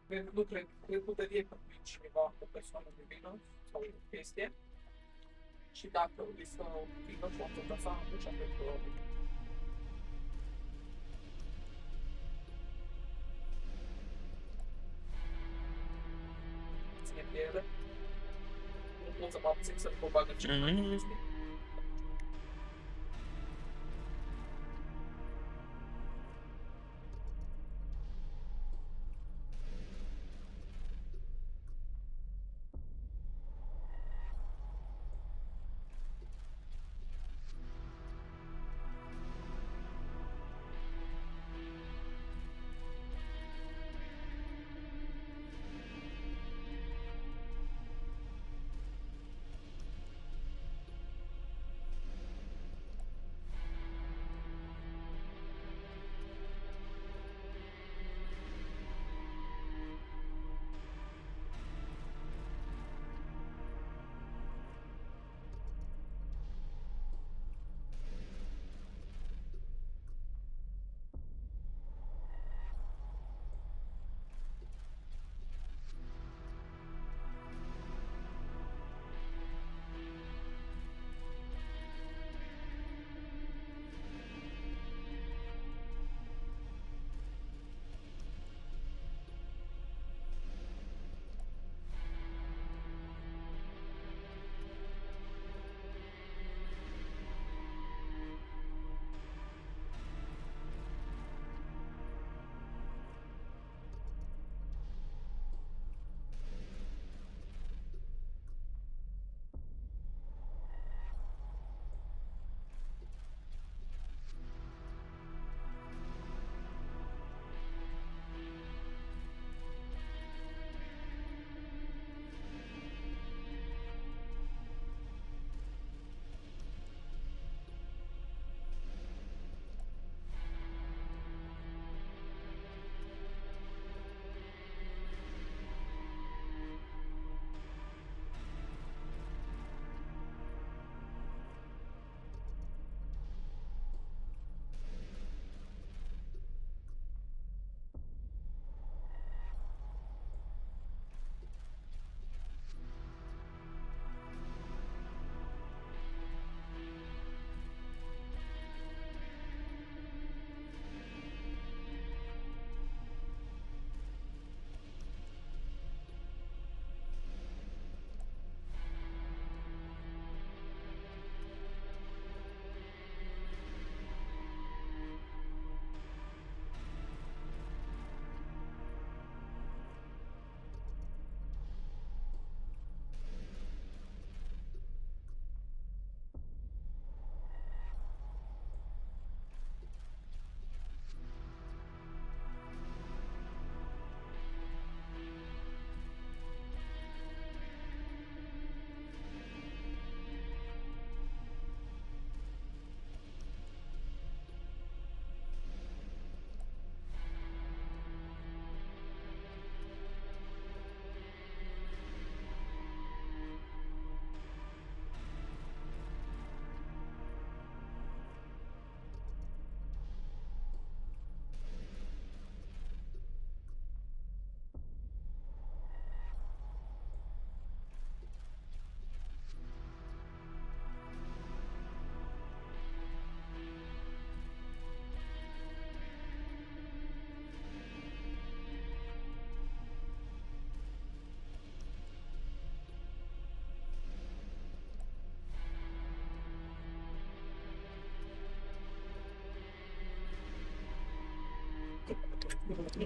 Cred cineva o persoană de vină sau o chestie și dacă îi să vină și o să atunci cred că ține de ele. Nu pot să mă abțin să-l bag în ceva chestii.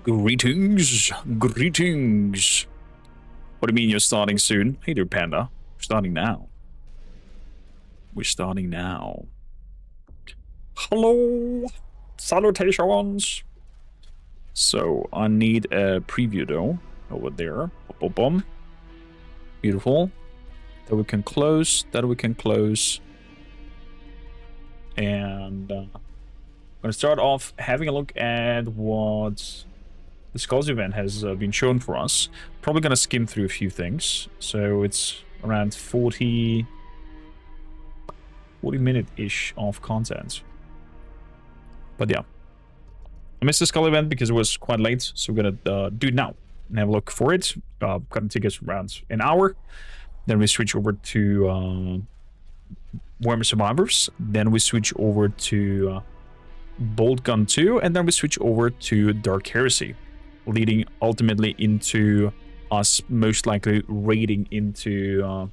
Greetings, greetings. What do you mean you're starting soon? Hey there, Panda. We're starting now. We're starting now. Hello, salutations. So I need a preview though over there. Boom, boom. Beautiful. That we can close. That we can close. And I'm gonna start off having a look at what the Skulls event has been shown for us. Probably gonna skim through a few things. So it's around 40 minute-ish of content. But yeah. I missed the skull event because it was quite late, so we're gonna do it now and have a look for it. Gonna take us around an hour. Then we switch over to Warhammer Survivors. Then we switch over to Boltgun 2, and then we switch over to Dark Heresy, leading ultimately into us most likely raiding into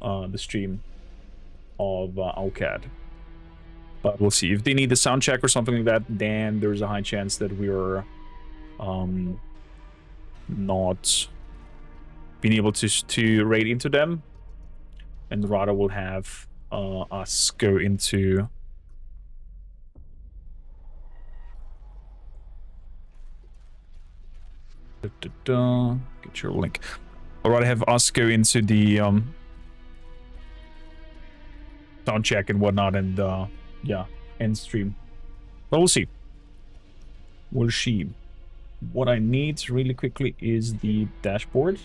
the stream of Alcad. But we'll see. If they need a sound check or something like that, then there's a high chance that we're not being able to raid into them, and rather will have us go into get your link. I'd rather have us go into the sound check and whatnot, and yeah, end stream. But we'll see. We'll see. What I need really quickly is the dashboard.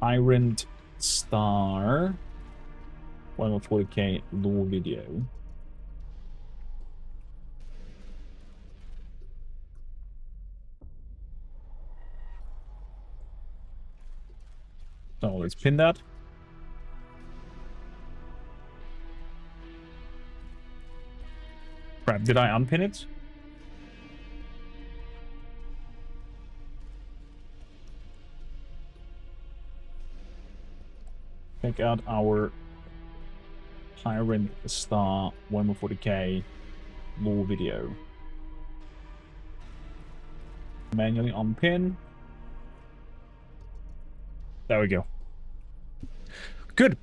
Iron Star 140K low video. So let's pin that. Crap, did I unpin it? Check out our Iron Star 140K low video. Manually unpin. There we go. Good.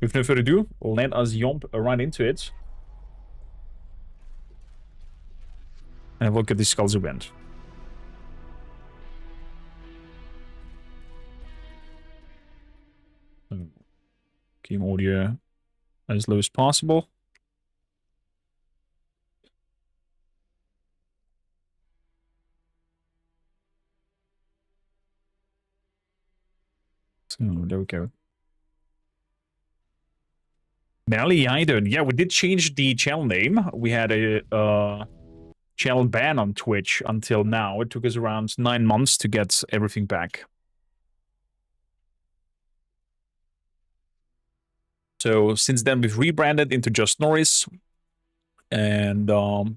With no further ado, let us jump right into it. And have a look at the Skulls event. Keep audio as low as possible. So there we go. Nelly, how you doing? Yeah, we did change the channel name. We had a channel ban on Twitch until now. It took us around 9 months to get everything back. So since then, we've rebranded into Just Norris. And hello,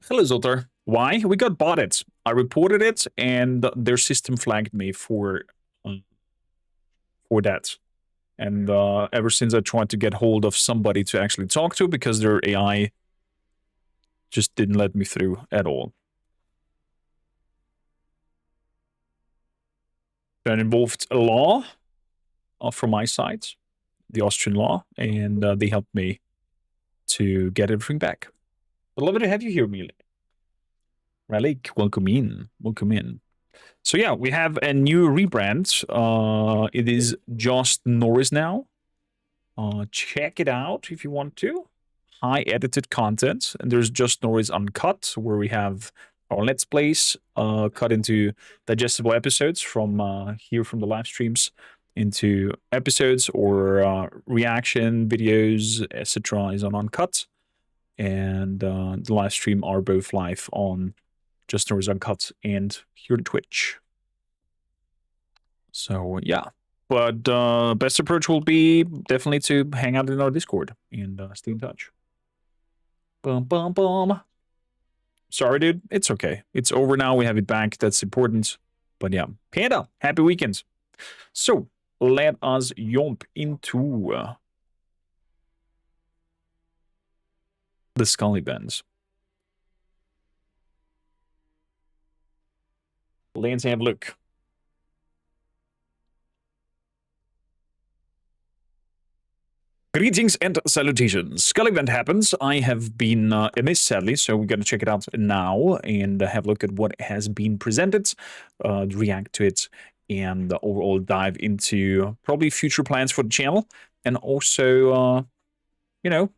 Zotter. Why? We got botted. I reported it, and their system flagged me for that. And ever since I tried to get hold of somebody to actually talk to, because their AI just didn't let me through at all. That involved a law from my side, the Austrian law, and they helped me to get everything back. But lovely to have you here, Mile. Ralik, welcome in. Welcome in. So yeah, we have a new rebrand. It is Just Norris now. Check it out if you want to. High edited content, and there's Just Norris Uncut, where we have our Let's Plays cut into digestible episodes from here from the live streams into episodes, or reaction videos, etc. is on Uncut, and the live stream are both live on Just Norris Uncut and here on Twitch. So yeah, but best approach will be definitely to hang out in our Discord and stay in touch. Boom, boom, boom. Sorry, dude. It's okay. It's over now. We have it back. That's important. But yeah, Panda, happy weekend. So let us jump into the Scully Bands. Let's have a look. Greetings and salutations. Skull event happens. I have been amiss, sadly, so we're going to check it out now and have a look at what has been presented, react to it, and overall dive into probably future plans for the channel, and also, you know,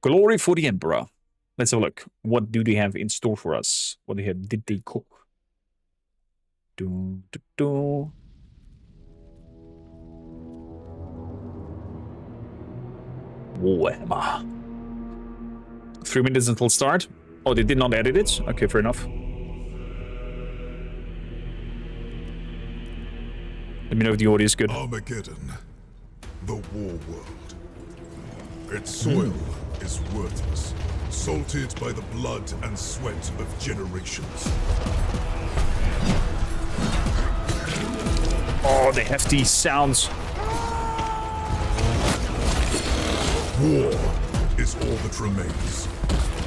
glory for the Emperor. Let's have a look. What do they have in store for us? What did they cook? Warhammer. 3 minutes until start. Oh, they did not edit it? Okay, fair enough. Let me know if the audio is good. Armageddon, the war world. Its soil is worthless, salted by the blood and sweat of generations. Oh, they have these sounds. War is all that remains.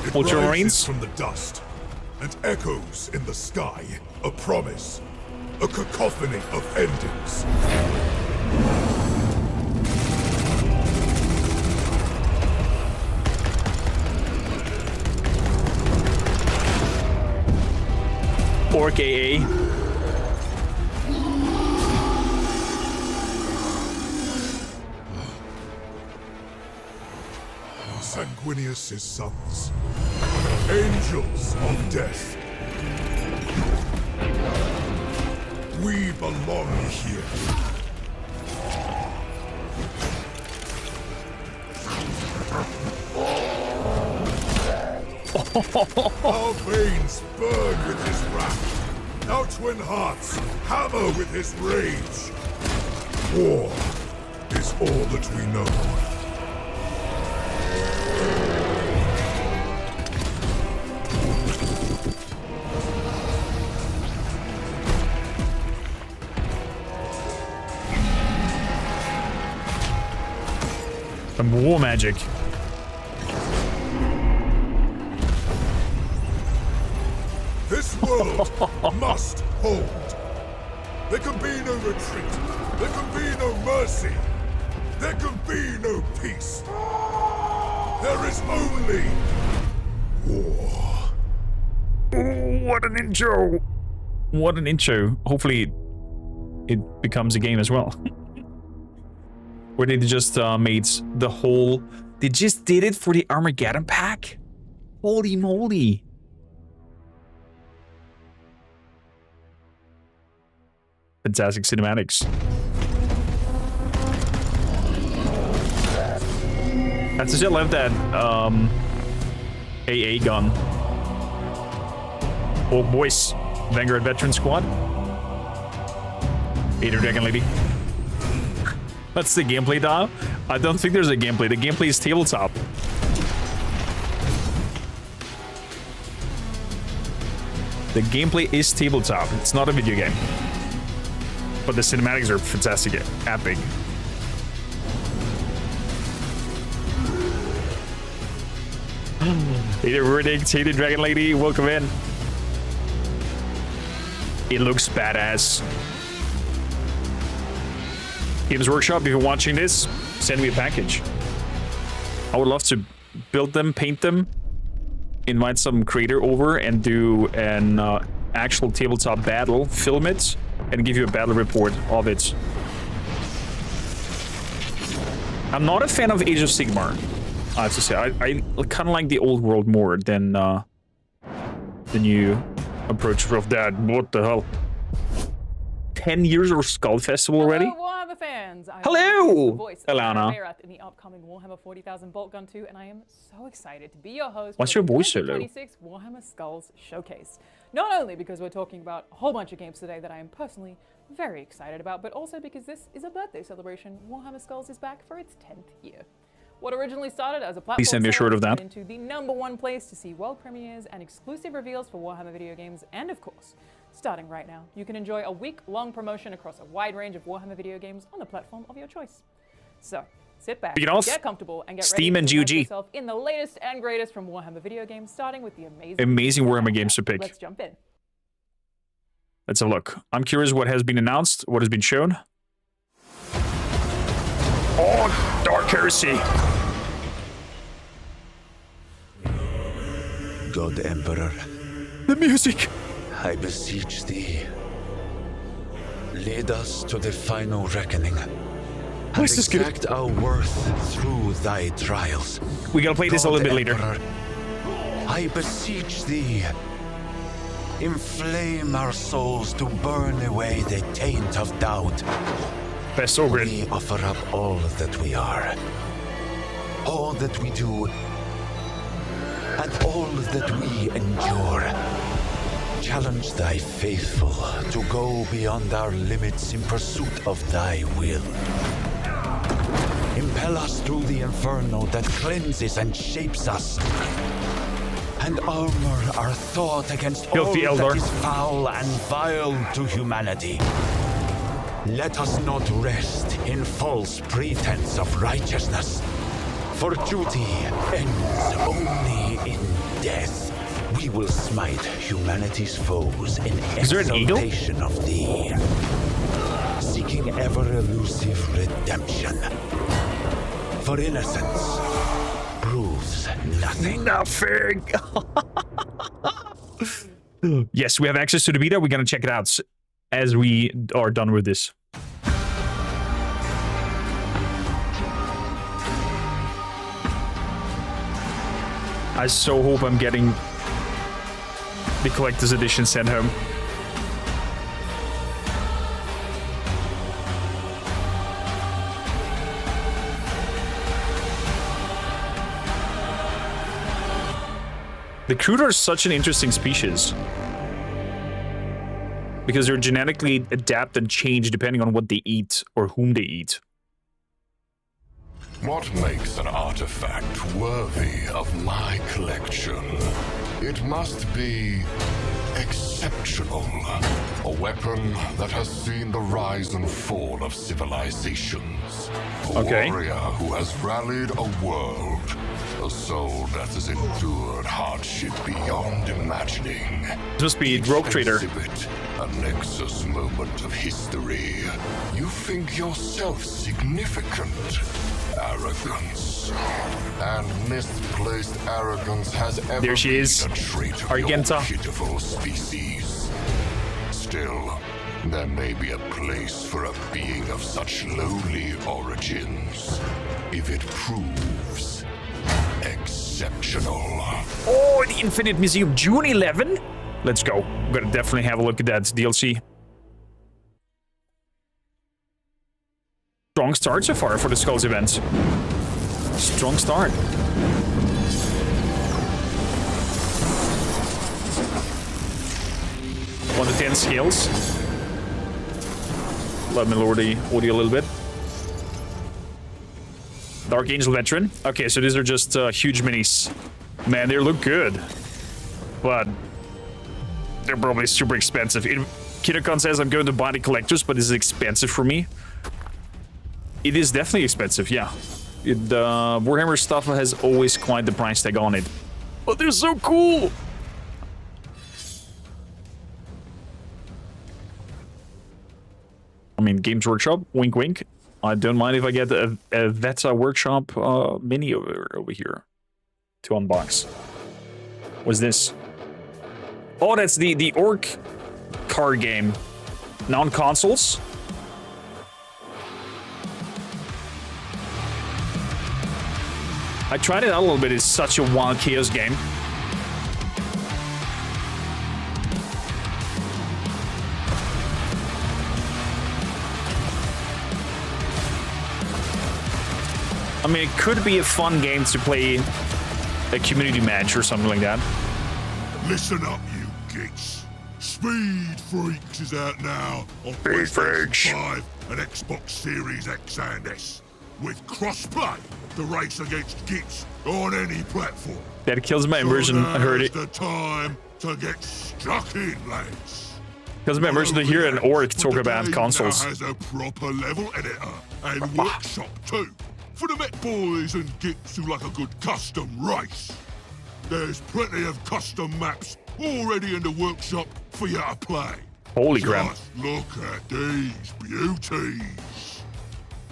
It Ultramarines? rises from the dust and echoes in the sky. A promise, a cacophony of endings. Orc AA. Sanguinius' sons, angels of death. We belong here. Our veins burn with his wrath. Our twin hearts hammer with his rage. War is all that we know. Some war magic. This world must hold. There can be no retreat. There can be no mercy. There can be no peace. There is only war. Ooh, what an intro! What an intro. Hopefully it becomes a game as well. Or they just made the whole... They just did it for the Armageddon pack? Holy moly. Fantastic cinematics. That's just love that AA gun. Oh boys, Vanguard Veteran Squad. Hater Dragon Lady. That's the gameplay now. I don't think there's a gameplay. The gameplay is tabletop. The gameplay is tabletop. It's not a video game. But the cinematics are fantastic, epic. Hater Verdict, Hater Dragon Lady, welcome in. It looks badass. Games Workshop, if you're watching this, send me a package. I would love to build them, paint them, invite some creator over and do an actual tabletop battle, film it, and give you a battle report of it. I'm not a fan of Age of Sigmar, I have to say. I kind of like the old world more than the new approach of that. What the hell? 10 years of Skull Festival already? Hello, Warhammer fans! Hello, Alana. Alana. In the upcoming Warhammer 40,000 Boltgun 2, and I am so excited to be your host. What's for your the voice so low? 2026 Warhammer Skulls Showcase. Not only because we're talking about a whole bunch of games today that I am personally very excited about, but also because this is a birthday celebration. Warhammer Skulls is back for its 10th year. What originally started as a platform Please send me a short of that. into the #1 place to see world premieres and exclusive reveals for Warhammer video games, and of course, starting right now, you can enjoy a week-long promotion across a wide range of Warhammer video games on the platform of your choice. So, sit back, get comfortable, and get Steam ready and to immerse GOG. yourself in the latest and greatest from Warhammer video games, starting with the Amazing Warhammer games to pick. Let's jump in. Let's have a look. I'm curious what has been announced, what has been shown. Oh, Dark Heresy. God Emperor, The music. I beseech thee, lead us to the final reckoning, and This is good. exact our worth through thy trials. We gotta play this a God little bit later. Emperor, I beseech thee, inflame our souls to burn away the taint of doubt. Best Ogre. We offer up all that we are. all that we do, and all that we endure. Challenge thy faithful to go beyond our limits in pursuit of thy will. Impel us through the inferno that cleanses and shapes us, and armor our thought against all Filthy Elder. that is foul and vile to humanity. Let us not rest in false pretense of righteousness, for duty ends only in death. We will smite humanity's foes in Is there an eagle? exaltation of thee, seeking ever-elusive redemption. For innocence proves nothing. Nothing. Yes, we have access to the beta. We're gonna check it out as we are done with this. I so hope I'm getting the collector's edition sent home. The Cruder is such an interesting species because they're genetically adapt and change depending on what they eat or whom they eat. What makes an artifact worthy of my collection? It must be exceptional. A weapon that has seen the rise and fall of civilizations. A Okay. warrior who has rallied a world. A soul that has endured hardship beyond imagining. This must be Rogue Trader. Exhibit a nexus moment of history. You think yourself significant. Arrogance. And misplaced arrogance has ever There she been is. a trait of Argenta. your pitiful species. Still, there may be a place for a being of such lowly origins, if it proves exceptional. Oh, the Infinite Museum, June 11? Let's go. I'm gonna definitely have a look at that DLC. Strong start so far for the Skulls event. Strong start. 1 to 10 scales. Let me lower the audio a little bit. Dark Angel Veteran. Okay, so these are just huge minis. Man, they look good. But they're probably super expensive. Kidokon says I'm going to buy the collectors, but this is expensive for me. It is definitely expensive, yeah. The Warhammer stuff has always quite the price tag on it. But they're so cool! I mean, Games Workshop, wink wink. I don't mind if I get a Veta Workshop mini over here to unbox. What's this? Oh, that's the Orc card game. Non-consoles. I tried it out a little bit. It's such a wild chaos game. I mean, it could be a fun game to play a community match or something like that. Listen up, you geeks. Speed Freaks is out now on Speed PlayStation Freaks. 5 and Xbox Series X and S. With crossplay to race against geeks on any platform. That kills my immersion. I heard it. Now's the time to get stuck in, lads. Kills my immersion to hear an orc talk about consoles. Now has a proper level editor and workshop too. For the Met boys and gits who like a good custom race. There's plenty of custom maps already in the workshop for you to play. Holy crap. Just look at these beauties.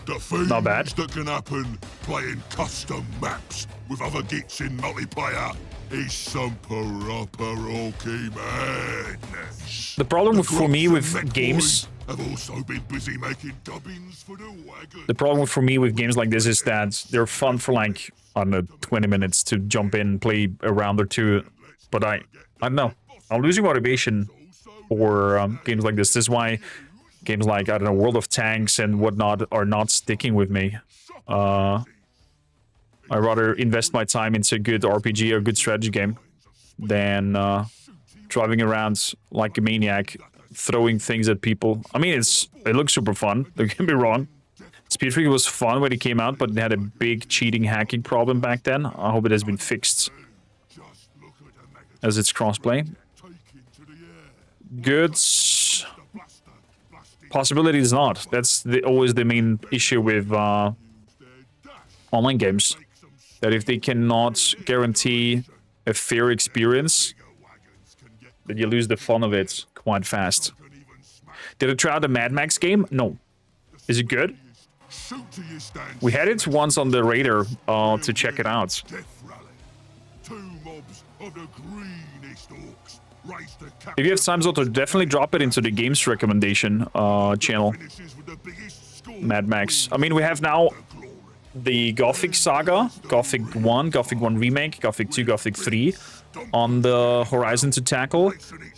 The things Not bad. that can happen playing custom maps with other gits in multiplayer is some proper Orky madness. The problem for me Grots with and Met games... boys have also been busy making dubbings for the wagon. The problem for me with games like this is that they're fun for like, I don't know, 20 minutes to jump in, play a round or two. But I don't know. I'm losing motivation for games like this. This is why games like, I don't know, World of Tanks and whatnot are not sticking with me. I'd rather invest my time into a good RPG or good strategy game than driving around like a maniac, throwing things at people. I mean, it looks super fun, don't get me wrong. Speed Freak was fun when it came out, but it had a big cheating hacking problem back then. I hope it has been fixed as it's crossplay. Good. Possibility is not. That's always the main issue with online games. That if they cannot guarantee a fair experience, that you lose the fun of it quite fast. Did I try out the Mad Max game? No. Is it good? We had it once on the radar to check it out. If you have time, Zoto, definitely drop it into the games recommendation channel. Mad Max. I mean, we have now the Gothic Saga, Gothic 1, Gothic 1 Remake, Gothic 2, Gothic 3 on the horizon to tackle.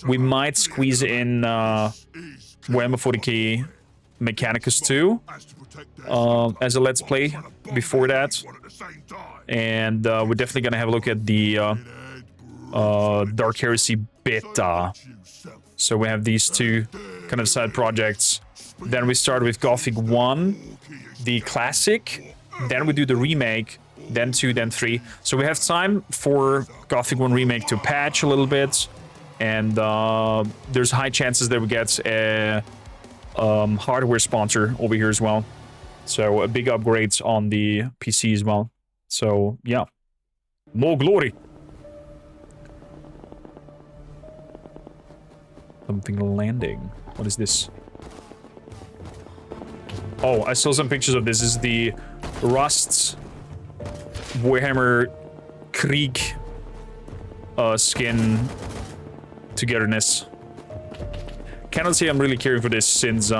We might squeeze in WH40K Mechanicus 2 as a Let's Play before that. And we're definitely going to have a look at the Dark Heresy Beta. So we have these two kind of side projects. Then we start with Gothic 1, the classic. Then we do the remake, then 2, then 3. So we have time for Gothic 1 Remake to patch a little bit. And there's high chances that we get a hardware sponsor over here as well. So a big upgrade on the PC as well. So, yeah. More glory! Something landing. What is this? Oh, I saw some pictures of this. This is the Rust Warhammer Krieg skin togetherness. Cannot say I'm really caring for this since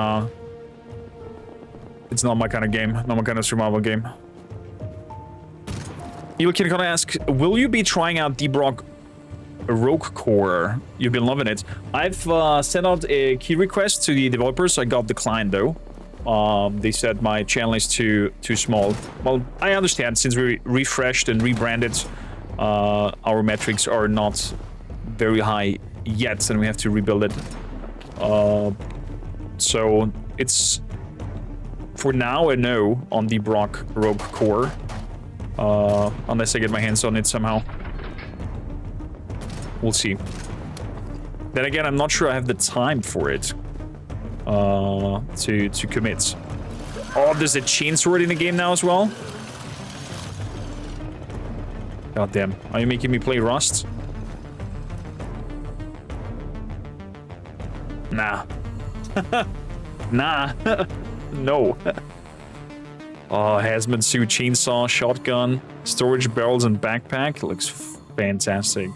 it's not my kind of game, not my kind of survival game. Evil Kid gonna ask, will you be trying out D-Brock Rogue Core? You've been loving it. I've sent out a key request to the developers. I got declined though. They said my channel is too small. Well, I understand since we refreshed and rebranded, our metrics are not very high yet, and we have to rebuild it. So it's for now a no on the Brock Rogue Core, unless I get my hands on it somehow. We'll see. Then again, I'm not sure I have the time for it. To commit. Oh, there's a chainsword in the game now as well? God damn. Are you making me play Rust? Nah. Nah. No. Oh, hazmat suit, chainsaw, shotgun, storage barrels, and backpack. Looks fantastic.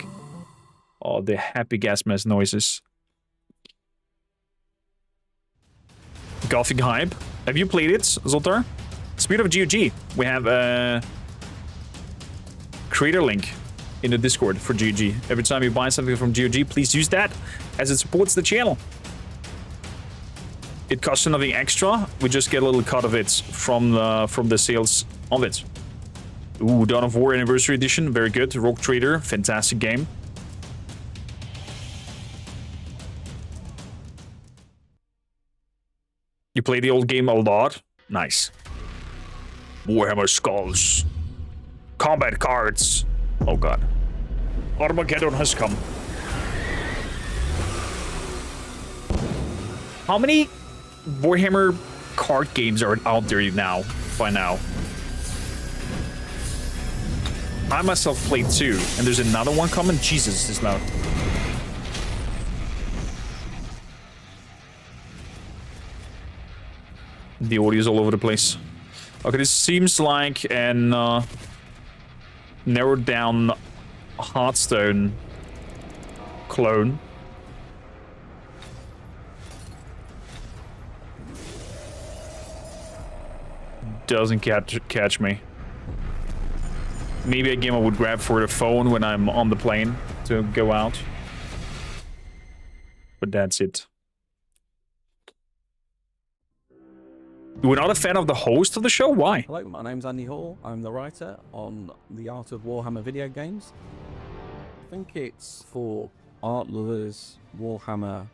Oh, the happy gas mask noises. Gothic Hype. Have you played it, Zoltar? Speed of GOG. We have a creator link in the Discord for GOG. Every time you buy something from GOG, please use that, as it supports the channel. It costs you nothing extra. We just get a little cut of it from the sales of it. Ooh, Dawn of War Anniversary Edition. Very good. Rogue Trader. Fantastic game. You play the old game a lot? Nice. Warhammer Skulls. Combat cards. Oh god. Armageddon has come. How many Warhammer card games are out there now, by now? I myself played 2, and there's another one coming? Jesus, this is loud. The audio is all over the place. Okay, this seems like an narrowed down Hearthstone clone. Doesn't catch me. Maybe a game I would grab for the phone when I'm on the plane to go out. But that's it. You were not a fan of the host of the show? Why? Hello, my name's Andy Hall. I'm the writer on The Art of Warhammer video games. I think it's for art lovers, Warhammer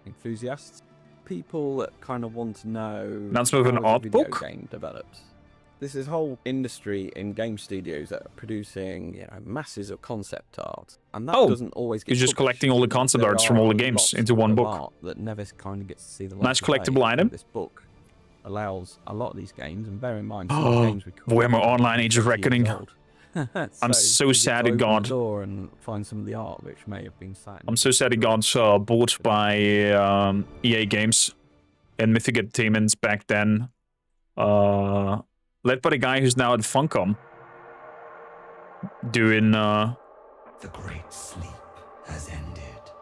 enthusiasts, people that kind of want to know Announcement of an how is a art video book? game developed. This is whole industry in game studios that are producing, masses of concept art, and that doesn't always get. You're just published. collecting all the concept There arts from all the are games lots into one of book. art that never kind of gets to see the light Nice of day. collectible item. This book allows a lot of these games, and bear in mind, some games we Warhammer Online Age of 50 years Reckoning. old. I'm so visit sad it open got. the door and find some of the art which may have been sat. I'm so sad it got bought by EA Games and Mythic Entertainment back then. Led by the guy who's now at Funcom. Doing The great sleep has ended.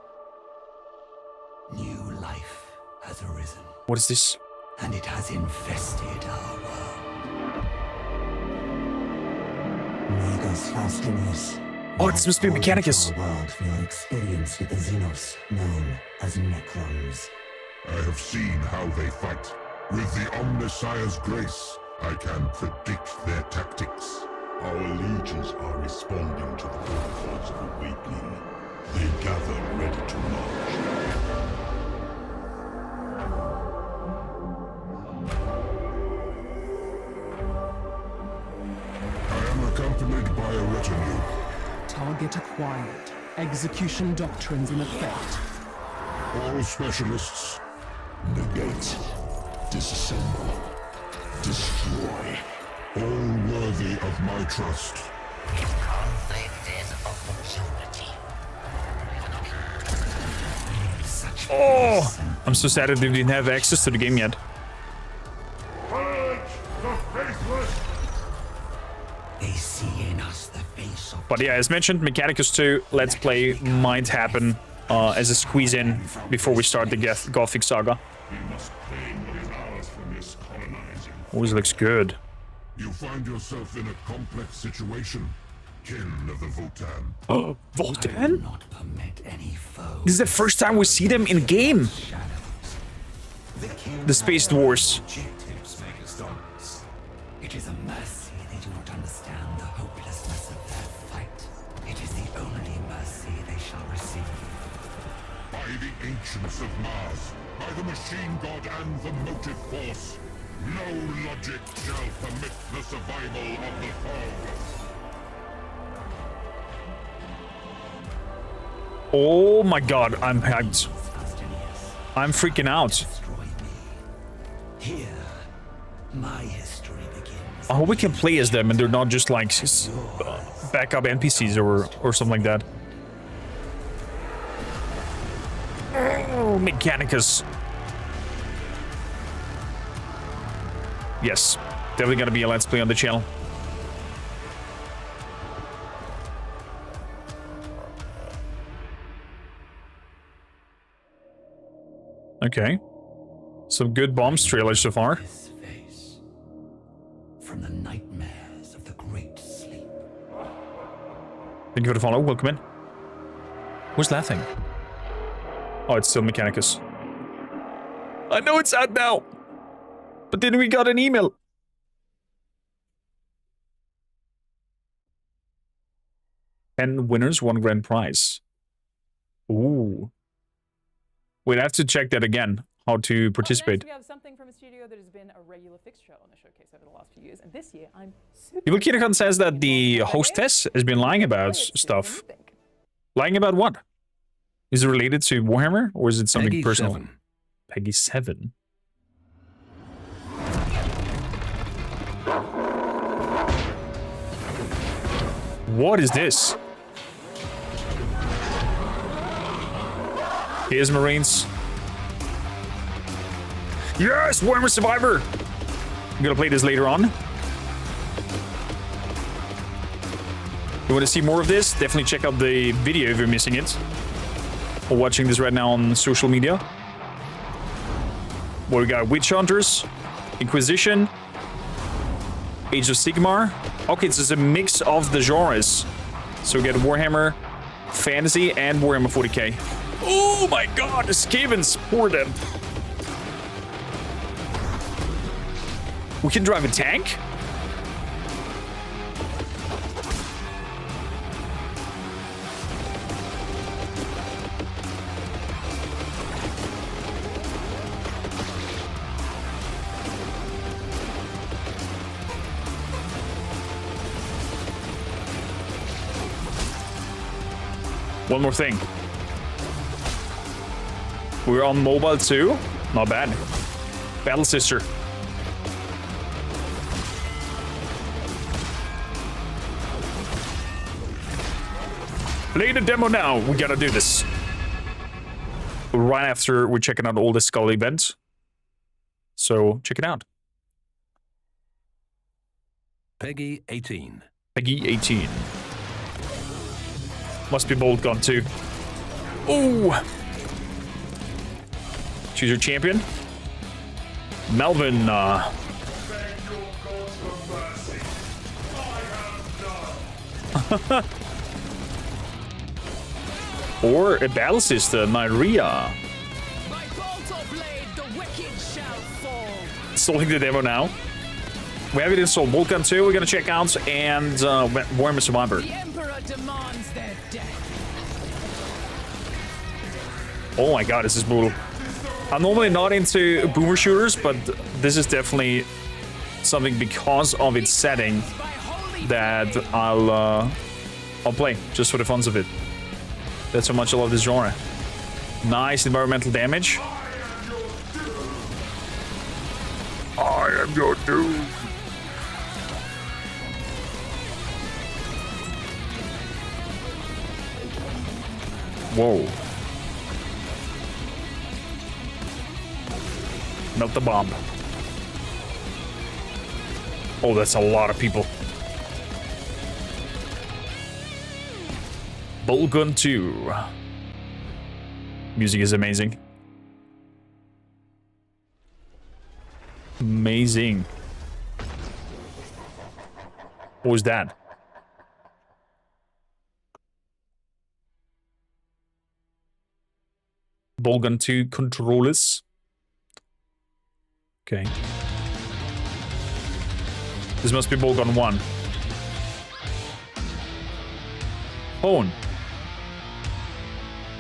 New life has arisen, what is this? and it has infested our world. Magus Faustinus. Oh, this must be Mechanicus. Our world for your experience with the Xenos, known as Necrons. I have seen how they fight. With the Omnissiah's grace, I can predict their tactics. Our legions are responding to the protocols of awakening. They gather ready to march. I am accompanied by a retinue. Target acquired. Execution doctrines in effect. All specialists. Negate. Disassemble. Destroy. All worthy of my trust. Conflict is opportunity. Oh! I'm so sad that they didn't have access to the game yet. Purge the faithless! They see in us the face of But yeah, as mentioned, Mechanicus 2 Let's Play might happen as a squeeze in before we start the Gothic Saga. We must claim what is ours from this colonizing. Always looks good. You find yourself in a complex situation. Kin of the Votan. Oh, Boltgun? not permit any foe. This is the first time we see them in game. The Space Wars. It is a mercy they do not understand the hopelessness of their fight. It is the only mercy they shall receive. By the ancients of Mars, by the machine god and the motive force, no logic shall permit the survival of the foe. Oh my god, I'm hyped. I'm freaking out. Destroy me. Here, my history begins. I hope we can play as them and they're not just like backup NPCs or something like that. Oh, Mechanicus. Yes, definitely gonna be a Let's Play on the channel. Okay. Some good bombs trailers so far. This face from the nightmares of the great sleep. Thank you for the follow. Welcome in. Who's laughing? Oh, it's still Mechanicus. I know it's out now. But then we got an email. And winners, 1 grand prize. Ooh. We'd have to check that again. How to participate. We have something from a studio that has been a regular fixture on the showcase over the last few years, and this year I'm super. Evil Kinecon says that the hostess has been lying about stuff. Lying about what? Is it related to Warhammer, or is it something Peggy personal? 7. Peggy 7. What is this? Here's Marines. Yes, Warhammer Survivor! I'm gonna play this later on. You want to see more of this? Definitely check out the video if you're missing it. Or watching this right now on social media. What we got? Witch Hunters, Inquisition, Age of Sigmar. Okay, this is a mix of the genres. So we get Warhammer Fantasy and Warhammer 40K. Oh my god, the Skavens! Pour them. We can drive a tank? One more thing. We're on mobile too. Not bad. Battle Sister. Play the demo now. We gotta do this. Right after we're checking out all the Skull events. So check it out. Peggy 18. Peggy 18. Must be Boltgun too. Ooh! Choose your champion. Melvin, or a battle sister, Nyria. Installing the demo now. We have it installed. Boltgun 2, we're gonna check out, and Warhammer Survivor. The Emperor demands their death. Oh my god, this is brutal. I'm normally not into boomer shooters, but this is definitely something because of its setting that I'll play just for the funs of it. That's how much I love this genre. Nice environmental damage. I am your doom. Whoa. Melt the bomb. Oh, that's a lot of people. Boltgun 2. Music is amazing. Amazing. What was that? Boltgun 2 controllers. Okay. This must be Boltgun 1. Phone.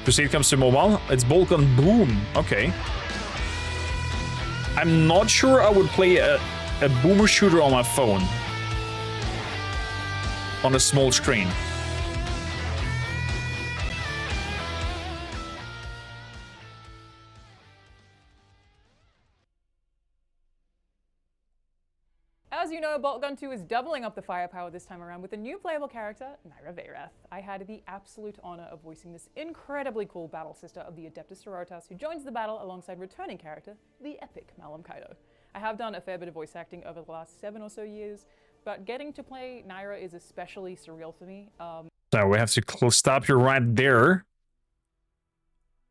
Proceed comes to mobile. It's Boltgun Boom. Okay. I'm not sure I would play a boomer shooter on my phone. On a small screen. As you know, Boltgun 2 is doubling up the firepower this time around with a new playable character, Nyra Vayrath. I had the absolute honor of voicing this incredibly cool battle sister of the Adeptus Sororitas, who joins the battle alongside returning character, the epic Malum Kaido. I have done a fair bit of voice acting over the last 7 or so years, but getting to play Nyra is especially surreal for me. So we have to stop you right there.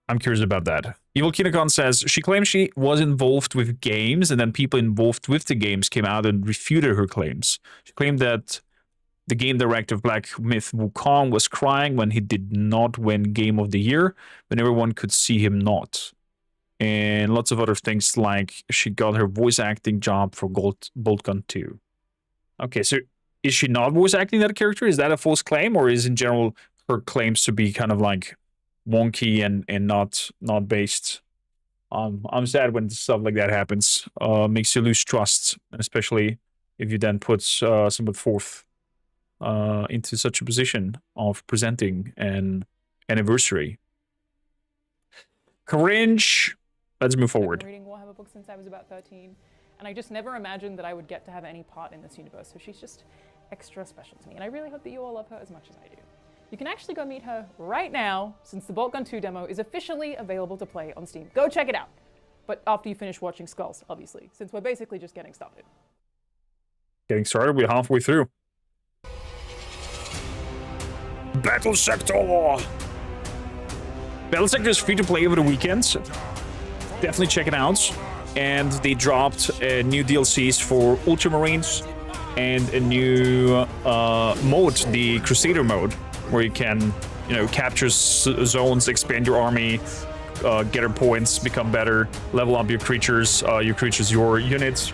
I'm curious about that. Evil Kinokon says, she claims she was involved with games, and then people involved with the games came out and refuted her claims. She claimed that the game director of Black Myth Wukong was crying when he did not win Game of the Year, when everyone could see him not. And lots of other things, like she got her voice acting job for Boltgun 2. Okay, so is she not voice acting that character? Is that a false claim, or is in general her claims to be kind of like wonky and not based? I'm sad when stuff like that happens. Makes you lose trust, especially if you then put someone forth into such a position of presenting an anniversary. Cringe. Let's move forward. I've been reading Warhammer books since I was about 13, and I just never imagined that I would get to have any part in this universe, so she's just extra special to me, and I really hope that you all love her as much as I do. You can actually go meet her right now, since the Boltgun 2 demo is officially available to play on Steam. Go check it out. But after you finish watching Skulls, obviously, since we're basically just getting started. Getting started, we're halfway through. Battle Sector! Battle Sector is free to play over the weekends. Definitely check it out. And they dropped new DLCs for Ultramarines and a new mode, the Crusader mode, where you can, capture zones, expand your army, get your points, become better, level up your creatures, your units.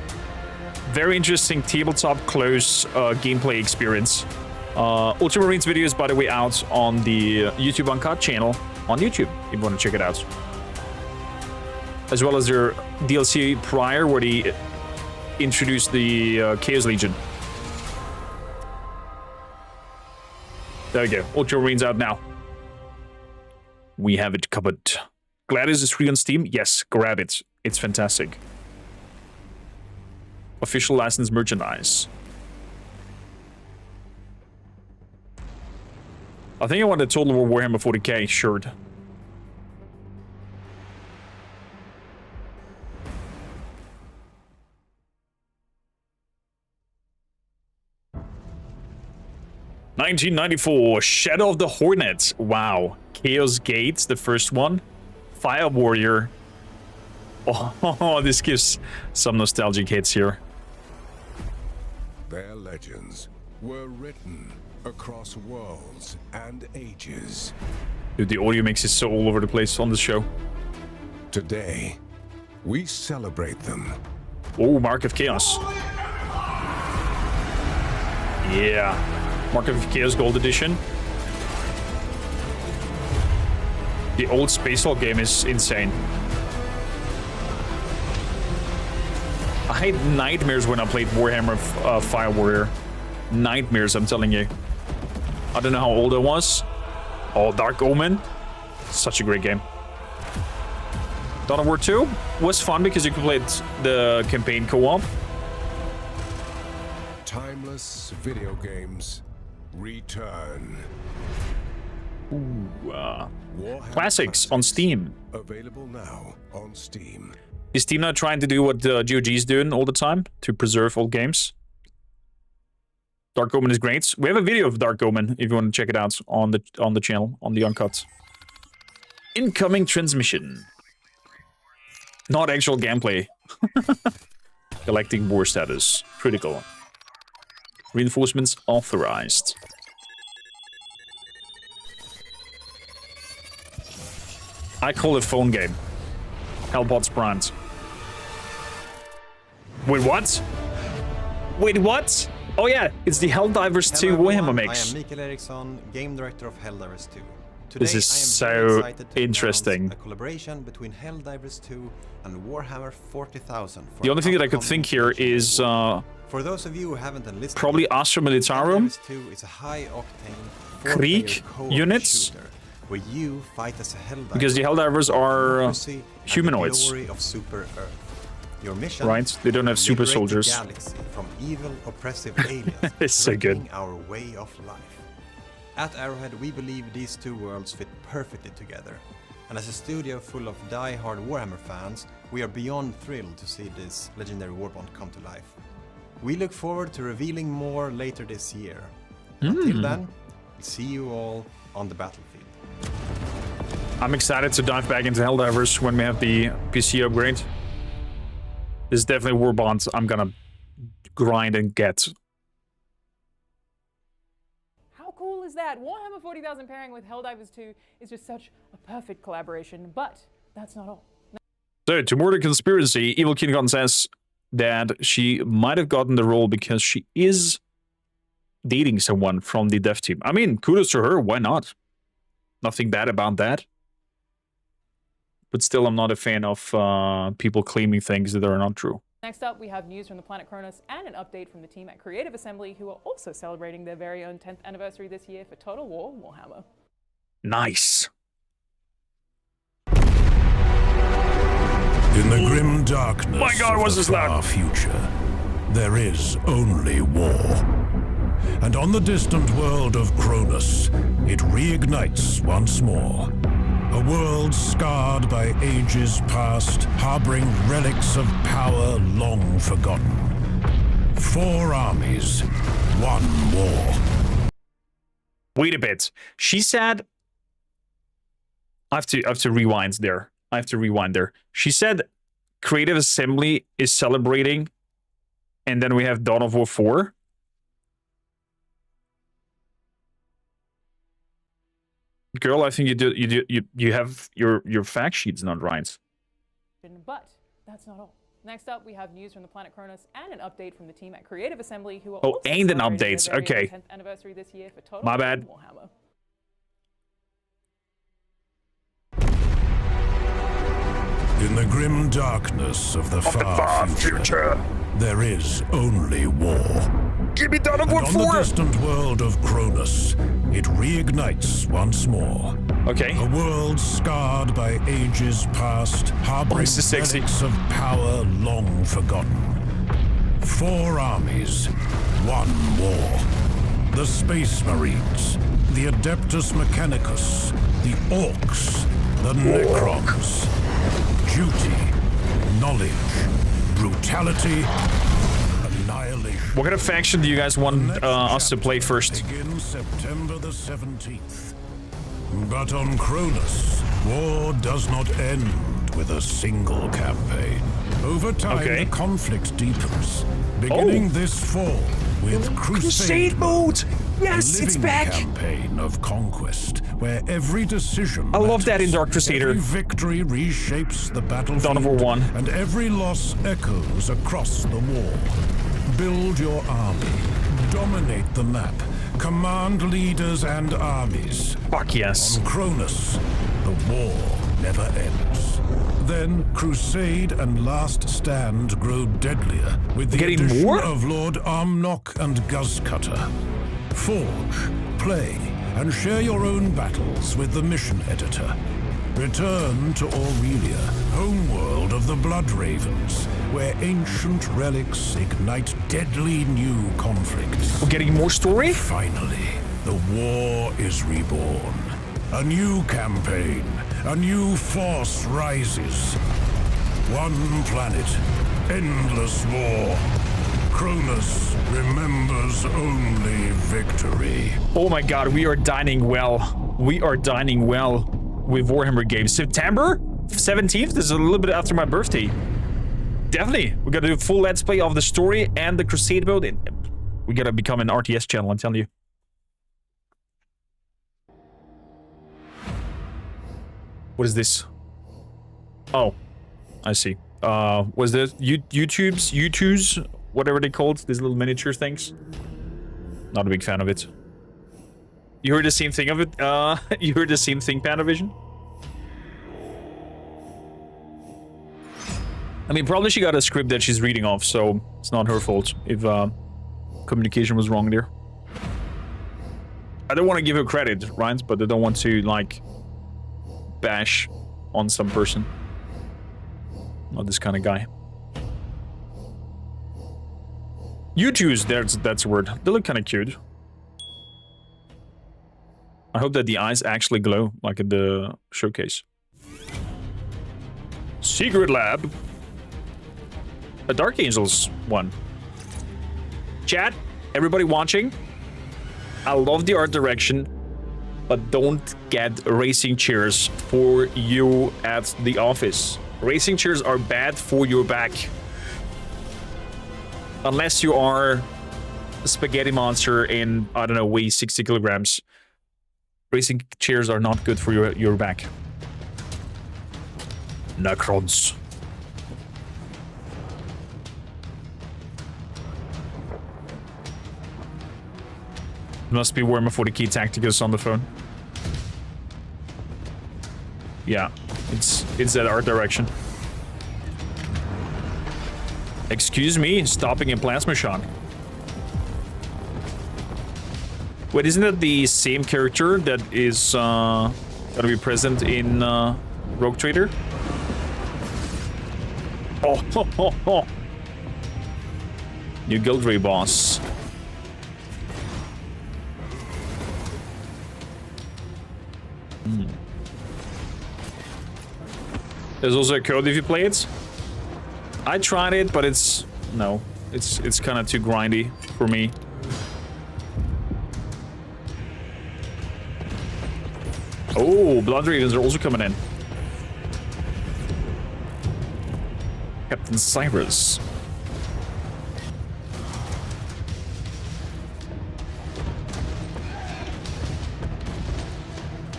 very interesting tabletop close gameplay experience. Ultramarines video is, by the way, out on the YouTube Uncut channel on YouTube, if you want to check it out. As well as their DLC prior, where they introduced the Chaos Legion. There we go. Ultramarines out now. We have it covered. Gladius is free on Steam? Yes, grab it. It's fantastic. Official licensed merchandise. I think I want a Total War Warhammer 40K shirt. $1994, Shadow of the Hornets. Wow. Chaos Gates, the first one. Fire Warrior. Oh, this gives some nostalgic hits here. Their legends were written across worlds and ages. Dude, the audio mix is so all over the place on the show. Today, we celebrate them. Oh, Mark of Chaos. Yeah. Mark of Chaos Gold Edition. The old Space Hulk game is insane. I had nightmares when I played Warhammer Fire Warrior. Nightmares, I'm telling you. I don't know how old I was. Oh, Dark Omen. Such a great game. Dawn of War 2 was fun because you could play the campaign co-op. Timeless video games return. Ooh, classics on Steam. Available now on Steam. Is Steam not trying to do what GOG is doing all the time to preserve old games? Dark Omen is great. We have a video of Dark Omen if you want to check it out on the channel, on the Uncut. Incoming transmission. Not actual gameplay. Galactic war status. Critical. Reinforcements authorized. I call it phone game. Hellbot's brand. Wait, what? Wait, what? Oh yeah, it's the Helldivers 2 Warhammer mix. I am Mikael Eriksson, game director of Helldivers 2. Today, This is so interesting. A collaboration between Helldivers 2 and Warhammer 40,000. The only thing that I could think here is for those of you who haven't enlisted, probably Astra Militarum, Helldivers 2 is a high-octane Krieg units, where you fight as a Helldiver. because the Helldivers are humanoids. Of Super Earth. Your mission, Right? They don't have super liberate the soldiers. galaxy from evil, oppressive aliens. It's so good. threatening our way of life. At Arrowhead, we believe these two worlds fit perfectly together. And as a studio full of die-hard Warhammer fans, we are beyond thrilled to see this legendary warbond come to life. We look forward to revealing more later this year. Until then, we'll see you all on the battlefield. I'm excited to dive back into Helldivers when we have the PC upgrade. This is definitely Warbond I'm gonna grind and get. How cool is that? Warhammer 40,000 pairing with Helldivers 2 is just such a perfect collaboration, but that's not all. So, to more the conspiracy, Evil King Kong says that she might have gotten the role because she is dating someone from the dev team. I mean, kudos to her, why not? Nothing bad about that. But still, I'm not a fan of people claiming things that are not true. Next up, we have news from the planet Kronos and an update from the team at Creative Assembly, who are also celebrating their very own 10th anniversary this year for Total War Warhammer. Nice. In the grim darkness My God, what's of this the loud? far future, there is only war. And on the distant world of Kronos, it reignites once more. A world scarred by ages past, harboring relics of power long forgotten. 4 armies, 1 war. Wait a bit. She said... I have to rewind there. She said Creative Assembly is celebrating, and then we have Dawn of War 4. Girl, I think you have your fact sheets not right. But that's not all. Next up, we have news from the planet Cronus and an update from the team at Creative Assembly, who are Oh, also and an celebrating update. their very Okay. own 10th anniversary this year for Total My War bad. Warhammer. In the grim darkness of the far future, there is only war. Give me Dawn of War And on 4! the distant world of Cronus, it reignites once more. Okay. A world scarred by ages past, harboring this is sexy. relics of power long forgotten. 4 armies, 1 war. The Space Marines, the Adeptus Mechanicus, the Orcs, the Necrons. Duty, knowledge, brutality, annihilation. What kind of faction do you guys want us to play first? Begins September the 17th. But on Cronus, war does not end with a single campaign. Over time, Okay. the conflict deepens, beginning this fall with Crusade mode! Yes, a it's living back! campaign of conquest, where every decision I love that in matters. Dark Crusader. Every victory reshapes the battlefield, Dawn of War 1. and every loss echoes across the war. Build your army, dominate the map, command leaders and armies. Fuck yes. On Cronus, the war never ends. Then Crusade and Last Stand grow deadlier with the Getting addition more? of Lord Armnock and Guzcutter. Forge, play, and share your own battles with the mission editor. Return to Aurelia, homeworld of the Blood Ravens, where ancient relics ignite deadly new conflicts. We're getting more story? Finally, the war is reborn. A new campaign, a new force rises. One planet, endless war. Cronus remembers only victory. Oh my god, we are dining well. We are dining well with Warhammer games. September 17th? This is a little bit after my birthday. Definitely. We gotta do a full let's play of the story and the Crusade mode. We gotta become an RTS channel, I'm telling you. What is this? Oh, I see. Was this YouTube's, whatever they called, these little miniature things? Not a big fan of it. You heard the same thing of it? You heard the same thing, Panavision? I mean, probably she got a script that she's reading off, so it's not her fault if communication was wrong there. I don't want to give her credit, right? But I don't want to, like, bash on some person. Not this kind of guy. U2s, that's a word. They look kind of cute. I hope that the eyes actually glow, like in the showcase. Secret Lab. A Dark Angels one. Chat, everybody watching. I love the art direction, but don't get racing chairs for you at the office. Racing chairs are bad for your back. Unless you are a spaghetti monster and, I don't know, weigh 60 kilograms. Racing chairs are not good for your back. Necrons. Must be WH40K Tacticus on the phone. Yeah, it's that art direction. Excuse me, stopping a plasma shot. Wait, isn't that the same character that is gonna be present in Rogue Trader? Oh, ho, ho, ho. New Guildray boss. There's also a code if you play it. I tried it, but it's kind of too grindy for me. Oh, Blood Ravens are also coming in. Captain Cyrus.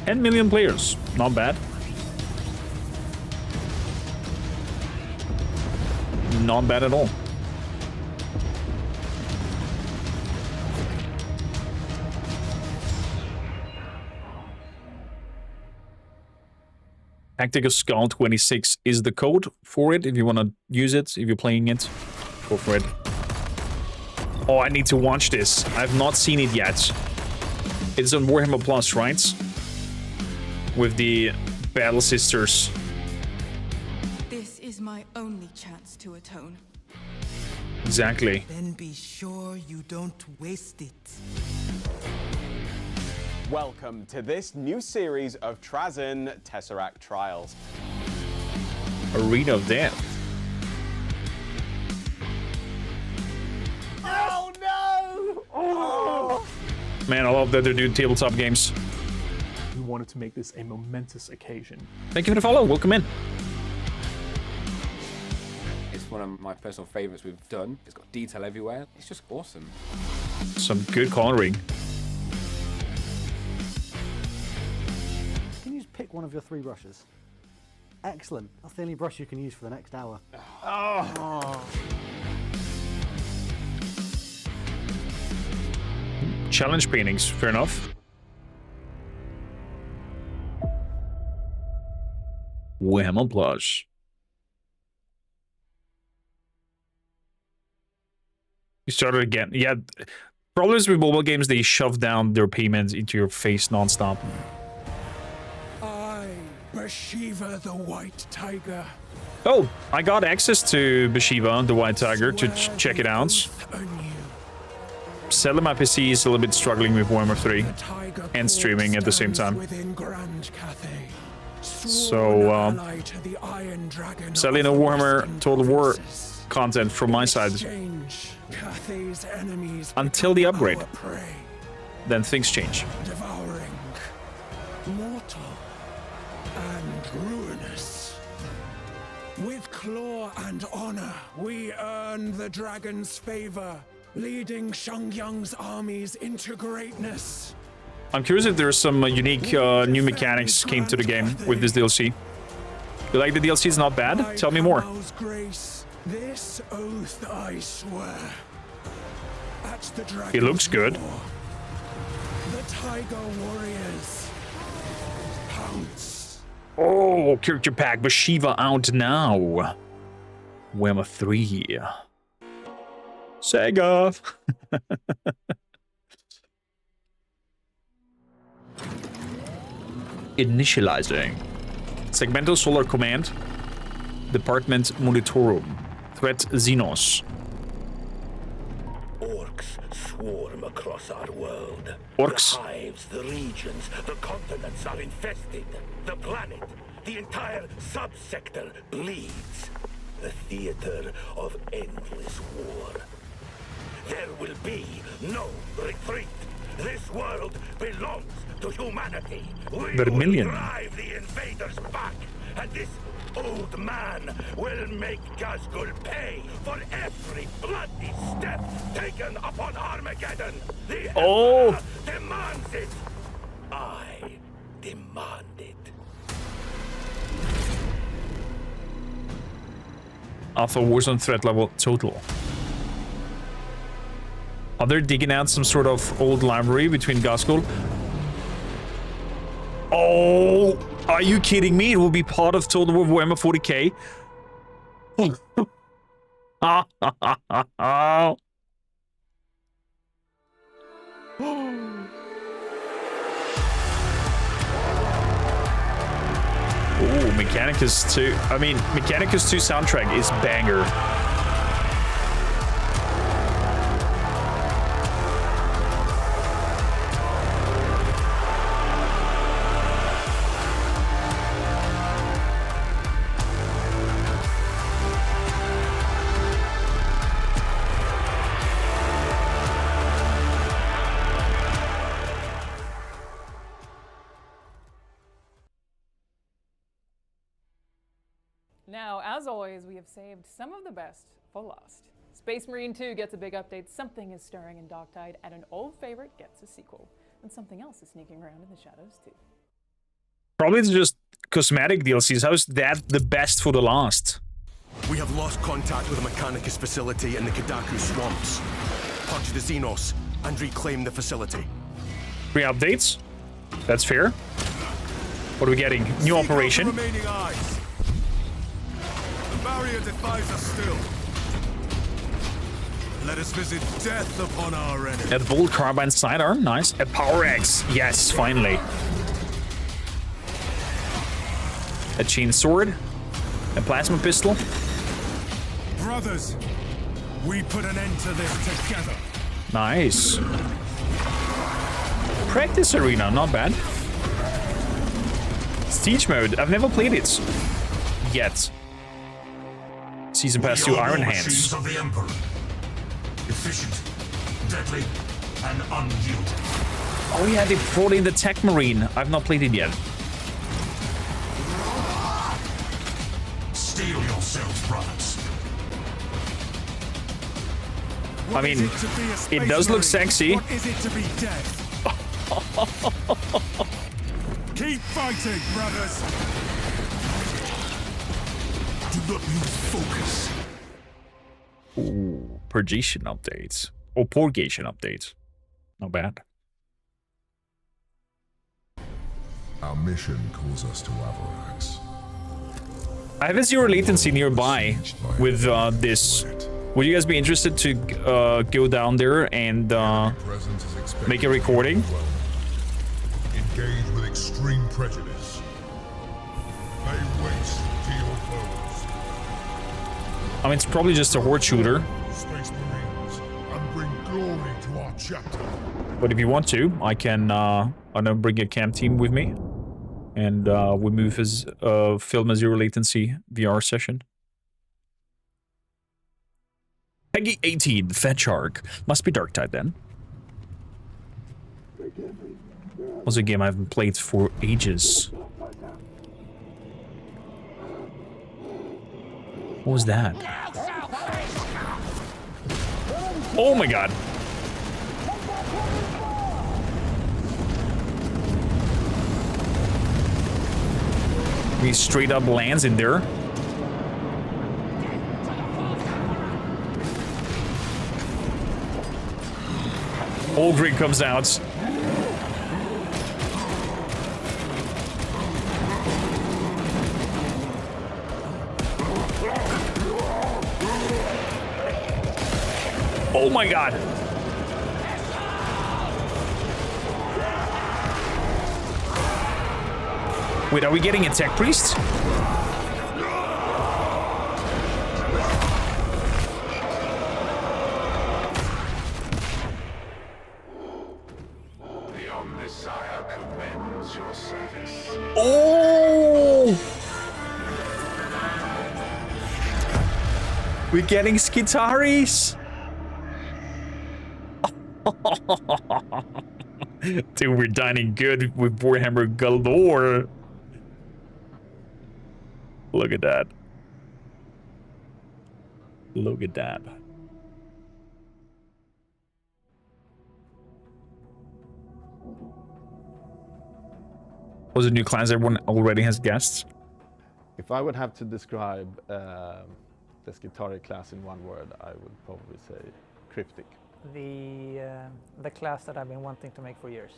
$10 million players, not bad. not bad at all. Tactical Skull 26 is the code for it if you want to use it, if you're playing it. Go for it. Oh, I need to watch this. I've not seen it yet. It's on Warhammer Plus, right? With the Battle Sisters. This is my only chance to atone. Exactly. Then be sure you don't waste it. Welcome to this new series of Trazyn Tesseract Trials. Arena of Death. Oh no! Oh. Man, I love that they're doing tabletop games. We wanted to make this a momentous occasion. Thank you for the follow. Welcome in. It's one of my personal favorites we've done. It's got detail everywhere. It's just awesome. Some good coloring. Can you just pick one of your 3 brushes? Excellent. That's the only brush you can use for the next hour. Oh. Challenge paintings, fair enough. Warhammer Plus. You started again. Yeah, problems with mobile games, they shove down their payments into your face non-stop. I, Bathsheba the White Tiger. Oh, I got access to Bathsheba the White Tiger to check it out. Sadly, my PC is a little bit struggling with Warhammer 3 and streaming at the same time. So, sadly, no Warhammer Total War content from my side until the upgrade. Then things change. Devouring, mortal, and ruinous. With claw and honor, we earn the dragon's favor, leading Shangyang's armies into greatness. I'm curious if there's some unique new mechanics came to the game with this DLC. You like the DLC? It's not bad? Tell me more. Grace, this oath I swear. At the dragon's It looks good. roar, the Tiger Warriors pounce. Oh, character pack Bathsheba out now. Warhammer 3. Sega. Initializing. Segmental Solar Command. Department Monitorum. Threat Xenos. Orcs swarm across our world. Orcs? The hives, the regions, the continents are infested. The planet, the entire subsector bleeds. A theater of endless war. There will be no retreat. This world belongs to humanity. We Vermilion. will drive the invaders back, and this old man will make Gazgul pay for every bloody step taken upon Armageddon. The Emperor demands it. I demand it. Alpha Warzone threat level total. Are they digging out some sort of old library between Gazgul? Oh, are you kidding me? It will be part of Total War Warhammer 40K. Oh, Mechanicus 2. I mean, Mechanicus 2 soundtrack is banger. Now, as always, we have saved some of the best for last. Space Marine 2 gets a big update, something is stirring in Darktide, and an old favorite gets a sequel. And something else is sneaking around in the shadows too. Probably it's just cosmetic DLCs. How is that the best for the last? We have lost contact with the Mechanicus facility in the Kadaku swamps. Purge the Xenos and reclaim the facility. 3 updates. That's fair. What are we getting? New operation. The remaining eyes. The barrier defies us still. Let us visit death upon our enemy. A Bolt Carbine sidearm, nice. A Power Axe, yes, finally. A chain sword. A plasma pistol. Brothers, we put an end to this together. Nice. Practice arena, not bad. Siege mode, I've never played it yet. Season pass to Iron Hands. Of the Emperor. Efficient, deadly, and unyielding. Oh yeah, they brought in the Tech Marine. I've not played it yet. Steel yourselves, brothers. I mean, it does look sexy. What is it to be dead? Keep fighting, brothers. Do not lose focus. Ooh, purgation updates. Or purgation updates. Not bad. Our mission calls us to Avarax. I have a 0 latency nearby with this. Would you guys be interested to go down there and make a recording? Engage with extreme prejudice. Lay waste to your foes. I mean, it's probably just a horde shooter. Space Marines, and bring glory to our chapter. But if you want to, I can I know, bring a camp team with me. And we move as film a 0 latency VR session. Peggy 18, Fat Shark. Must be Dark Tide then. Was a game I haven't played for ages. What was that? Oh my god. He straight up lands in there. Boltgun comes out. Oh my god. Wait, are we getting a tech priest? Oh! We're getting Skitaris. Dude, we're dining good with Warhammer galore. Look at that. Look at that. Was a new class everyone already has guessed? If I would have to describe the Skitari class in one word, I would probably say cryptic. The class that I've been wanting to make for years.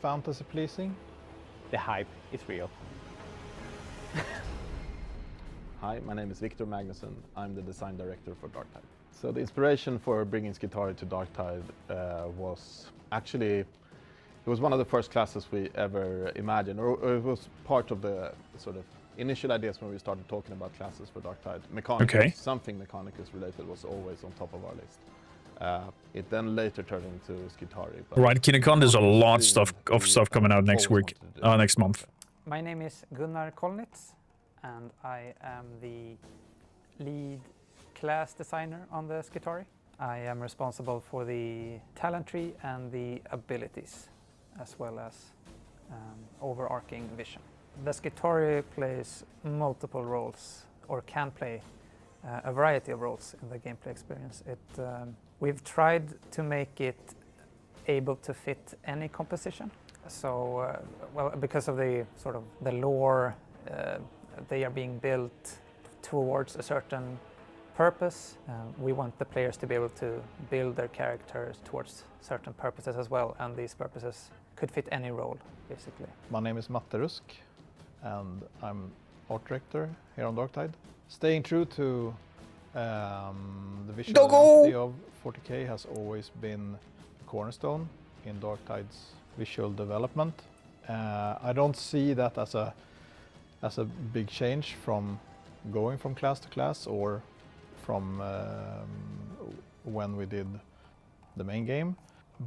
Fantasy pleasing. The hype is real. Hi, my name is Victor Magnusson. I'm the design director for Darktide. So the inspiration for bringing Skitari to Darktide was actually, it was one of the first classes we ever imagined, or it was part of the sort of initial ideas when we started talking about classes for Darktide. Mechanicus, okay. Something Mechanicus related was always on top of our list. It then later turned into Skitari. Right, KinoCon, there's a lot of stuff coming out next week, next month. My name is Gunnar Kolnitz, and I am the lead class designer on the Skitari. I am responsible for the talent tree and the abilities, as well as overarching vision. The Skitari plays multiple roles, or can play a variety of roles in the gameplay experience. We've tried to make it able to fit any composition. So, well, because of the sort of the lore, they are being built towards a certain purpose. We want the players to be able to build their characters towards certain purposes as well, and these purposes could fit any role, basically. My name is Matte Rusk, and I'm art director here on Darktide. Staying true to the visual identity of 40K has always been a cornerstone in Darktide's visual development. I don't see that as a big change from going from class to class or from when we did the main game,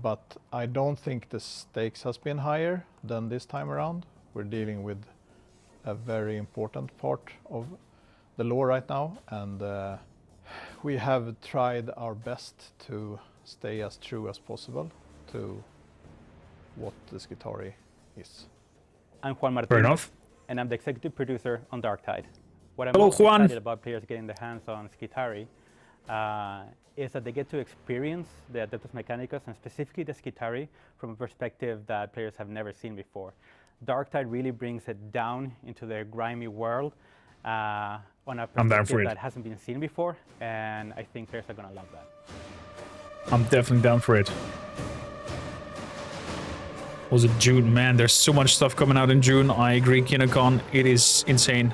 but I don't think the stakes has been higher than this time around. We're dealing with a very important part of the lore right now, and we have tried our best to stay as true as possible to what the Skitarii is. I'm Juan Martin. Fair enough. And I'm the executive producer on Darktide. What I'm Hello, most Juan. excited about players getting their hands on Skitarii is that they get to experience the Adeptus Mechanicus and specifically the Skitarii from a perspective that players have never seen before. Darktide really brings it down into their grimy world on a perspective that hasn't been seen before, and I think players are going to love that. I'm definitely down for it. Was it June? Man, there's so much stuff coming out in June. I agree, KinoCon. It is insane.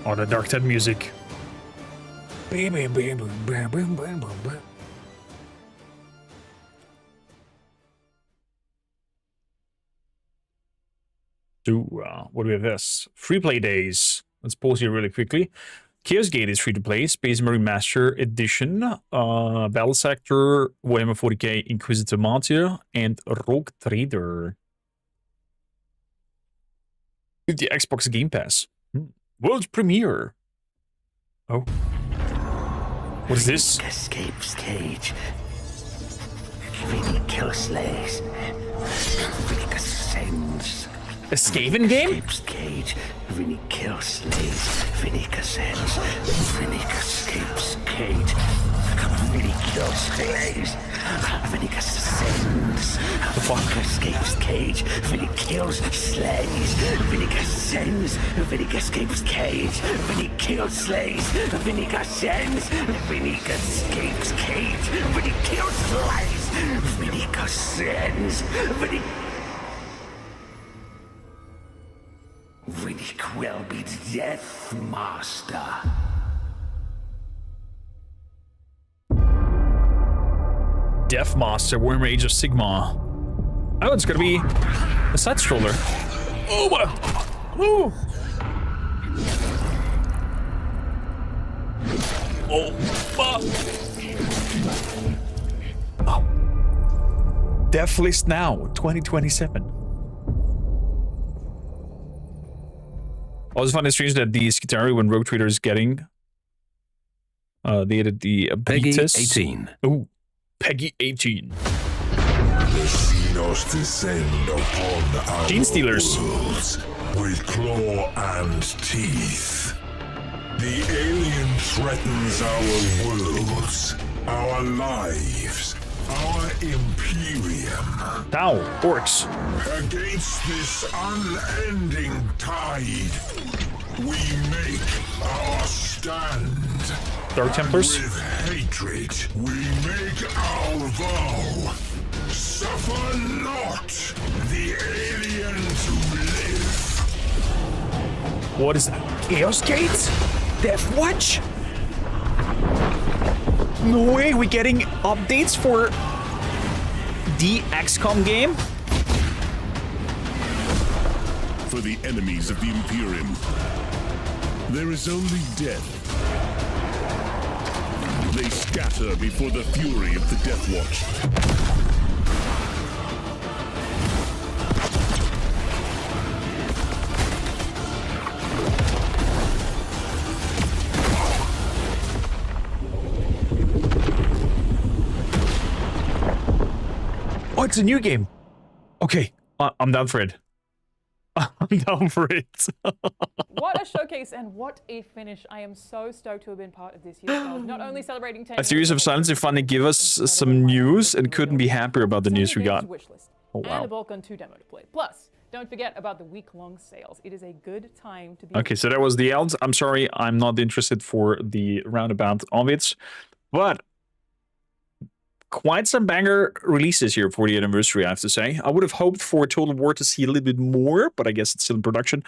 Oh, the Darktide music. So, what do we have this? Free play days. Let's pause here really quickly. Chaos Gate is free to play. Space Marine Master Edition. Battle Sector, Warhammer 40K, Inquisitor Martyr, and Rogue Trader. With the Xbox Game Pass. World premiere. Oh. What is this? Escapes cage. Really kill slays. Really ascends. A Skaven game? Escapes cage. Really kill slays. Really ascends. Really escapes cage. Really kill slays. Really ascends. The fuck? Escapes cage. Really kills slays. Really ascends. Really escapes cage. Really kills slays. Really ascends. Really escapes cage. Really kills slays. Really ascends. Really will be Death Master. Death Master, Warhammer Age of Sigmar. Oh, it's gonna be a side stroller. Oh, what a... Ooh. Oh, fuck. Oh. Death List now, 2027. I always find it strange that the Skitarii, when Rogue Trader is getting, they added the Peggy Beatus. 18. Oh, Peggy 18. The Xenos descend upon our Gene Stealers. worlds with claw and teeth. The alien threatens our worlds, our lives, our Imperium. Now, orcs. Against this unending tide, we make our stand. Dark Templars. And with hatred, we make our vow. Suffer not the alien to live. What is that? Chaos Gate? Death Watch? No way, we're getting updates for the XCOM game? For the enemies of the Imperium, there is only death. They scatter before the fury of the Death Watch. Oh, it's a new game. Okay, I'm down for it. I'm down for it. What a showcase and what a finish. I am so stoked to have been part of this year's World. Not only celebrating 10 A series of silence and finally give us some news and couldn't be happier about the news we got. Wishlist, Oh, and wow. a Boltgun 2 demo to play. Plus, Don't forget about the week-long sales. It is a good time to be... Okay, so that was the Elds. I'm sorry, I'm not interested for the roundabout of it. But quite some banger releases here for the anniversary, I have to say. I would have hoped for Total War to see a little bit more, but I guess it's still in production.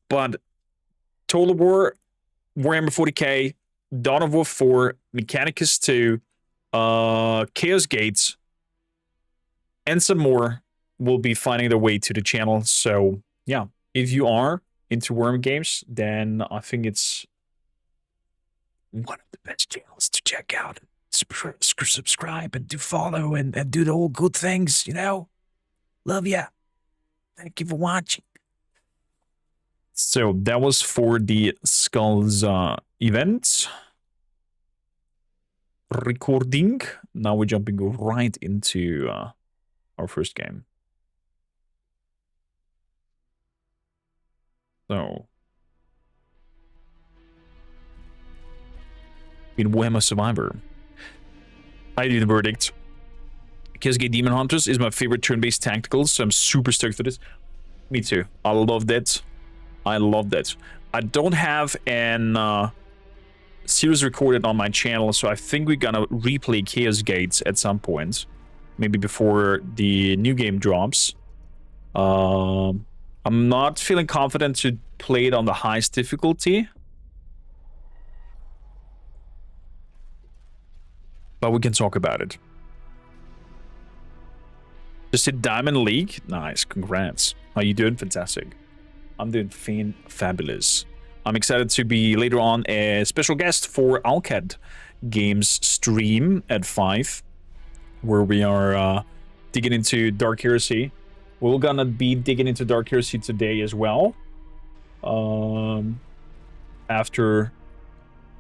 But Total War, Warhammer 40K, Dawn of War 4, Mechanicus 2, Chaos Gates, and some more will be finding their way to the channel. So, yeah, if you are into Warhammer games, then I think it's one of the best channels to check out. Subscribe and do follow and do the whole good things, you know? Love ya. Thank you for watching. So that was for the Skulls event. Recording. Now we're jumping right into our first game. So, in Warhammer Survivor, I do the verdict. Chaos Gate Demon Hunters is my favorite turn-based tactical, so I'm super stoked for this. Me too. I love that. I love that. I don't have an series recorded on my channel, so I think we're gonna replay Chaos Gates at some point. Maybe before the new game drops. I'm not feeling confident to play it on the highest difficulty. But we can talk about it. Just hit Diamond League. Nice, congrats. How you doing? Fantastic. I'm doing fabulous. I'm excited to be later on a special guest for Alcad Games stream at 5, where we are digging into Dark Heresy. We're gonna be digging into Dark Heresy today as well. After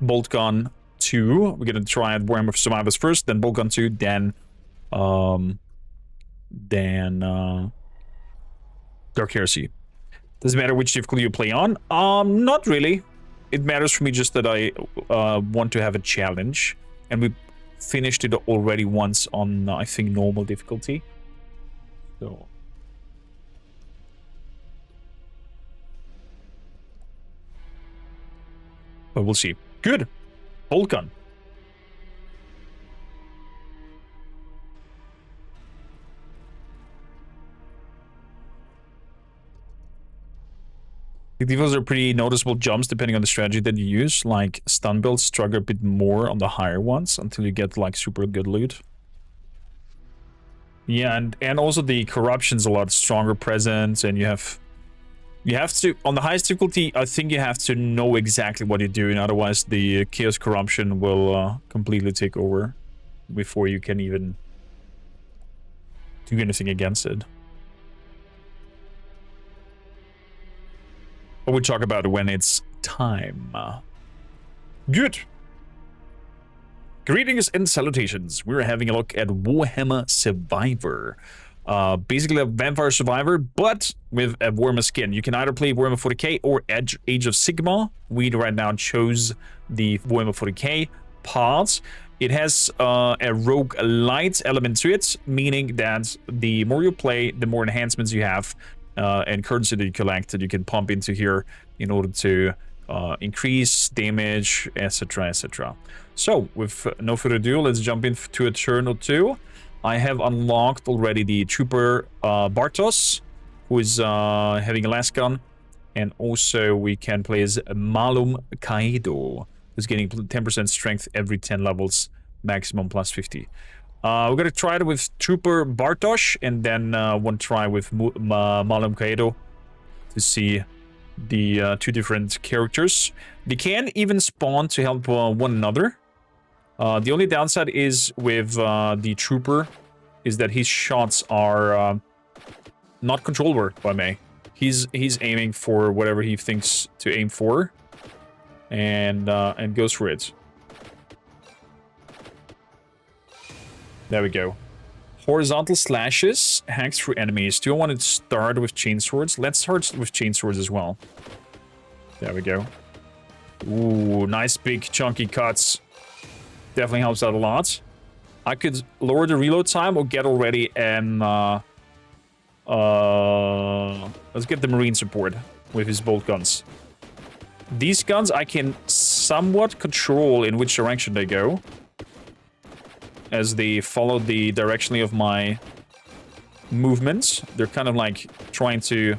Boltgun 2, we're gonna try out Warhammer Survivors first, then Boltgun 2, then Dark Heresy. Does it matter which difficulty you play on? Not really. It matters for me just that I want to have a challenge, and we finished it already once on I think normal difficulty. So. But we'll see. Good. Boltgun. These are pretty noticeable jumps depending on the strategy that you use. Like stun builds struggle a bit more on the higher ones until you get like super good loot. Yeah, and also the corruption's a lot stronger presence, and you have to, on the highest difficulty, I think you have to know exactly what you're doing, otherwise the Chaos Corruption will completely take over before you can even do anything against it. But we'll talk about it when it's time. Good. Greetings and salutations. We're having a look at Warhammer Survivor. Basically a vampire survivor, but with a Warhammer skin. You can either play Warhammer 40K or Age of Sigmar. We right now chose the Warhammer 40K part. It has a rogue light element to it, meaning that the more you play, the more enhancements you have and currency that you collect that you can pump into here in order to increase damage, etc, etc. So, with no further ado, let's jump into a turn or two. I have unlocked already the Trooper Bartos, who is having a last gun, and also we can play as Malum Kaido, who's getting 10% strength every 10 levels, maximum plus 50. We're gonna try it with Trooper Bartosz, and then one try with Malum Kaido to see the two different characters. They can even spawn to help one another. The only downside is with the Trooper is that his shots are not controllable by me. He's aiming for whatever he thinks to aim for, and goes for it. There we go. Horizontal slashes, hacks through enemies. Do I want to start with chainswords? Let's start with chainswords as well. There we go. Ooh, nice big chunky cuts. Definitely helps out a lot. I could lower the reload time or get already an Let's get the marine support with his bolt guns. These guns I can somewhat control in which direction they go, as they follow the directionally of my movements. They're kind of like trying to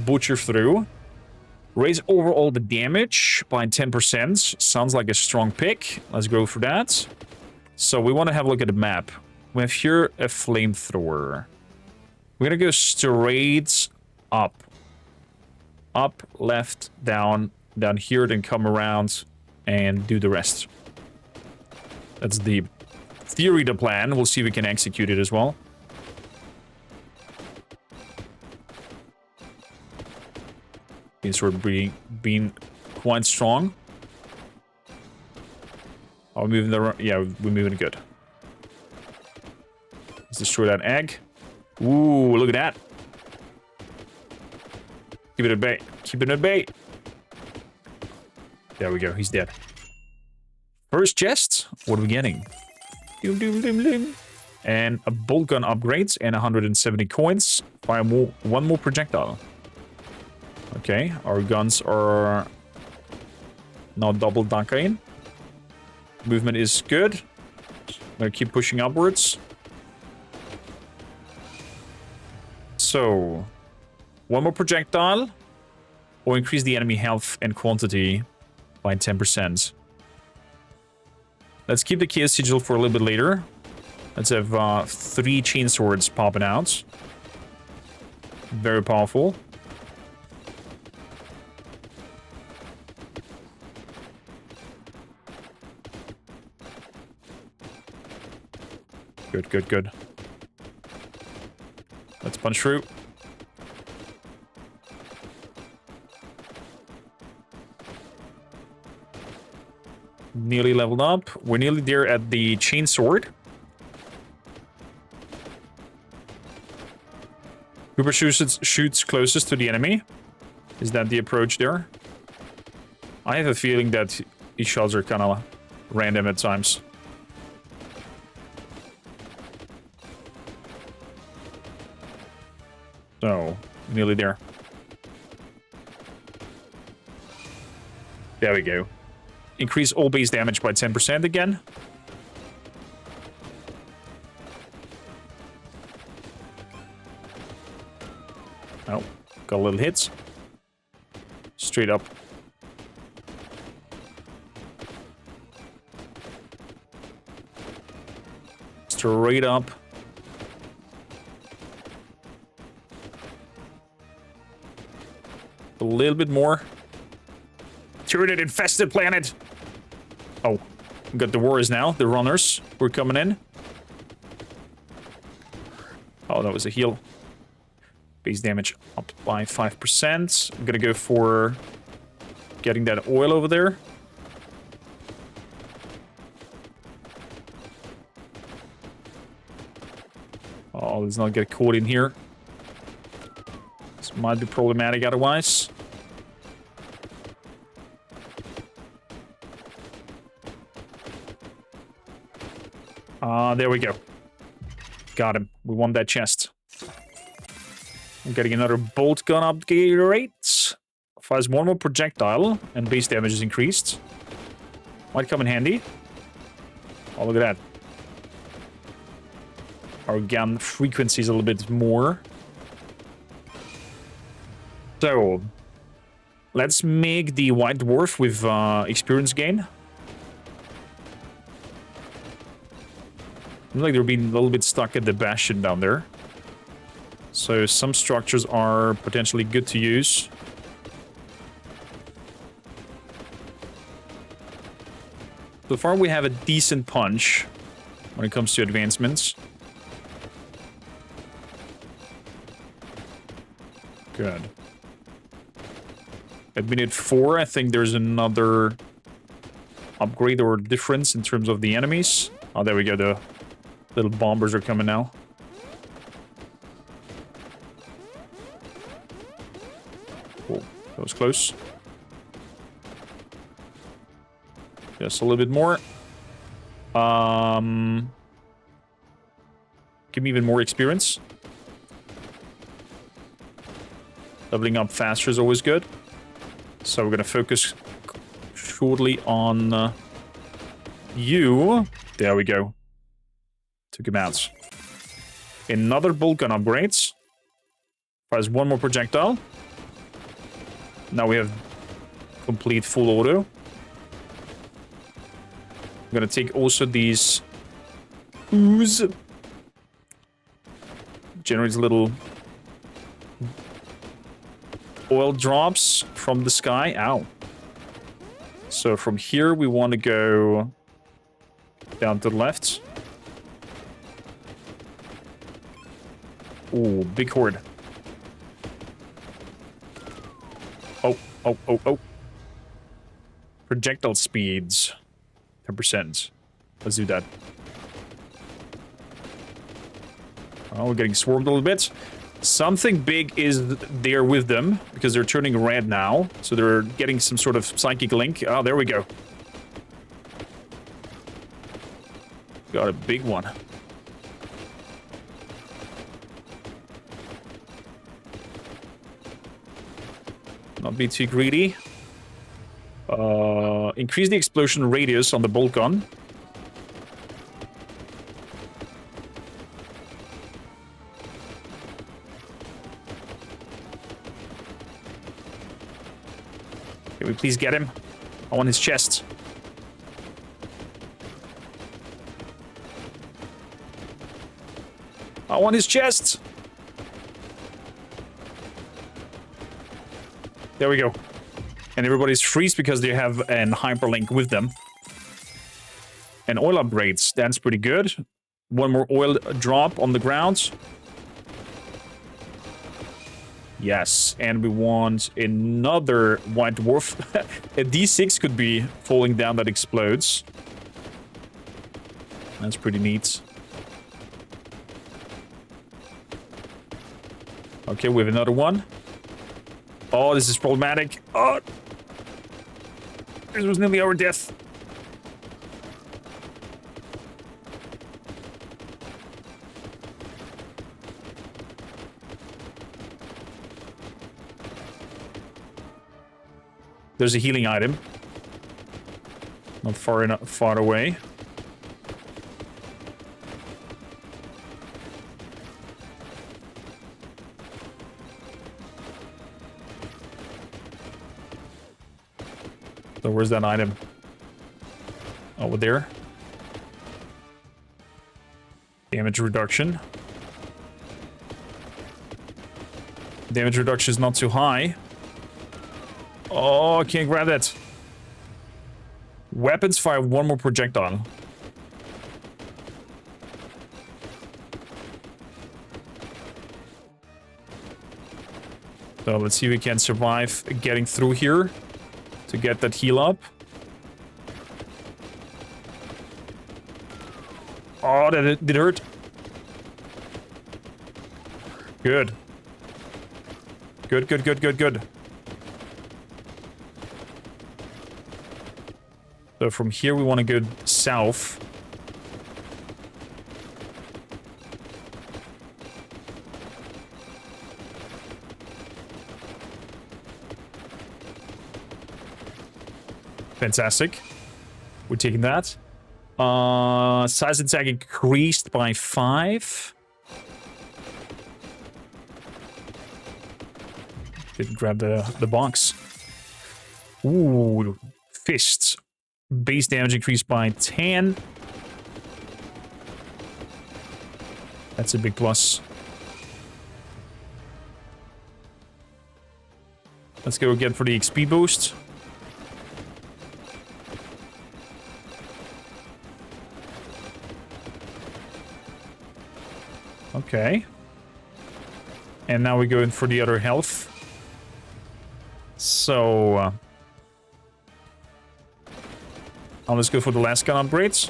butcher through. Raise overall the damage by 10%. Sounds like a strong pick. Let's go for that. So we want to have a look at the map. We have here a flamethrower. We're gonna go straight up. Up, left, down, down here, then come around and do the rest. That's the theory, the plan. We'll see if we can execute it as well. These were being quite strong. Are we moving the... Yeah, we're moving good. Let's destroy that egg. Ooh, look at that. Keep it at bay. Keep it at bay. There we go. He's dead. First chest. What are we getting? Doom, doom, doom, doom. And a bolt gun upgrade and 170 coins. Fire one more projectile. Okay, our guns are not double dunking. Movement is good. I'm gonna keep pushing upwards. So, one more projectile, or increase the enemy health and quantity by 10%. Let's keep the Chaos Sigil for a little bit later. Let's have 3 chainswords popping out. Very powerful. Good, good, good. Let's punch through. Nearly leveled up. We're nearly there at the chainsword. Cooper shoots closest to the enemy. Is that the approach there? I have a feeling that these shots are kind of random at times. So, nearly there. There we go. Increase all base damage by 10% again. Oh, got a little hits. Straight up. Straight up. A little bit more. Turret infested planet. Oh, we got the warriors now. The runners were coming in. Oh, that was a heal. Base damage up by 5%. I'm gonna go for getting that oil over there. Oh, let's not get caught in here. This might be problematic otherwise. There we go. Got him. We won that chest. I'm getting another bolt gun upgrade. Fires one more projectile, and base damage is increased. Might come in handy. Oh, look at that. Our gun frequency is a little bit more. So, let's make the White Dwarf with experience gain. Looks like they're being a little bit stuck at the bastion down there. So some structures are potentially good to use. So far we have a decent punch when it comes to advancements. Good. At minute 4, I think there's another upgrade or difference in terms of the enemies. Oh, there we go. The little bombers are coming now. Cool. That was close. Just a little bit more. Give me even more experience. Leveling up faster is always good. So we're gonna focus shortly on you. There we go. Took him out. Another Boltgun upgrades. Fires one more projectile. Now we have complete full auto. I'm gonna take also these ooze. Generates little oil drops from the sky. Ow. So from here we want to go down to the left. Ooh, big horde. Oh. Projectile speeds. 10%. Let's do that. Oh, we're getting swarmed a little bit. Something big is there with them, because they're turning red now. So they're getting some sort of psychic link. Oh, there we go. Got a big one. Not be too greedy. Increase the explosion radius on the Boltgun. Can we please get him? I want his chest. I want his chest! There we go. And everybody's freeze because they have an hyperlink with them. And oil upgrades. That's pretty good. One more oil drop on the ground. Yes, and we want another white dwarf. A D6 could be falling down that explodes. That's pretty neat. Okay, we have another one. Oh, this is problematic. Oh! This was nearly our death. There's a healing item. Not far away. So where's that item? Over there. Damage reduction. Damage reduction is not too high. Oh, I can't grab that. Weapons fire one more projectile. So let's see if we can survive getting through here to get that heal up. Oh, that did hurt. Good. Good. So from here we want to go south. Fantastic. We're taking that. Size attack increased by 5. Didn't grab the box. Ooh, fists. Base damage increased by 10. That's a big plus. Let's go again for the XP boost. Okay. And now we go in for the other health. So... now let's go for the last gun upgrades.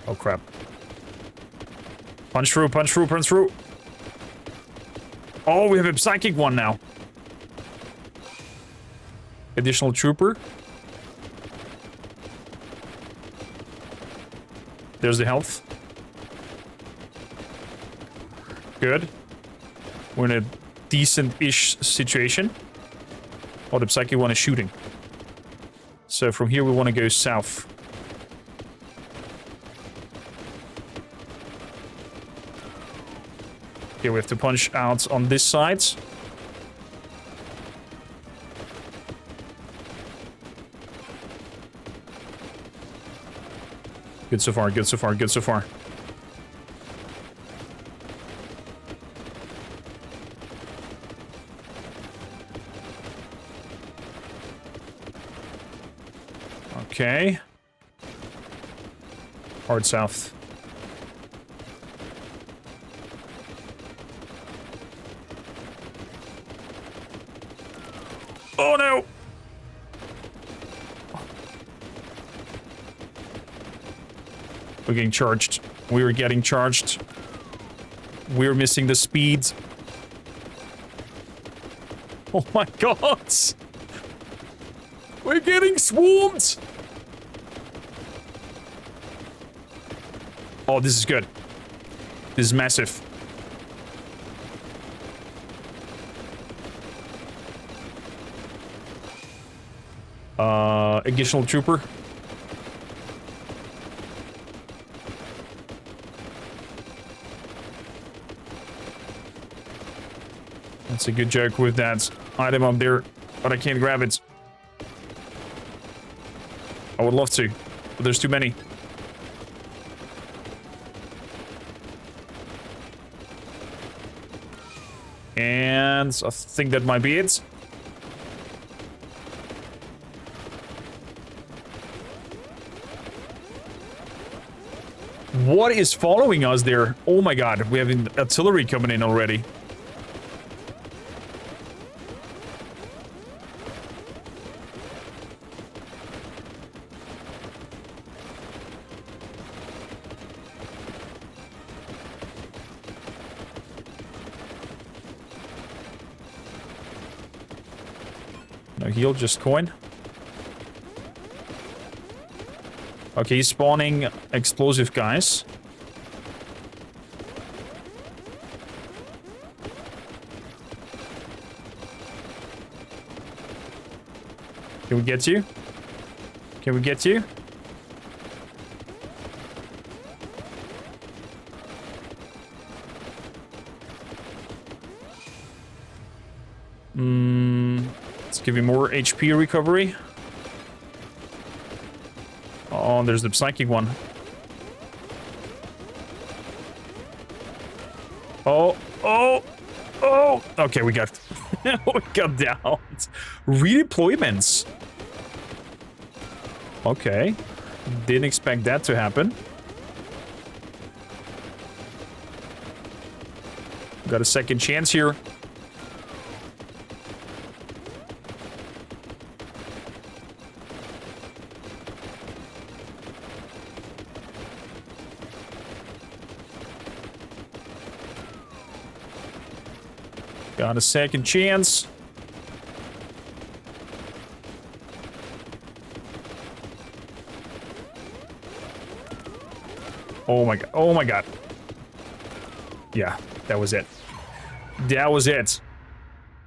Oh crap. Punch through. Oh, we have a psychic one now. Additional trooper. There's the health. Good. We're in a decent-ish situation. Oh, the Psychic one is shooting. So from here we want to go south. Okay, we have to punch out on this side. Good so far, good so far, good so far. Okay. Hard south. Oh no! We're getting charged. We're getting charged. We're missing the speed. Oh my god! We're getting swarmed! Oh, this is good. This is massive. Additional trooper. That's a good joke with that item up there, but I can't grab it. I would love to, but there's too many. And I think that might be it. What is following us there? Oh my god, we have artillery coming in already. No heal, just coin. Okay, he's spawning explosive guys. Can we get you? Can we get you? Let's give you more HP recovery. Oh, there's the psychic one. Oh, oh, oh. Okay, we got we got down. Redeployments. Okay. Didn't expect that to happen. Got a second chance here. Got a second chance. Oh my god. Oh my god. Yeah, that was it. That was it.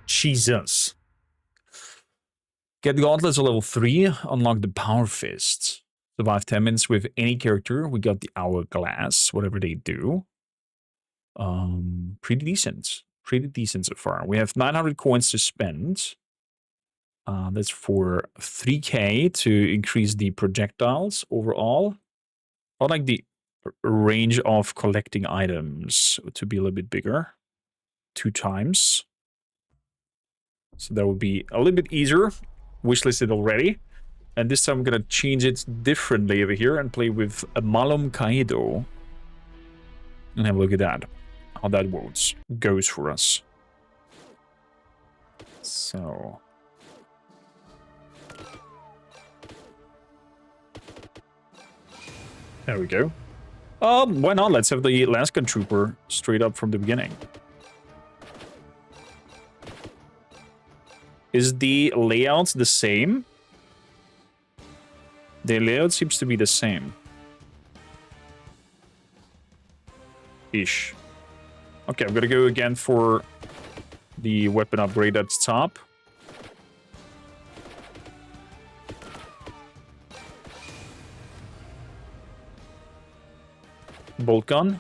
Jesus. Get the gauntlets at level 3. Unlock the power fist. Survive 10 minutes with any character. We got the hourglass, whatever they do. Pretty decent. Pretty decent so far. We have 900 coins to spend. That's for 3k to increase the projectiles overall. I like the range of collecting items to be a little bit bigger. 2 times. So that would be a little bit easier. Wishlisted already. And this time I'm going to change it differently over here and play with a Malum Kaido. And have a look at that. How that goes for us. So. There we go. Why not? Let's have the Laskan Trooper straight up from the beginning. Is the layout the same? The layout seems to be the same. Ish. Okay, I'm gonna go again for the weapon upgrade at the top. Boltgun.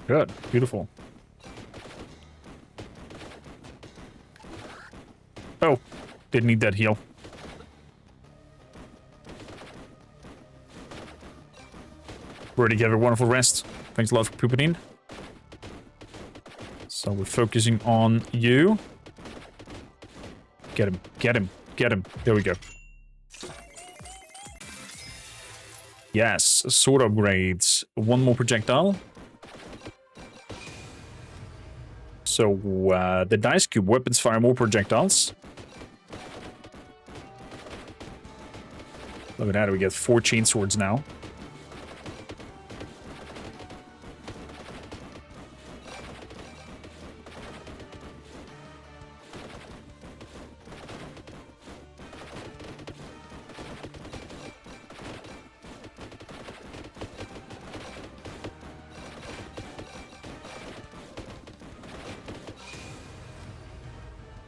Good, beautiful. Oh, didn't need that heal. Already gave a wonderful rest. Thanks a lot for pooping in. So we're focusing on you. Get him, get him, get him. There we go. Yes, sword upgrades. One more projectile. So the dice cube weapons fire more projectiles. Look at that, we get 4 chain swords now.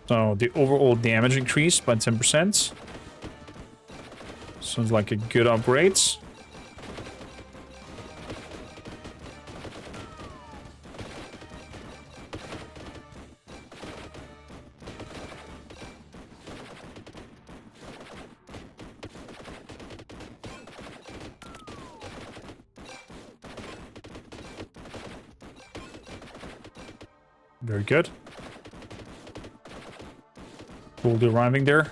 So the overall damage increased by 10%. Sounds like a good upgrade. Very good. Gold arriving there.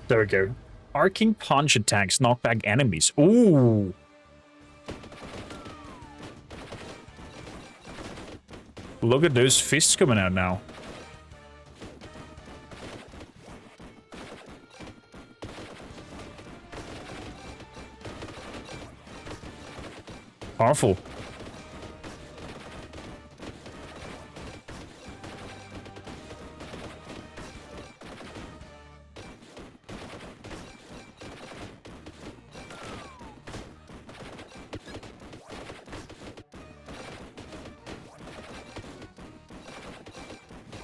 There we go. Arcing punch attacks knock back enemies. Ooh. Look at those fists coming out now. Powerful.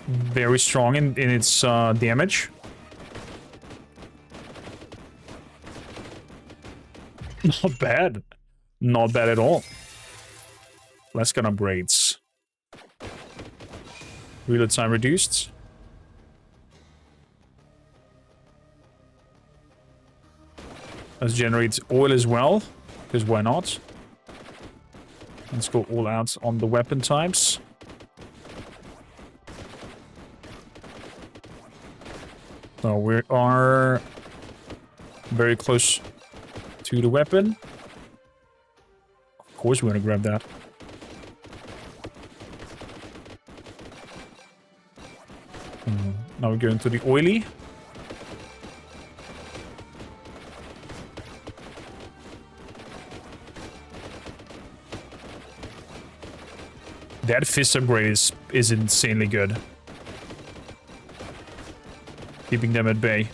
Very strong in its damage. Not bad. Not bad at all. Less gun upgrades. Reload time reduced. Let's generate oil as well, because why not? Let's go all out on the weapon types. So we are very close to the weapon. Of course we're gonna grab that. Now we go into the oily. That fist upgrade is insanely good. Keeping them at bay.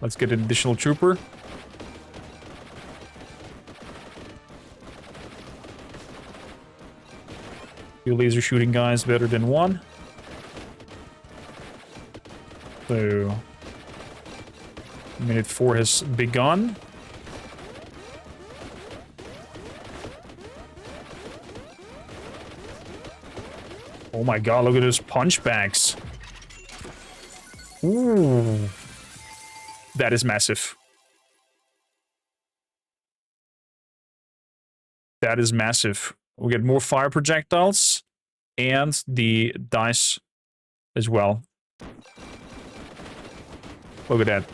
Let's get an additional trooper. Two laser shooting guys better than one. So minute 4 has begun. Oh my god, look at those punchbacks. Ooh. That is massive. That is massive. We get more fire projectiles and the dice as well. Look at that.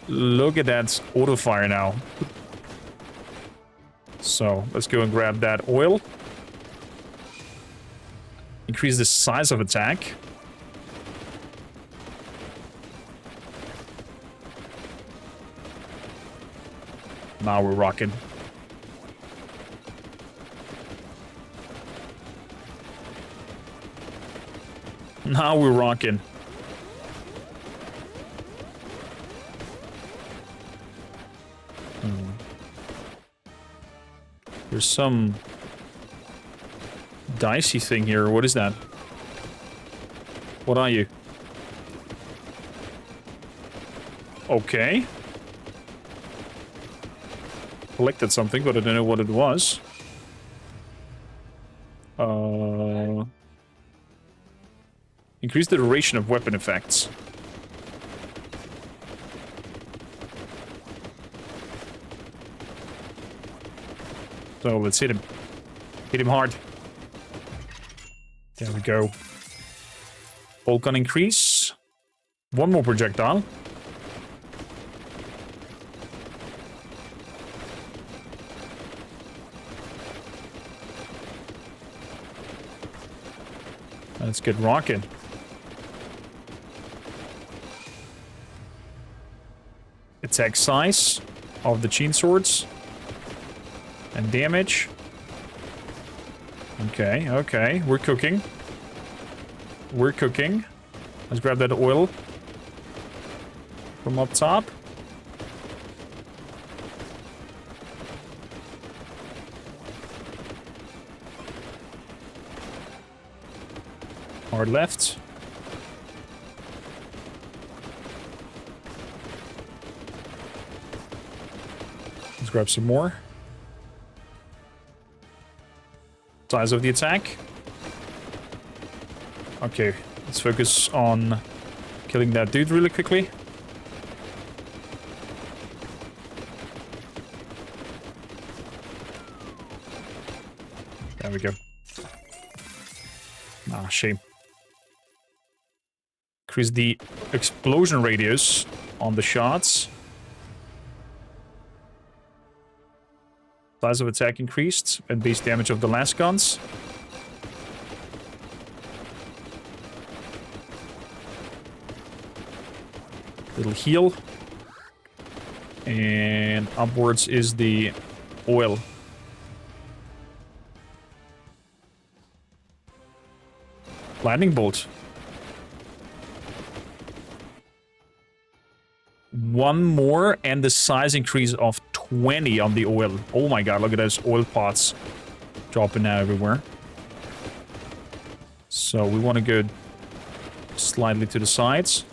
Look at that auto fire now. So, let's go and grab that oil. Increase the size of attack. Now we're rocking. Now we're rocking. There's some dicey thing here. What is that? What are you? Okay. Collected something, but I don't know what it was. Increase the duration of weapon effects. So let's hit him. Hit him hard. There we go. Boltgun increase. One more projectile. Let's get rocking. Attack size of the chain swords. And damage. Okay, okay. We're cooking. We're cooking. Let's grab that oil from up top. Hard left. Let's grab some more. Size of the attack. Okay, let's focus on killing that dude really quickly. There we go. Ah, shame. Increase the explosion radius on the shots. Size of attack increased and base damage of the last guns. Little heal. And upwards is the oil. Lightning bolt. One more and the size increase of 20 on the oil. Oh my god, look at those oil pots dropping out everywhere. So we want to go slightly to the sides.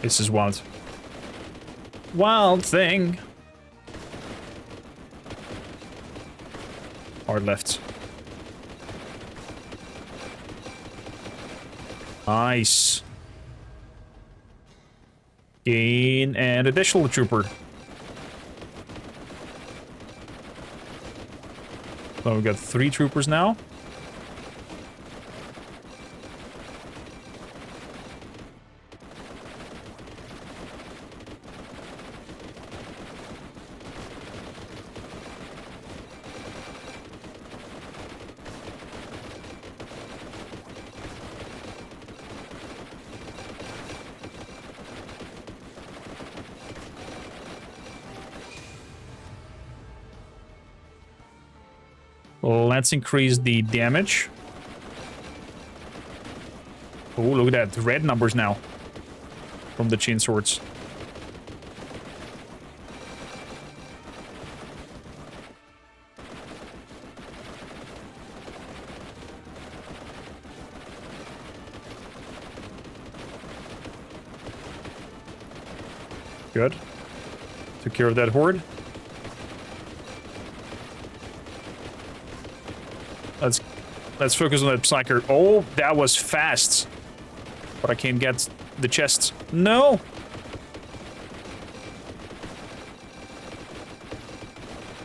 This is wild. Wild thing. Hard left. Nice. Gain an additional trooper. So we've got 3 troopers now. Let's increase the damage. Oh, look at that. Red numbers now. From the chain swords. Good. Took care of that horde. Let's focus on that psyker. Oh, that was fast. But I can't get the chest. No!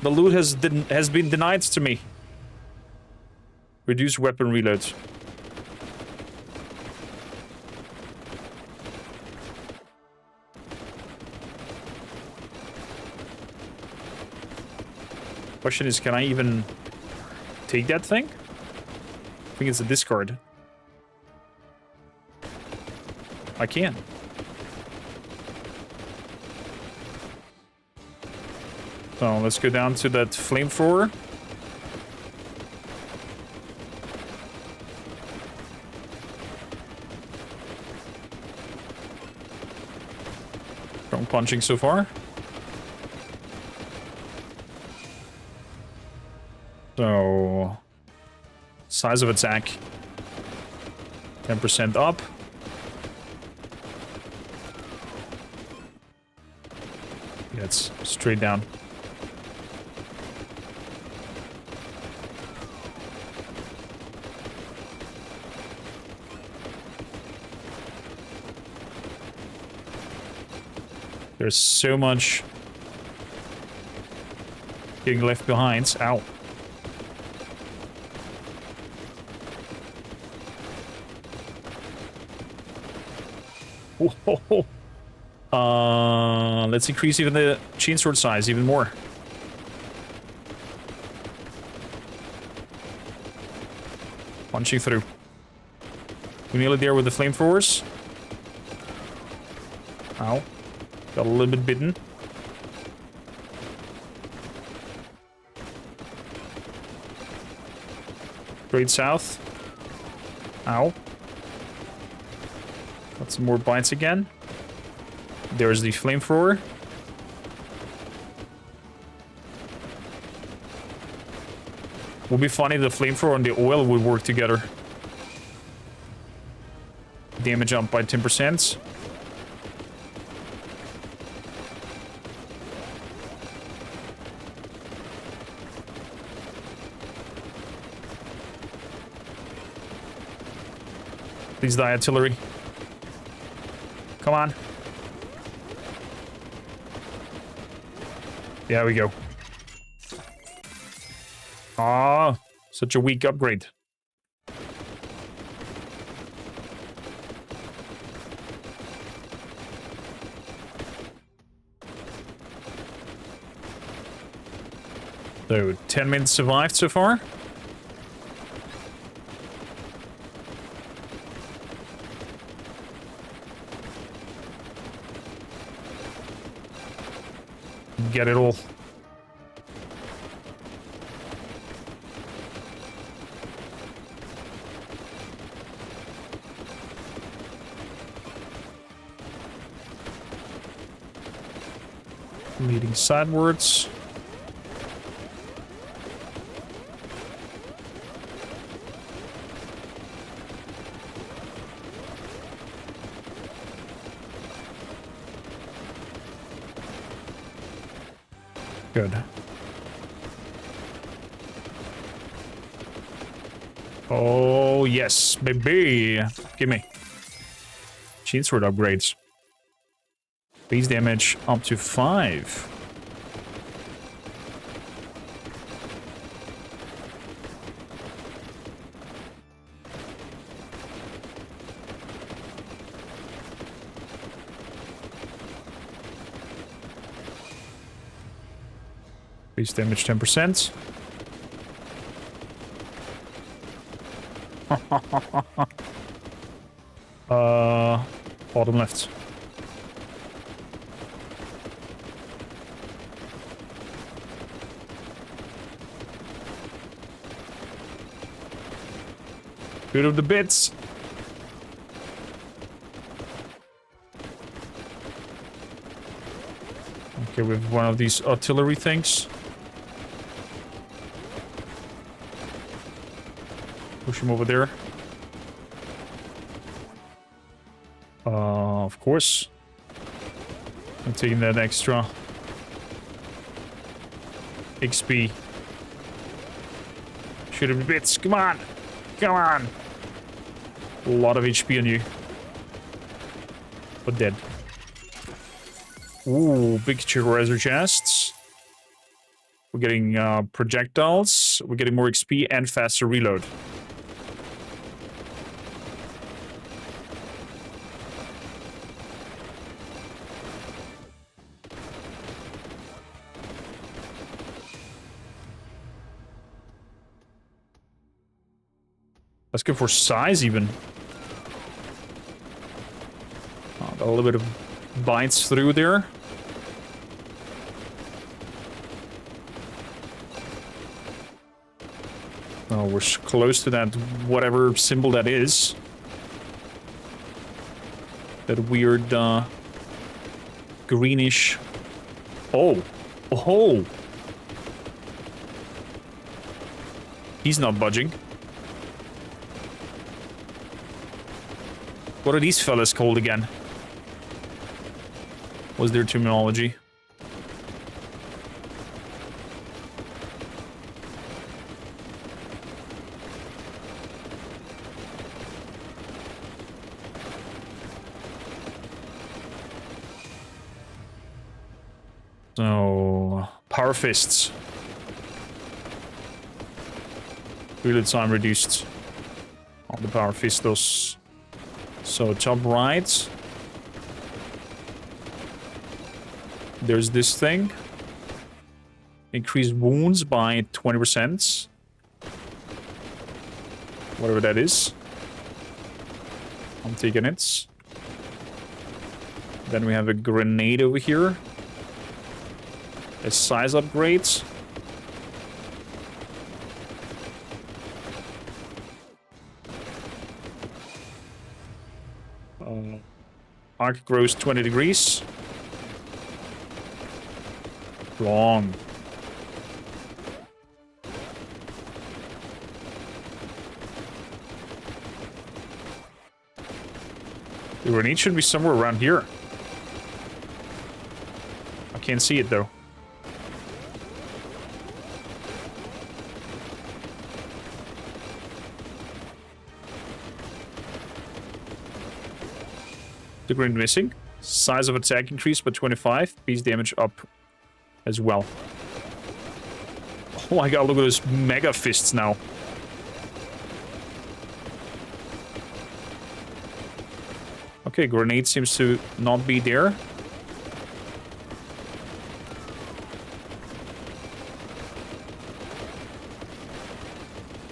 The loot has been denied to me. Reduce weapon reloads. Question is, can I even take that thing? I think it's a discard. I can. So let's go down to that flamethrower. Strong punching so far. So, size of attack, 10% up. Yeah, it's straight down. There's so much getting left behind. Ow. Whoa. Let's increase even the chainsword size even more. Punching through. We're nearly there with the flamethrowers. Ow. Got a little bit bitten. Straight south. Ow. Got some more bites again. There's the flamethrower. Would be funny if the flamethrower and the oil would work together. Damage up by 10%. Please die, artillery. Come on. There we go. Ah, such a weak upgrade. So, 10 minutes survived so far. Get it all. Leading sidewards. Good. Oh, yes, baby. Gimme. Chainsword upgrades. Base damage up to 5. Base damage 10%. Bottom left. Good of the bits. Okay, we have one of these artillery things. Push him over there. Of course. I'm taking that extra XP. Shoot him to bits. Come on. Come on. A lot of HP on you. But dead. Ooh, big treasure chests. We're getting projectiles. We're getting more XP and faster reload. Let's go for size even. Oh, got a little bit of bites through there. Oh, we're close to that whatever symbol that is. That weird greenish. Oh. Oh. He's not budging. What are these fellas called again? What's their terminology? So, power fists. Reload time reduced on the power fistos. So top right, there's this thing. Increased wounds by 20%. Whatever that is. I'm taking it. Then we have a grenade over here. A size upgrade. Arc grows 20 degrees. Wrong. The grenade should be somewhere around here. I can't see it though. The grenade missing. Size of attack increased by 25. Piece damage up as well. Oh my god, look at those mega fists now. Okay, grenade seems to not be there.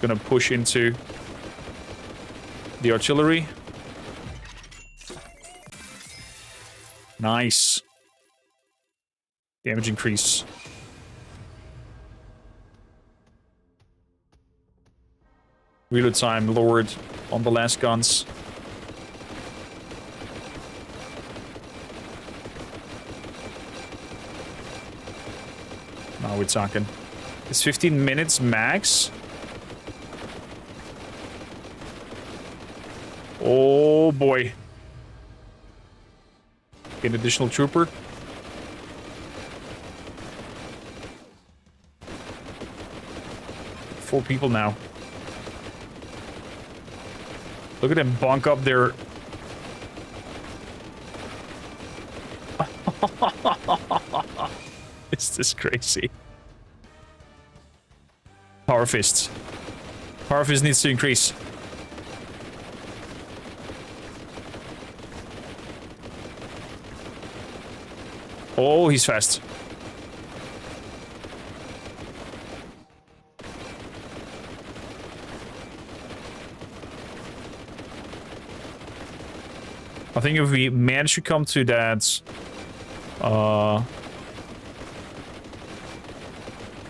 Gonna push into the artillery. Nice. Damage increase. Reload time lowered on the last guns. Now we're talking. It's 15 minutes max. Oh boy. Get an additional trooper. Four people now. Look at them bonk up their... Is this crazy? Power fists. Power fist needs to increase. Oh, he's fast. I think if we manage to come to that, what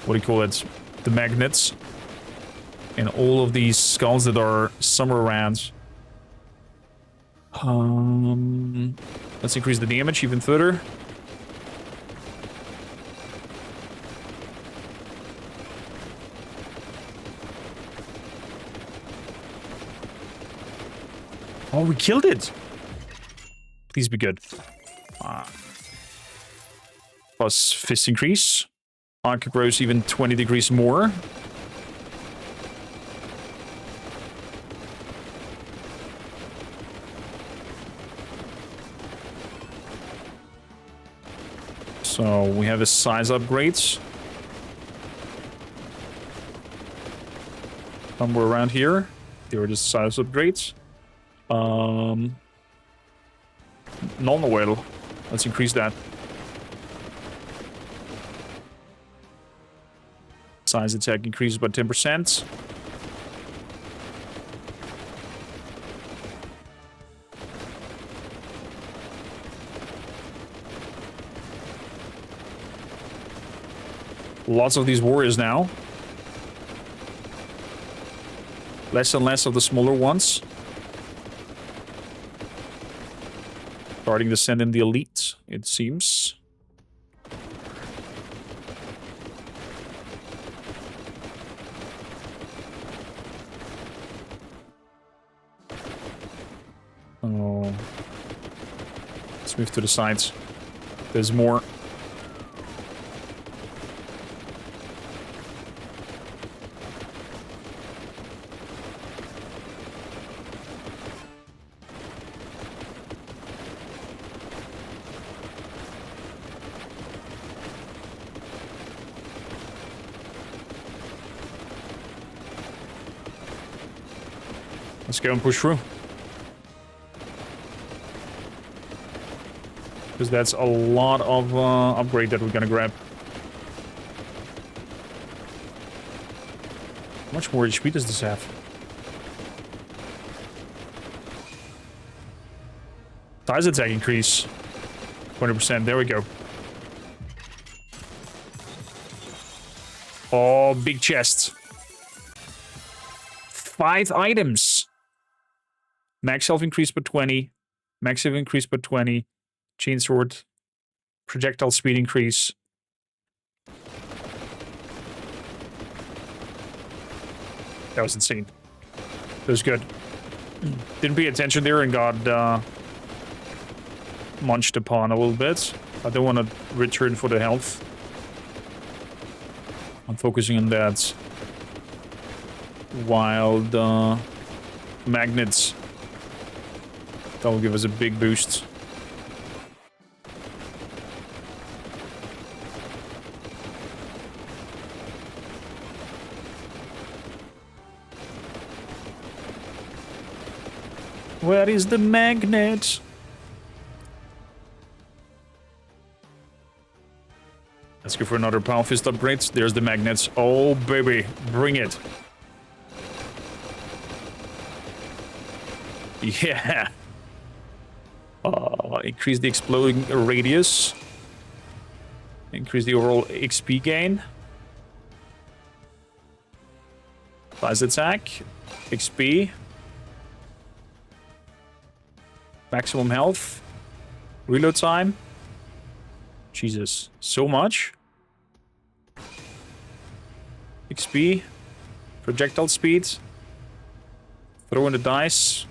do you call it? The magnets. And all of these skulls that are somewhere around. Let's increase the damage even further. Oh, we killed it! Please be good. Plus fist increase. Arc grows even 20 degrees more. So we have a size upgrades. Somewhere around here. They were just size upgrades. Non-oil. Let's increase that. Size attack increases by 10%. Lots of these warriors now. Less and less of the smaller ones. Starting to send in the elite, it seems. Oh. Let's move to the sides. There's more. Let's go and push through. Because that's a lot of upgrade that we're gonna grab. How much more HP does this have? Size attack increase. 20%, there we go. Oh, big chest. 5 items. Max health increase by 20. Max health increase by 20. Chainsword. Projectile speed increase. That was insane. That was good. Didn't pay attention there and got munched upon a little bit. I don't want to return for the health. I'm focusing on that. Wild magnets. That will give us a big boost. Where is the magnet? Let's go for another Power Fist upgrade. There's the magnets. Oh, baby. Bring it. Yeah. Increase the exploding radius. Increase the overall XP gain. Size attack. XP. Maximum health. Reload time. Jesus. So much. XP. Projectile speed. Throw in the dice.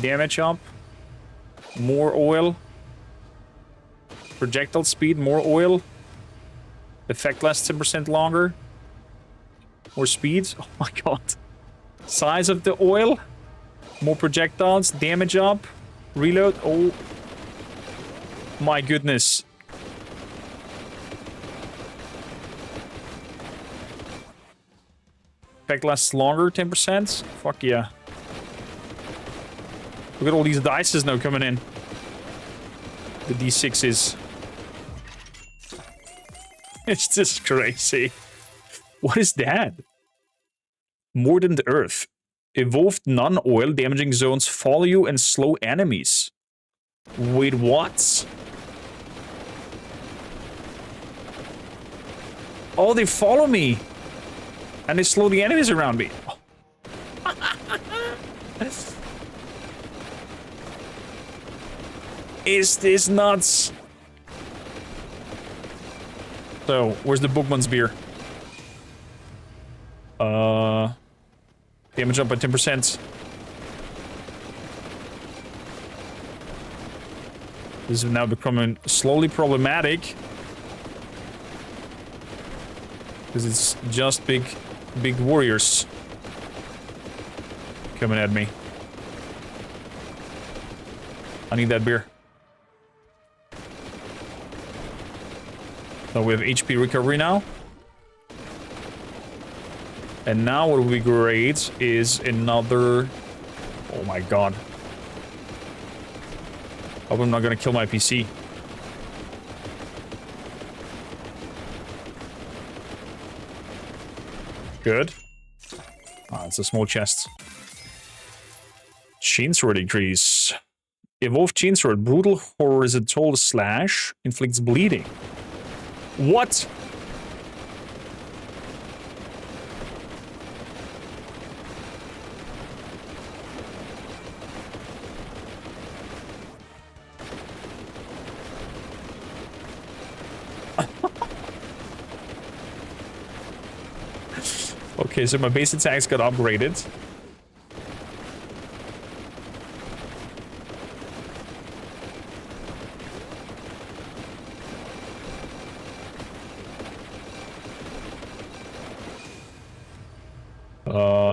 Damage up. More oil. Projectile speed, more oil. Effect lasts 10% longer. More speed. Oh my god. Size of the oil. More projectiles. Damage up. Reload. Oh. My goodness. Effect lasts longer, 10%. Fuck yeah. Look at all these dices now coming in. The D6s. It's just crazy. What is that? More than the Earth. Evolved non-oil damaging zones follow you and slow enemies. Wait, what? Oh, they follow me. And they slow the enemies around me. Is this nuts? So, where's the Boltgun spear? Damage up by 10%. This is now becoming slowly problematic. Because it's just big warriors coming at me. I need that beer. So we have HP recovery now. And now what would be great is another... Oh my god. Hope I'm not gonna kill my PC. Good. Ah, it's a small chest. Chainsword increase. Evolved Chainsword. Brutal horizontal slash. Inflicts bleeding. What? Okay, so my base attacks got upgraded.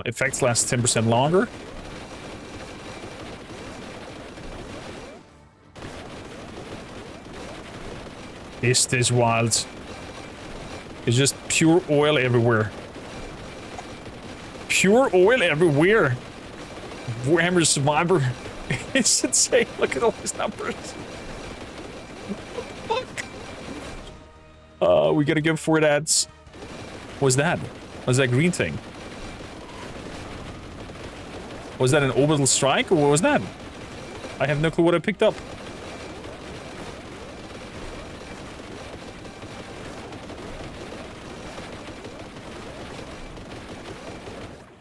Effects last 10% longer. Is this wild? It's just pure oil everywhere. Pure oil everywhere. Warhammer Survivor. It's insane. Look at all these numbers. Fuck. We gotta go for that. What's that? What's that green thing? Was that an orbital strike, or what was that? I have no clue what I picked up.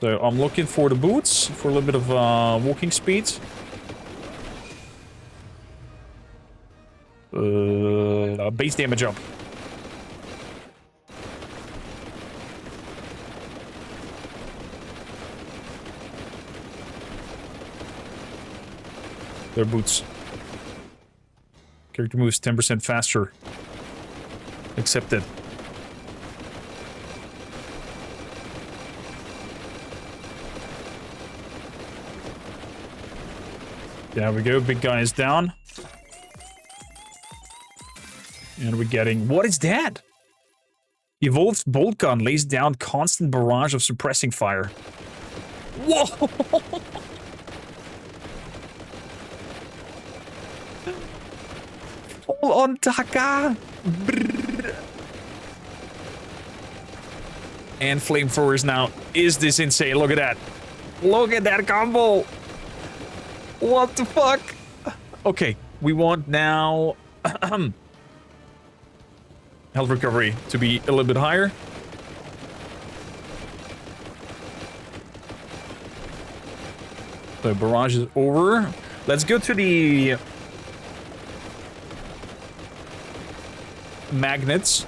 So I'm looking for the boots, for a little bit of walking speed. Base damage up. Their boots. Character moves 10% faster. Accepted. There we go, big guy is down. And we're getting... What is that? Evolved Boltgun lays down constant barrage of suppressing fire. Whoa! Full on Taka! Brrr. And flamethrowers now. Is this insane? Look at that. Look at that combo! What the fuck? Okay, we want now... health recovery to be a little bit higher. The barrage is over. Let's go to the... magnets.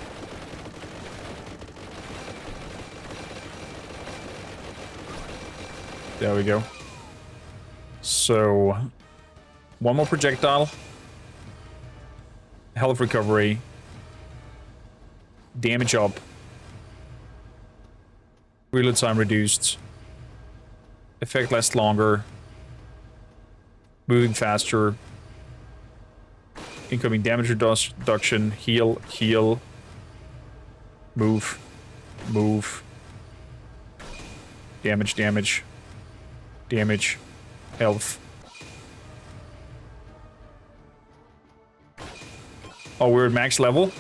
There we go. So, one more projectile. Health recovery. Damage up. Reload time reduced. Effect lasts longer. Moving faster. Incoming damage reduction. Heal. Heal. Move. Move. Damage. Damage. Damage. Health. Oh, we're at max level?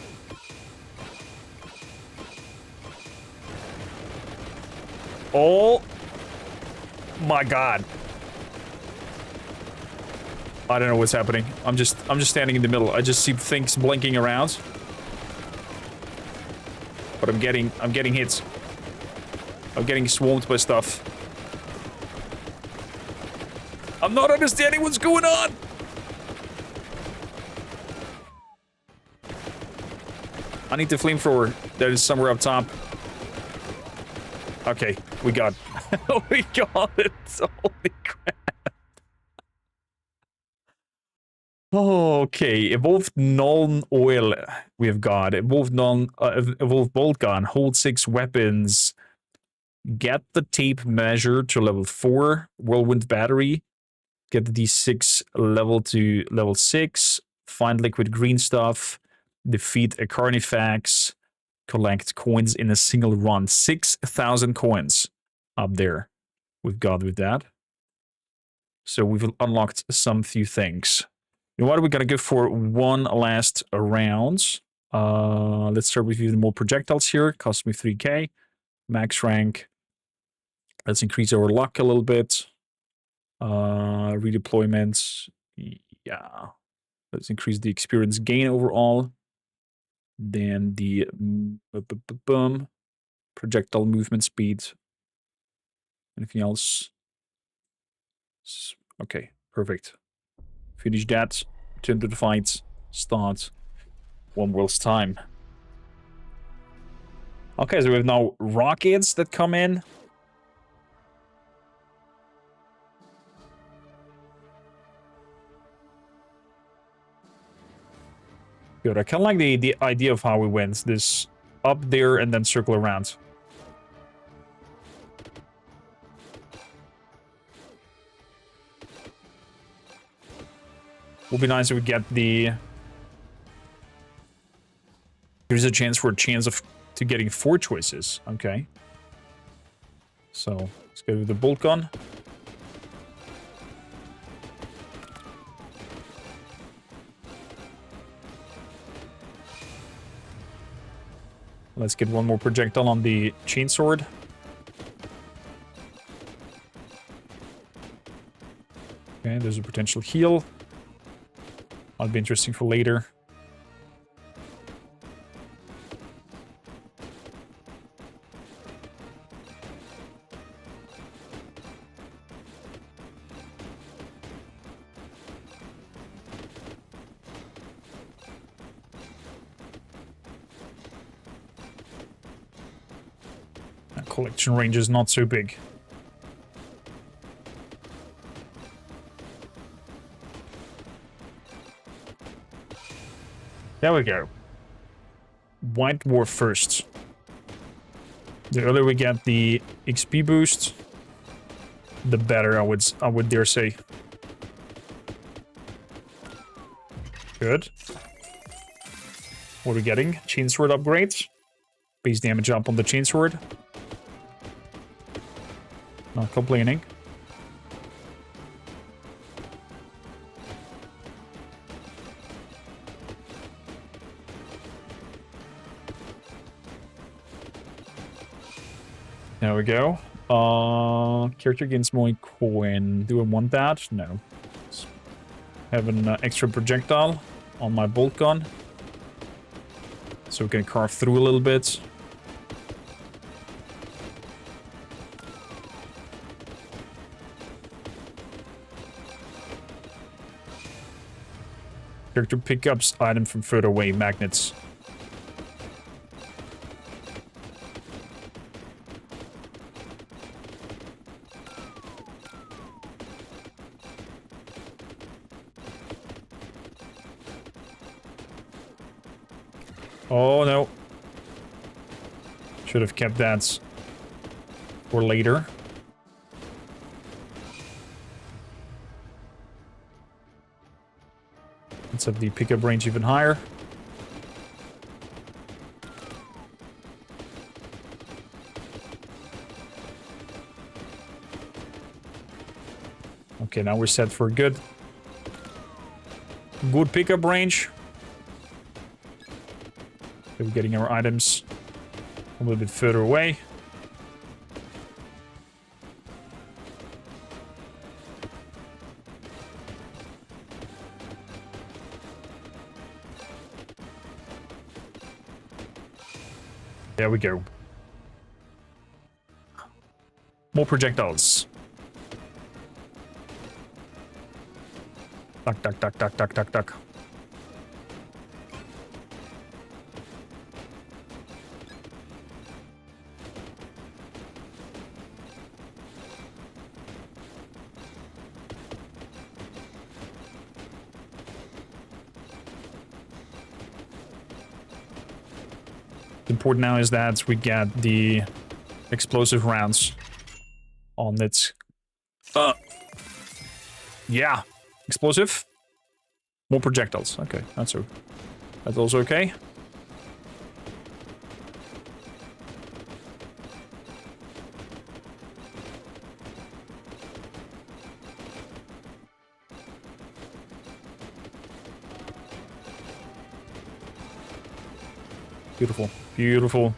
Oh my god. I don't know what's happening. I'm just standing in the middle. I just see things blinking around. But I'm getting hits. I'm getting swarmed by stuff. I'm not understanding what's going on. I need the flamethrower that is somewhere up top. Okay, we got we got it. Holy crap. Okay, evolved non-oil we have got. Evolved Boltgun, hold 6 weapons. Get the tape measure to level 4. Whirlwind battery. Get the D6 level to level 6. Find liquid green stuff. Defeat a Carnifex. Collect coins in a single run. 6,000 coins. up there we've got with that. So we've unlocked some few things. You know what? We're gonna go for one last round. Let's start with even more projectiles here. Cost me 3k. Max rank. Let's increase our luck a little bit. Redeployment. Yeah. Let's increase the experience gain overall. Then the projectile movement speed. Anything else? Okay, perfect. Finish that. Turn to the fight. Start. One world's time. Okay, so we have now rockets that come in. Good. I kind of like the idea of how we went. This up there and then circle around. Would be nice if we get the... There's a chance to getting 4 choices. Okay. So, let's go with the Boltgun. Let's get one more projectile on the chainsword. Okay, there's a potential heal. That'll be interesting for later. That collection range is not so big. There we go. White Dwarf first. The earlier we get the XP boost, the better, I would dare say. Good. What are we getting? Chainsword upgrades. Base damage up on the chainsword. Not complaining. There we go. Character gains more coin. Do I want that? No. Let's have an extra projectile on my bolt gun. So we can carve through a little bit. Character pickups item from further away, magnets. Oh no. Should have kept that for later. Let's have the pickup range even higher. Okay, now we're set for good pickup range. We're getting our items a little bit further away. There we go. More projectiles. Duck, duck, duck, duck, duck, duck, duck. Important now is that we get the explosive rounds on it. Yeah, explosive. More projectiles. Okay, that's also okay. Beautiful. Beautiful.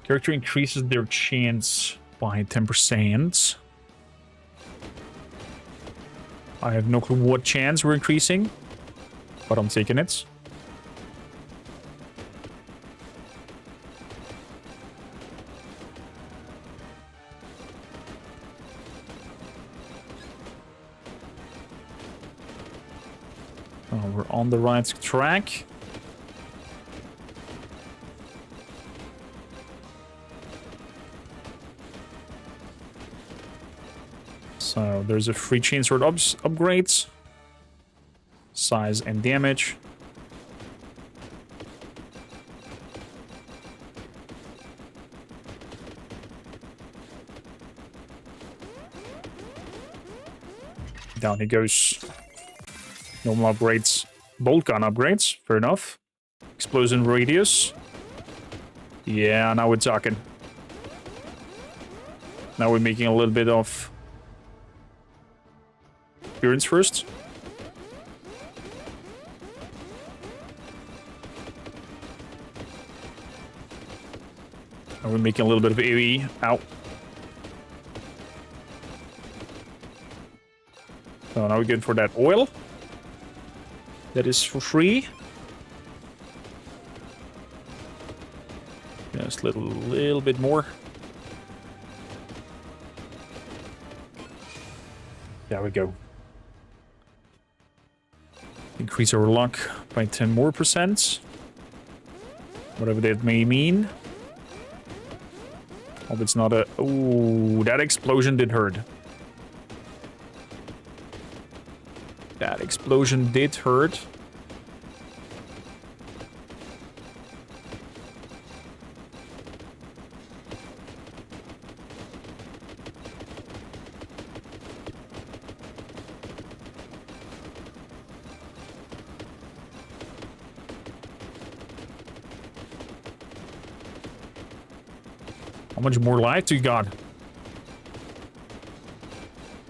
Character increases their chance by 10%. I have no clue what chance we're increasing, but I'm taking it. Oh, we're on the right track. So there's a free chainsword upgrades. Size and damage. Down he goes. Normal upgrades. Boltgun upgrades. Fair enough. Explosion radius. Yeah, now we're talking. Now we're making a little bit of appearance first. And we're making a little bit of AoE. Ow. So now we're good for that oil. That is for free. Just a little bit more. There we go. Increase our luck by 10% more. Whatever that may mean. Hope it's not a... Ooh, that explosion did hurt. That explosion did hurt. How much more life do you got?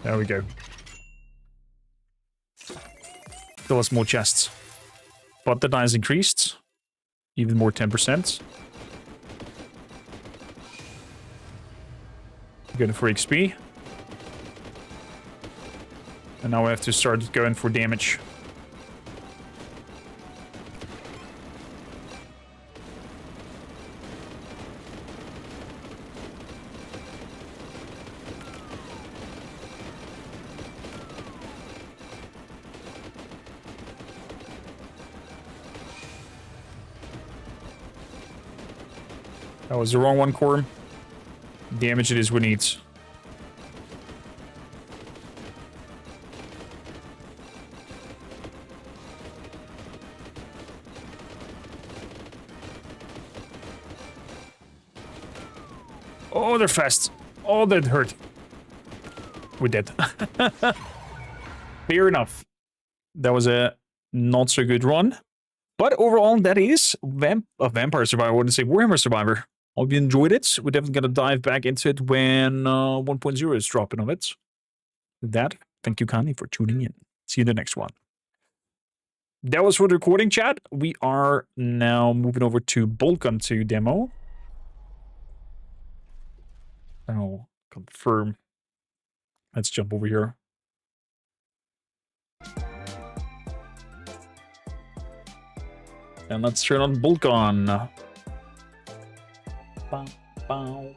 There we go. Still has more chests. But the dice increased. Even more 10%. Good for XP. And now we have to start going for damage. That was the wrong one, Corm. Damage it is what needs. Oh, they're fast. Oh, that hurt. We're dead. Fair enough. That was a not so good run. But overall, that is Vampire Survivor. I wouldn't say Warhammer Survivor. Hope you enjoyed it. We're definitely going to dive back into it when 1.0 is dropping of it. With that, thank you kindly for tuning in. See you in the next one. That was for the recording, chat. We are now moving over to Boltgun 2 demo. I'll confirm. Let's jump over here. And let's turn on Boltgun. Bow, bow.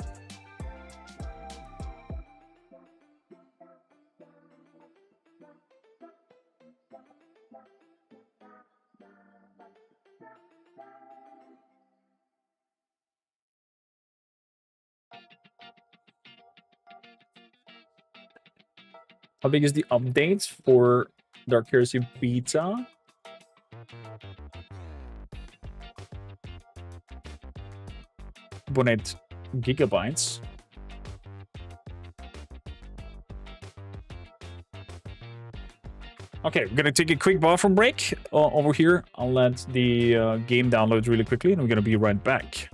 How big is the update for Dark Heresy Beta? 1.8 gigabytes. Okay, we're gonna take a quick bathroom break over here. I'll let the game download really quickly, and we're gonna be right back.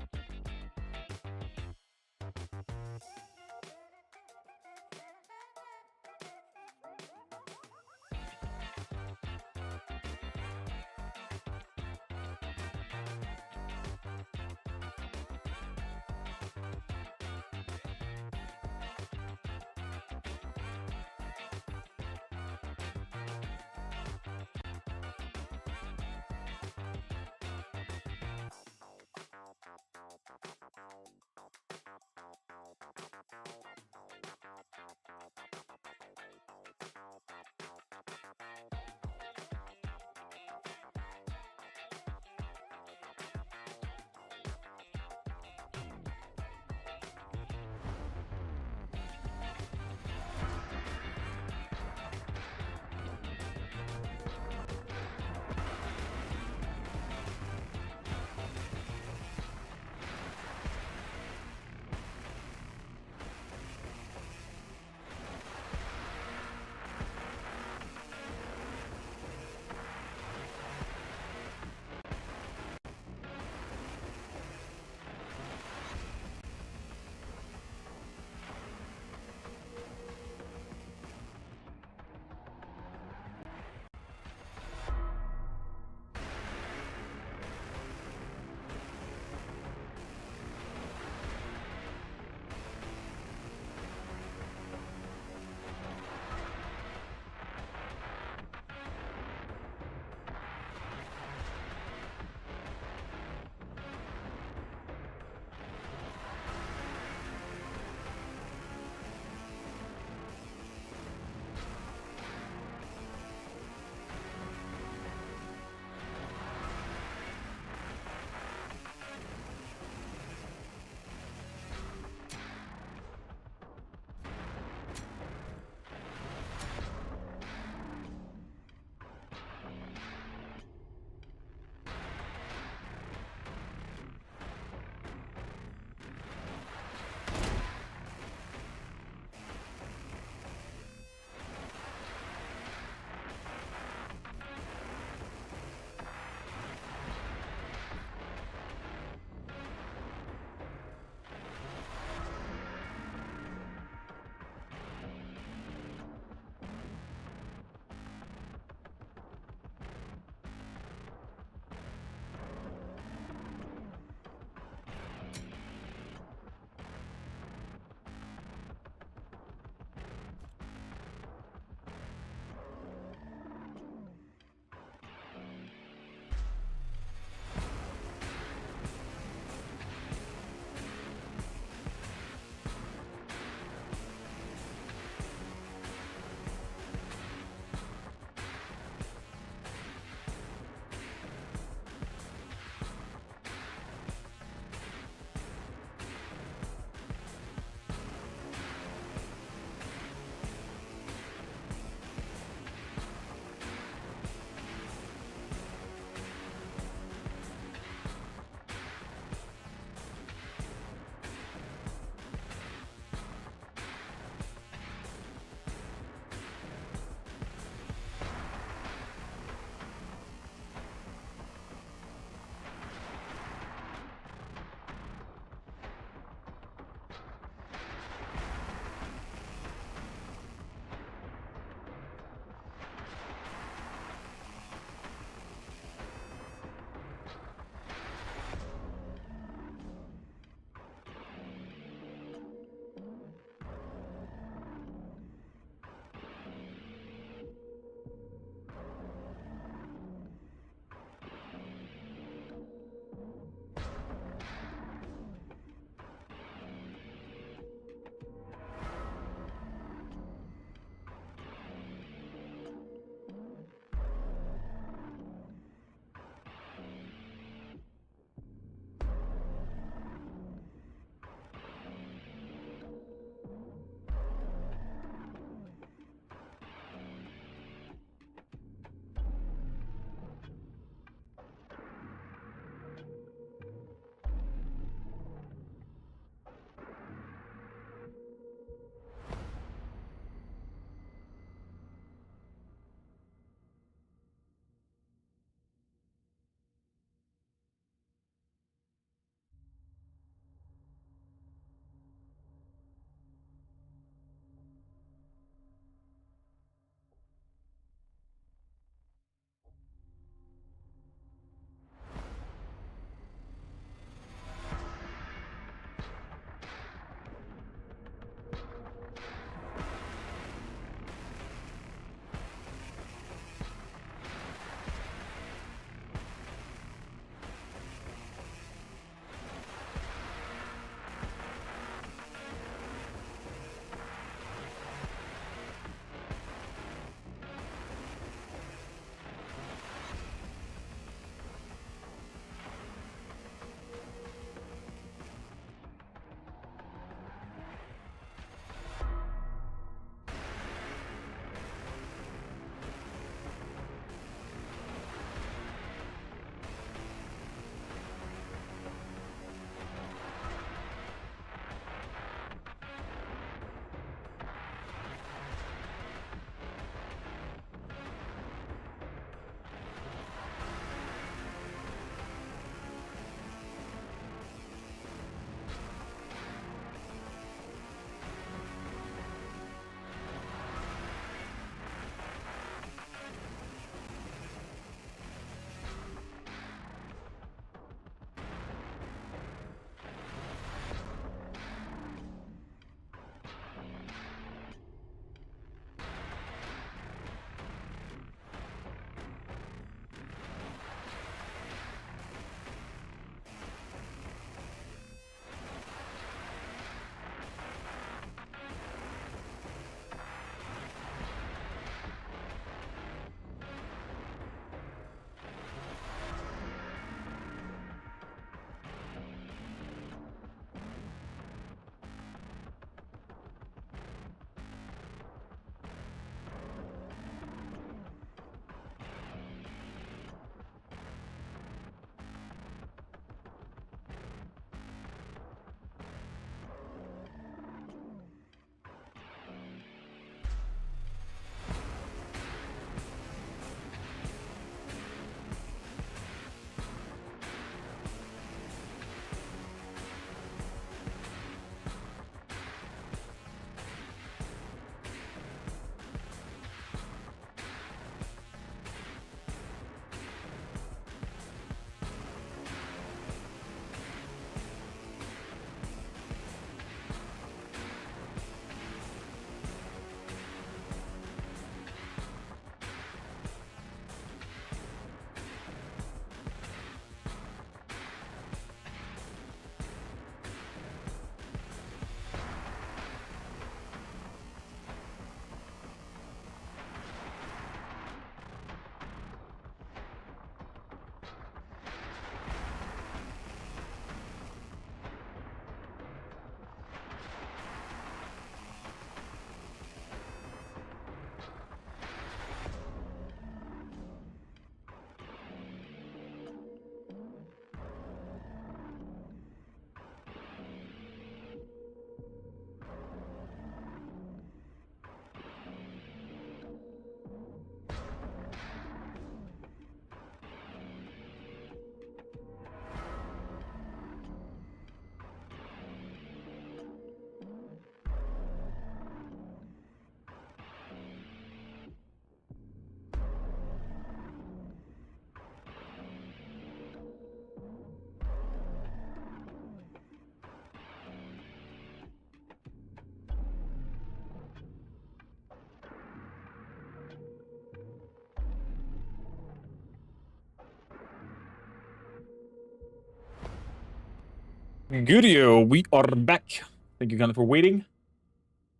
Goodio, we are back. Thank you, Gunnar, for waiting.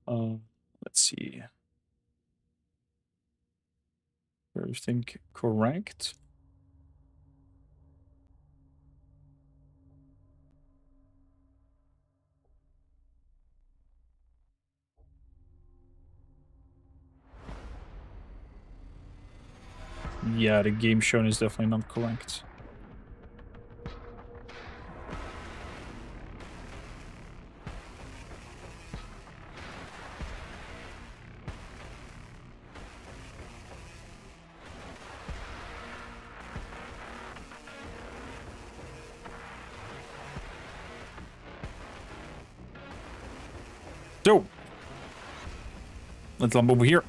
Let's see. Everything correct? Yeah, the game shown is definitely not correct. So, let's lump over here.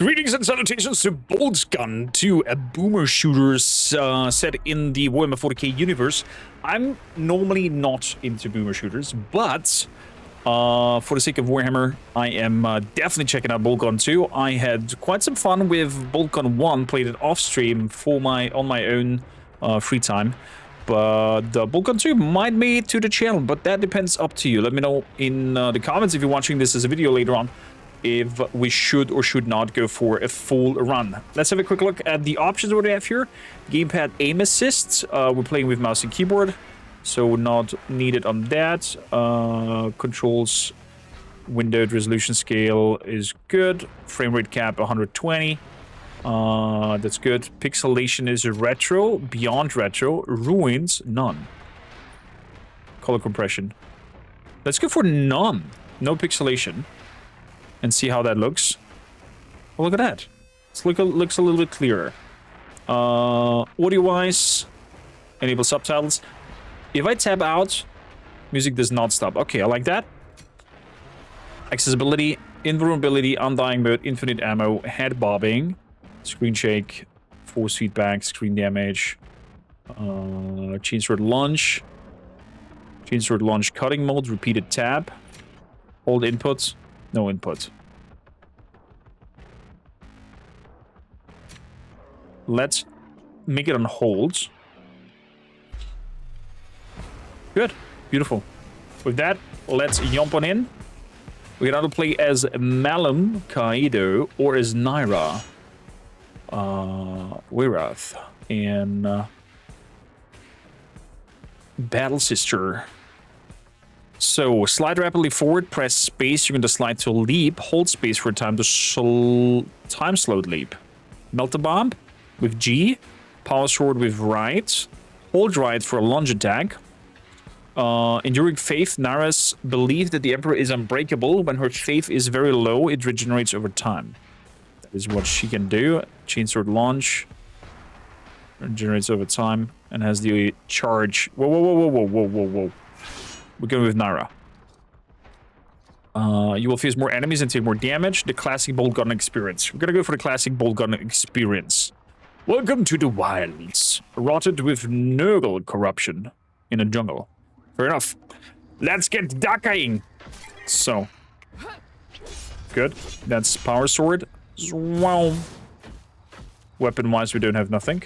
Greetings and salutations to Boltgun, to a boomer shooters set in the WH40K universe. I'm normally not into boomer shooters, but for the sake of Warhammer, I am definitely checking out Boltgun 2. I had quite some fun with Boltgun 1, played it off stream on my own free time. But Boltgun 2 might make it to the channel, but that depends up to you. Let me know in the comments if you're watching this as a video later on, if we should or should not go for a full run. Let's have a quick look at the options what we have here. Gamepad aim assist. We're playing with mouse and keyboard, so not needed on that. Controls, windowed resolution scale is good. Frame rate cap 120. That's good. Pixelation is retro, beyond retro, ruins, none. Color compression. Let's go for none. No pixelation. And see how that looks. Oh, look at that. It looks a little bit clearer. Audio-wise, enable subtitles. If I tab out, music does not stop. Okay, I like that. Accessibility, invulnerability, undying mode, infinite ammo, head bobbing. Screen shake, force feedback, screen damage, chainsword launch, cutting mode, repeated tab, hold input, no input. Let's make it on hold. Good, beautiful. With that, let's jump on in. We can either play as Malum, Kaido, or as Naira. Wirath and Battle Sister. So slide rapidly forward, press space, you're going to slide to leap, hold space for a time to time slowed leap. Melt the bomb with G, power sword with right, hold right for a lunge attack. Enduring faith, Naras believes that the Emperor is unbreakable. When her faith is very low, it regenerates over time. Is what she can do. Chainsword launch. Generates over time and has the charge. Whoa. We're going with Naira. You will face more enemies and take more damage. The classic Boltgun experience. We're gonna go for the classic Boltgun experience. Welcome to the wilds. Rotted with Nurgle corruption in a jungle. Fair enough. Let's get ducking. So. Good. That's power sword. Wow. Weapon-wise, we don't have nothing.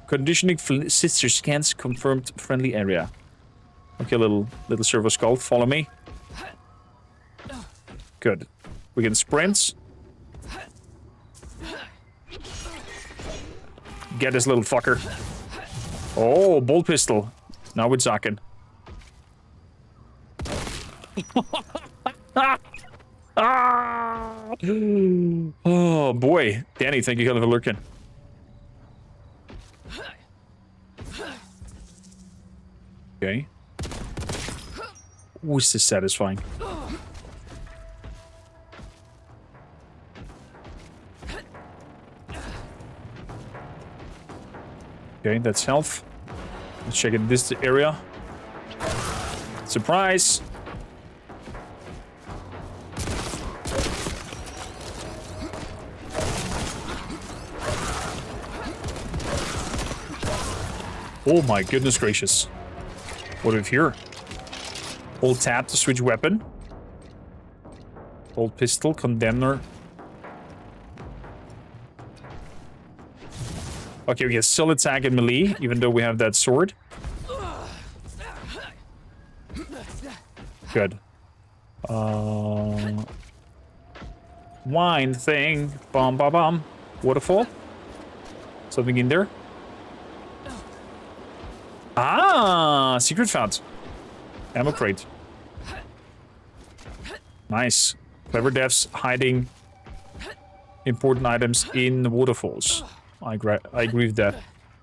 Conditioning sister scans confirmed friendly area. Okay, little servo skull, follow me. Good. We can sprint. Get this little fucker. Oh, bolt pistol. Now we're talking. Oh boy, Danny, thank you for lurking. Okay. Ooh, this is satisfying. Okay, that's health. Let's check in this area. Surprise! Oh my goodness gracious. What do we have here? Hold tab to switch weapon. Hold pistol, condemner. Okay, we can still attack in melee, even though we have that sword. Good. Wine thing. Bum, bum, bum. Waterfall. Something in there. Ah, secret found. Ammo crate. Nice. Clever devs hiding important items in the waterfalls. I agree with that.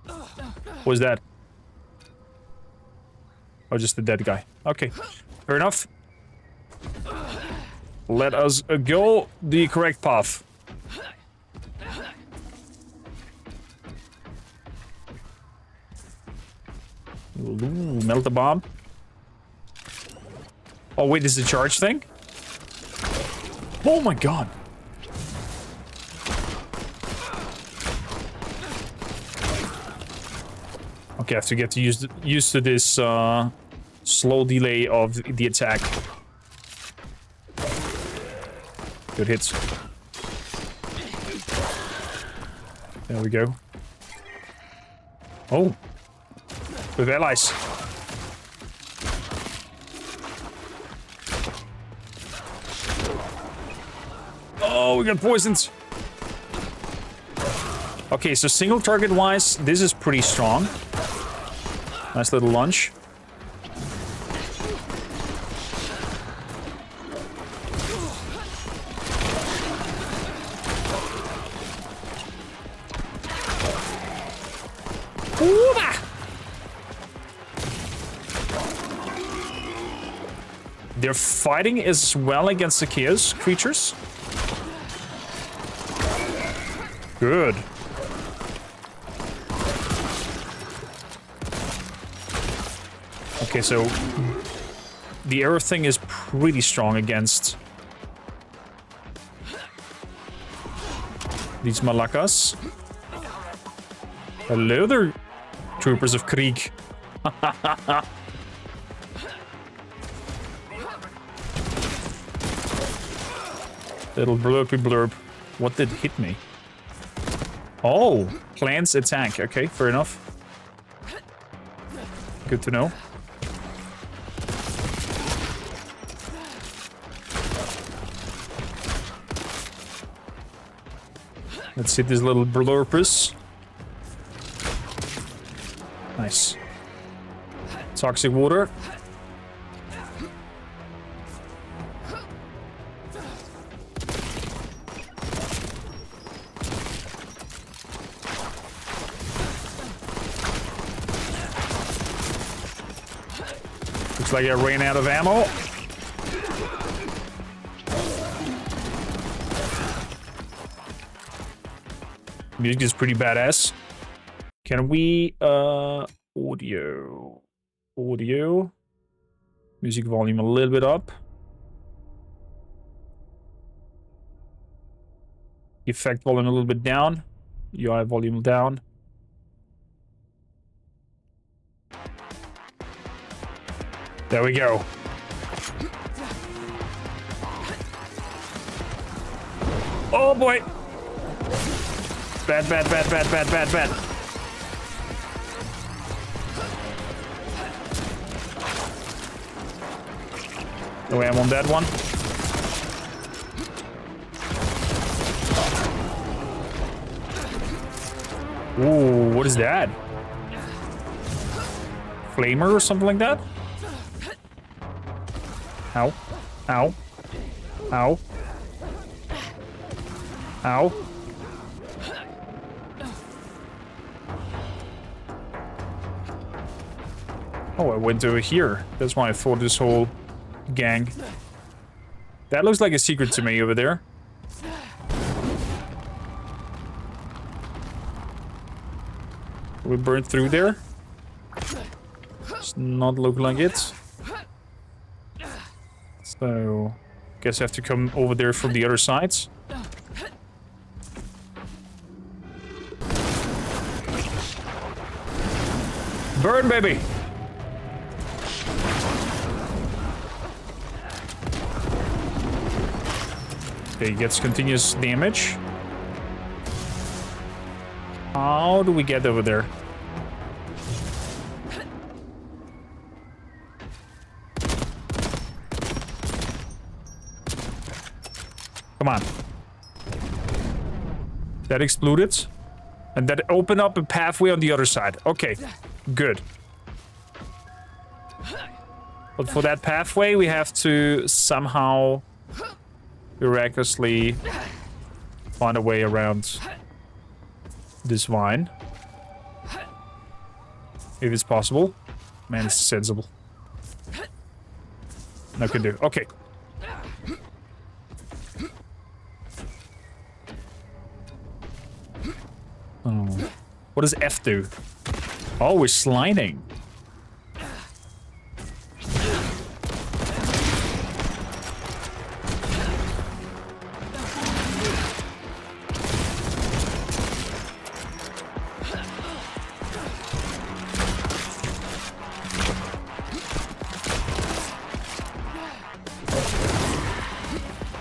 What was that? Oh, just the dead guy. Okay, fair enough. Let us go the correct path. Ooh, melt the bomb. Oh wait, this is a charge thing? Oh my god. Okay, I have to get used to this slow delay of the attack. Good hits. There we go. Oh. With allies. Oh, we got poisoned. Okay, so single target wise, this is pretty strong. Nice little lunge. They're fighting as well against the chaos creatures. Good. Okay, so the arrow thing is pretty strong against these malakas. Hello there, troopers of Krieg. Little blurpy blurb. What did hit me? Oh, plants attack. Okay, fair enough. Good to know. Let's hit this little blurpus. Nice. Toxic water. Looks like I ran out of ammo. Music is pretty badass. Can we, audio. Music volume a little bit up. Effect volume a little bit down. UI volume down. There we go. Oh boy. Bad. No ammo on that one. Ooh, what is that? Flamer or something like that? Ow. Ow. Ow. Ow. Oh, I went over here. That's why I thought this whole gang. That looks like a secret to me over there. We burned through there. Does not look like it. So, guess I have to come over there from the other sides. Burn, baby! Okay, he gets continuous damage. How do we get over there? Come on. That exploded. And that opened up a pathway on the other side. Okay, good. But for that pathway, we have to somehow miraculously find a way around this vine. If it's possible. Man, it's sensible. No can do. Okay. Oh. What does F do? Oh, we're sliding.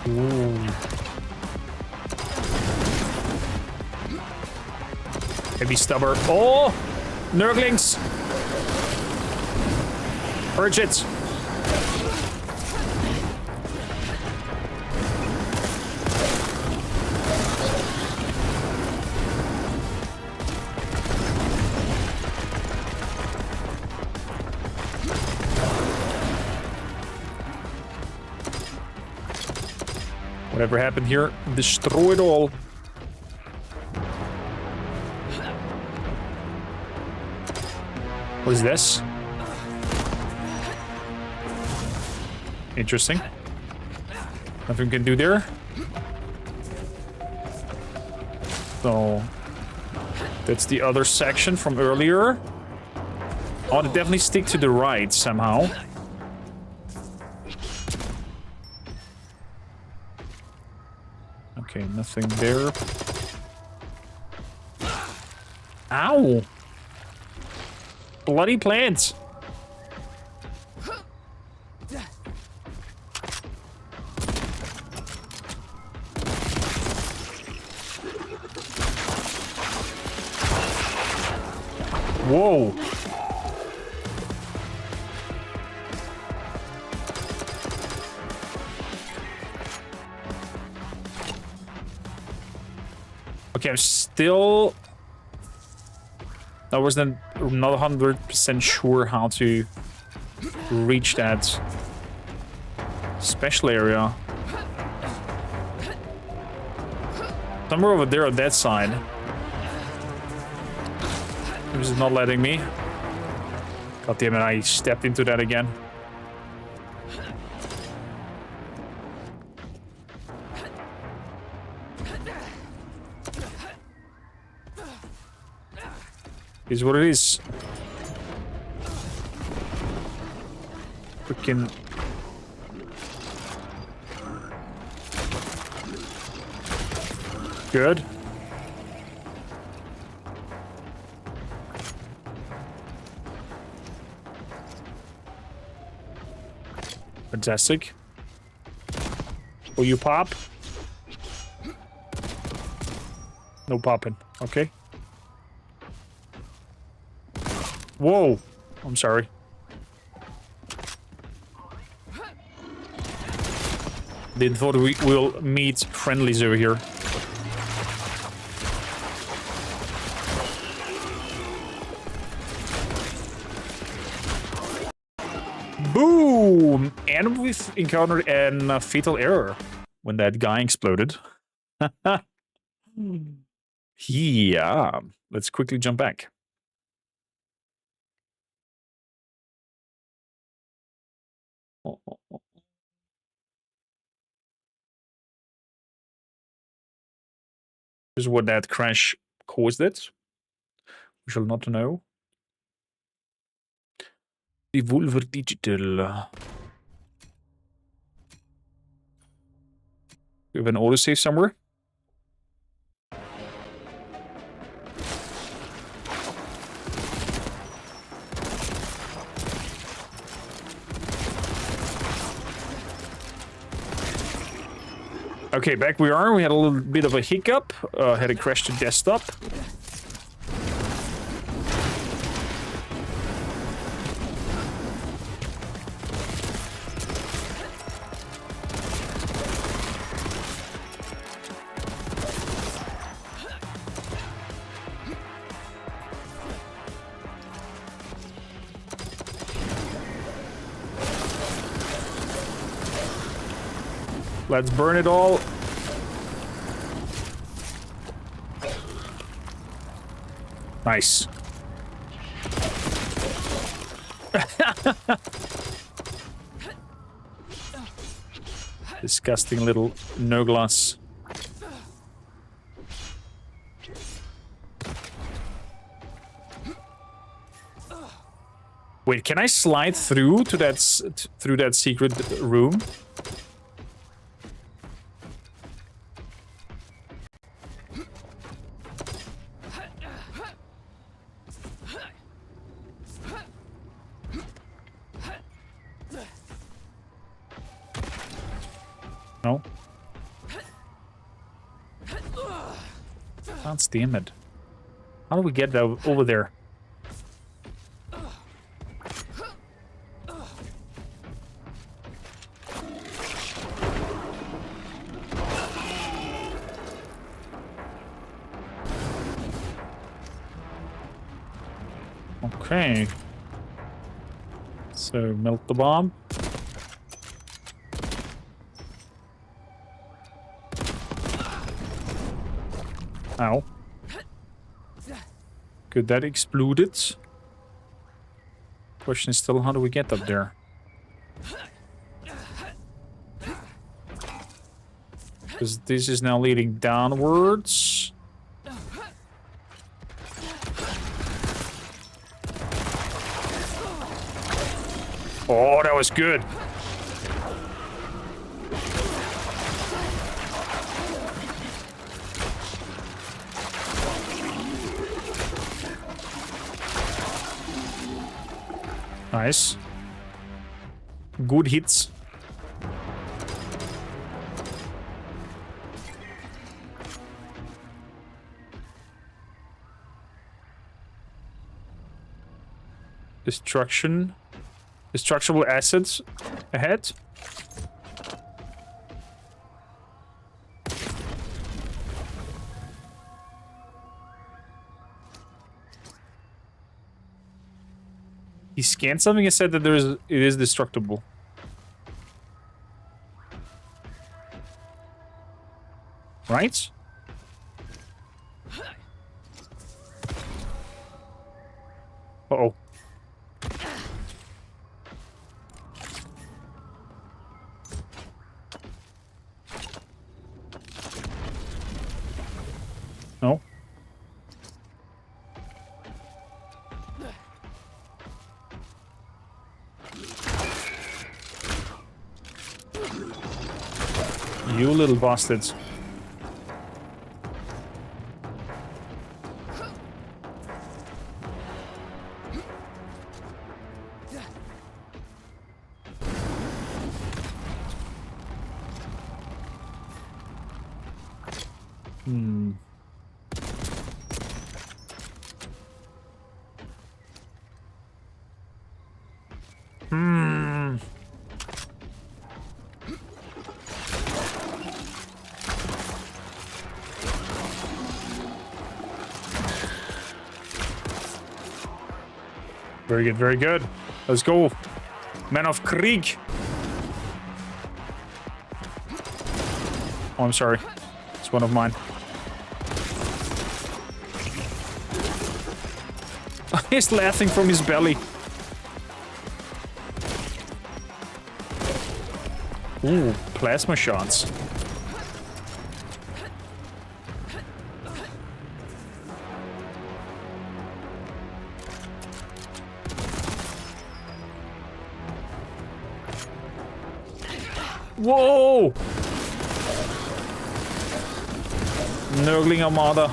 Ooh. Heavy stubber. Oh! Nurglings! Purge it! Whatever happened here, destroy it all. What is this? Interesting. Nothing we can do there. So that's the other section from earlier. Oh, they definitely stick to the right somehow. Okay, nothing there. Ow! Bloody plants! Whoa! Okay, I'm still... I wasn't not 100% sure how to reach that special area. Somewhere over there on that side. This is not letting me. God damn it, I stepped into that again. Is what it is. Freaking. Good. Fantastic. Will you pop? No popping. Okay. Whoa! I'm sorry. Didn't thought we'll meet friendlies over here. Boom! And we've encountered a fatal error when that guy exploded. Yeah. Let's quickly jump back. This is what that crash caused it. We shall not know. Devolver Digital. We have an autosave somewhere. Okay, back we are. We had a little bit of a hiccup. Had a crash to desktop. Let's burn it all. Nice. Disgusting little no glass. Wait, can I slide through to that through that secret room? No. God damn it. How do we get over there? Okay. So melt the bomb. Ow. Good, that exploded. Question is still, how do we get up there? Because this is now leading downwards. Oh, that was good. Nice. Good hits. Destruction. Destructible assets ahead. He scanned something and said that it is destructible. Right? Uh-oh. No. You little bastards. Very good, very good. Let's go. Man of Krieg. Oh, I'm sorry. It's one of mine. He's laughing from his belly. Ooh, plasma shots. Whoa! Nurgling Armada.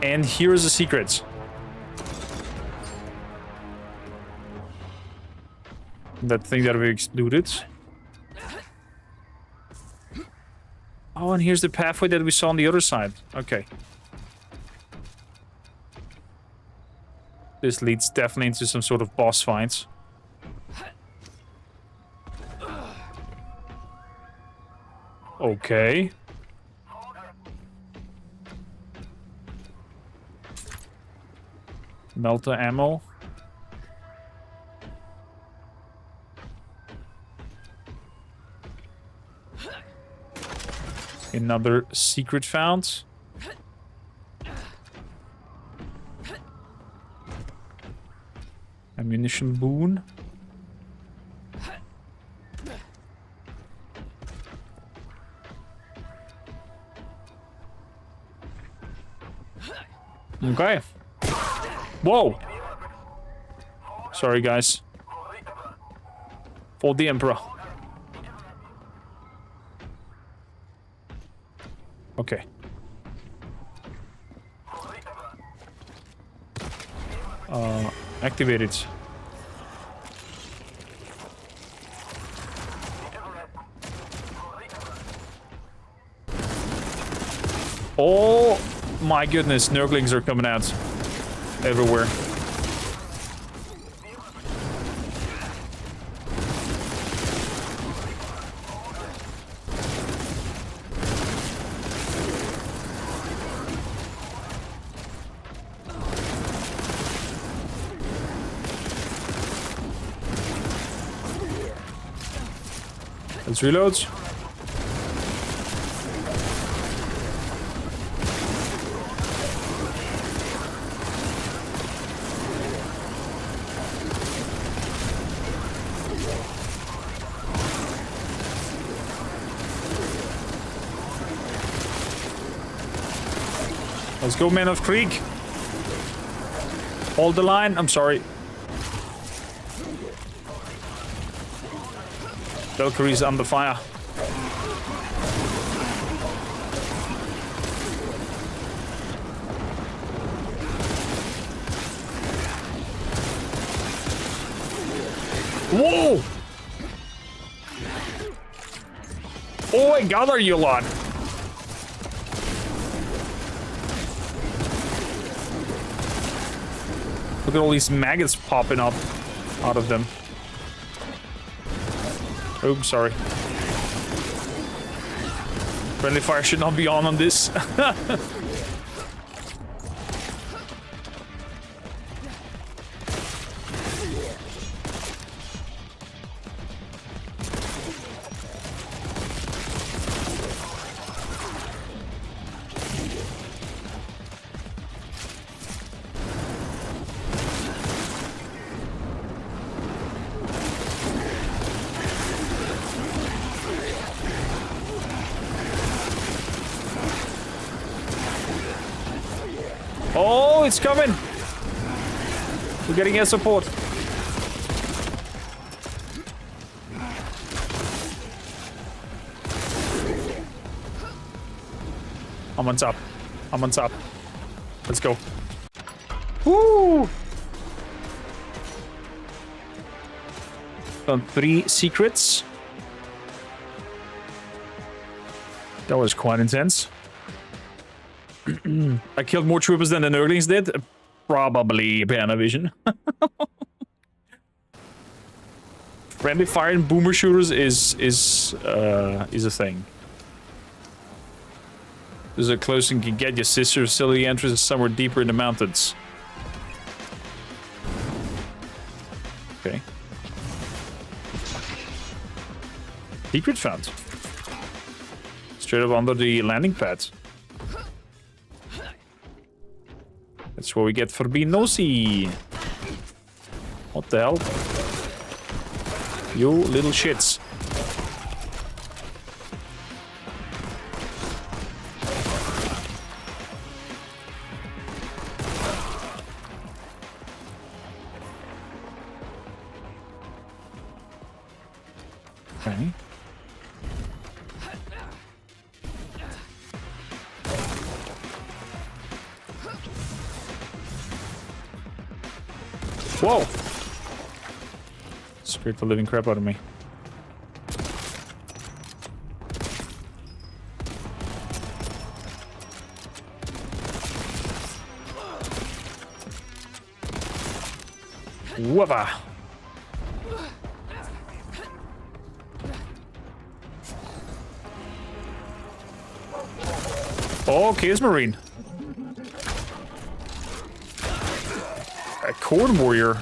And here's the secret. That thing that we exploded. Oh, and here's the pathway that we saw on the other side. Okay. This leads definitely into some sort of boss fight. Okay. Melta ammo. Another secret found. Ammunition boon. Okay. Whoa! Sorry, guys. For the Emperor. Okay. Activate it. Oh my goodness, Nurglings are coming out everywhere. Let's reload. Let's go, Men of Krieg. Hold the line. I'm sorry. Valkyrie's under fire. Whoa! Oh my god, are you a lot? Look at all these maggots popping up out of them. Oh, sorry. Friendly fire should not be on this. Oh, it's coming! We're getting air support. I'm on top. I'm on top. Let's go. Woo! Done 3 secrets. That was quite intense. I killed more troopers than the Nurglings did. Probably Panavision. Friendly fire and boomer shooters is a thing. There's a close and can get your sister facility entrance somewhere deeper in the mountains. Okay. Secret found. Straight up under the landing pad. That's what we get for being nosy. What the hell? You little shits. Okay. Whoa! Scared the living crap out of me. Whoa. Oh, Chaos Marine. A Corn Warrior.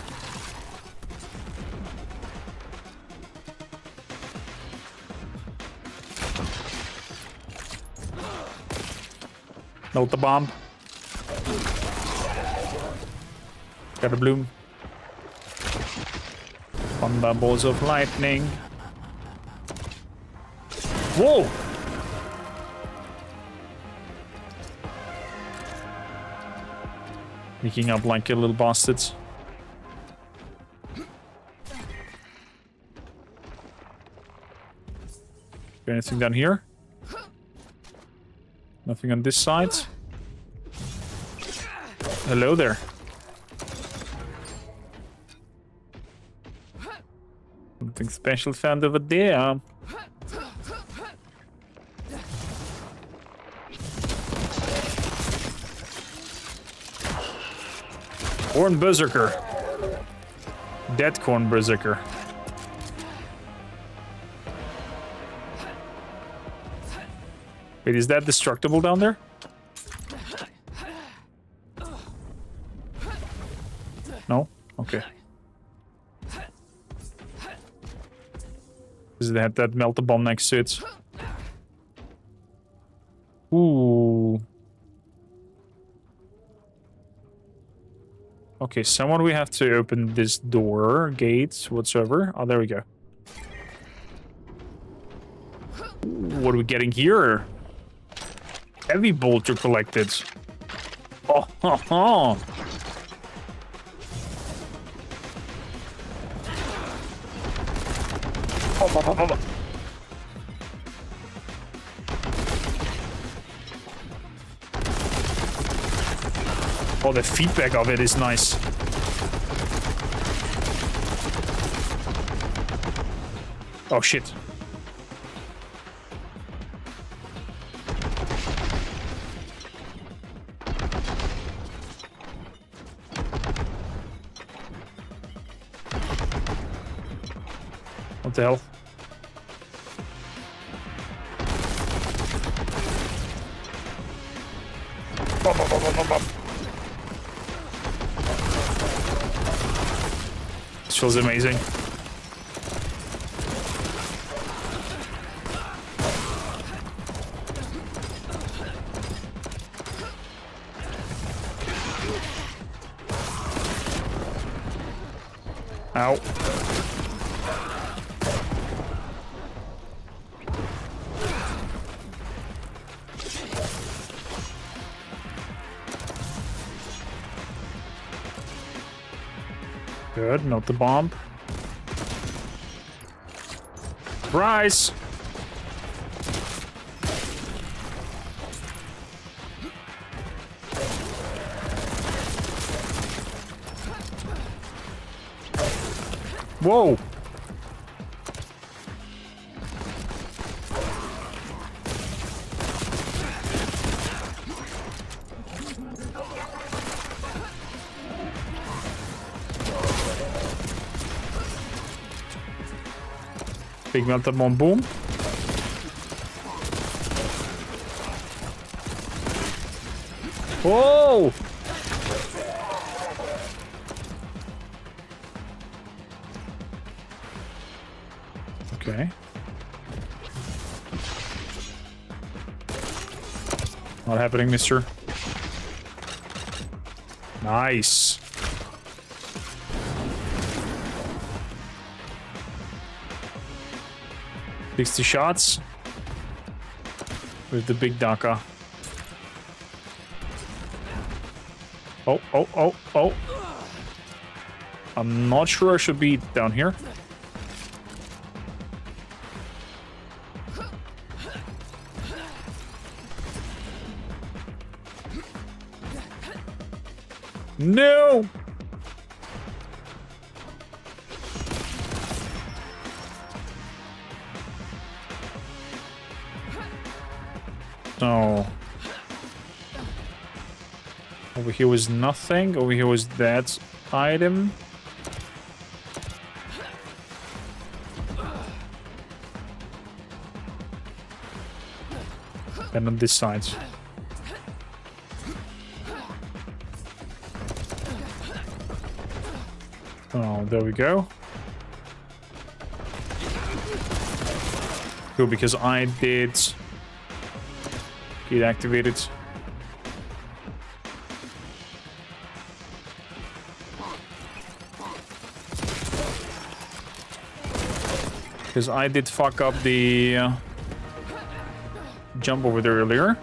Note the bomb. Got a bloom. Thunderbolts of lightning. Whoa! Sneaking up like a little bastards. Anything down here? Nothing on this side. Hello there. Something special found over there. Corn Berserker. Dead Corn Berserker. Wait, is that destructible down there? No? Okay. Does it have that melt the bomb next to it? Ooh. Okay, someone we have to open this door, gate, whatsoever. Oh, there we go. What are we getting here? Heavy bolter collected. Oh, ha, ha. Oh, the feedback of it is nice. Oh, shit. What the hell? This feels amazing. Ow. Good, note the bomb. Surprise! Whoa! Big melter bomb, boom. Whoa! Okay. Not happening, mister. Nice. Sixty shots with the big Daka. Oh, oh, oh, oh. I'm not sure I should be down here. No! No. Over here was nothing. Over here was that item. And on this side. Oh, there we go. Cool, because I did get activated. Because I did fuck up the jump over there earlier.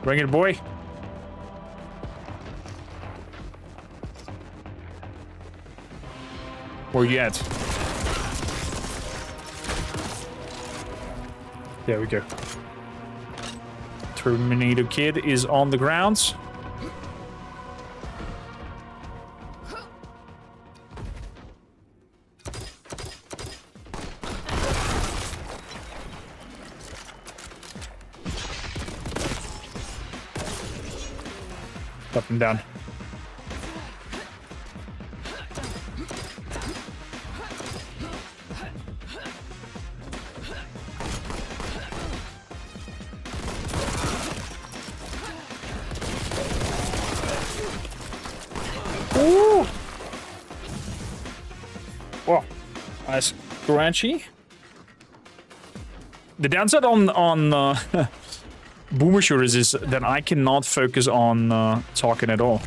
Bring it, boy. Where you at? There we go. Terminator Kid is on the ground. Up and down. Ooh! Whoa, nice crunchy. The downside on Boomer shooters is that I cannot focus on talking at all.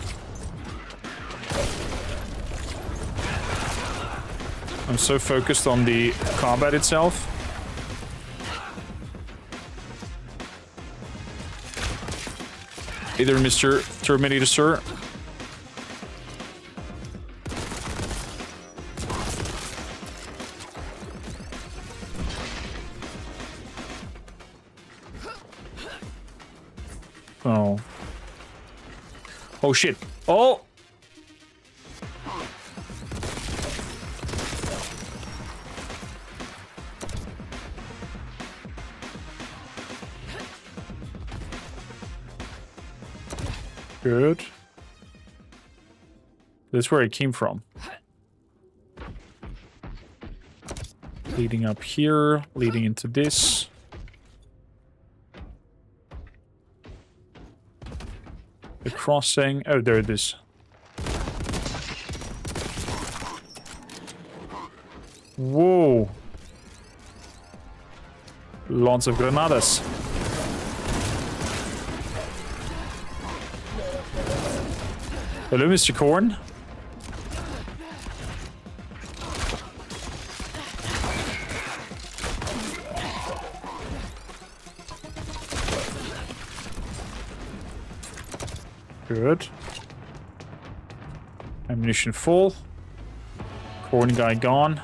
I'm so focused on the combat itself. Either Mr. Terminator, sir. Oh. Oh shit. Oh! Good. That's where it came from. Leading up here, leading into this. The crossing. Oh, there it is. Whoa. Lots of granadas. Hello, Mr. Corn. Good. Ammunition full. Corn guy gone.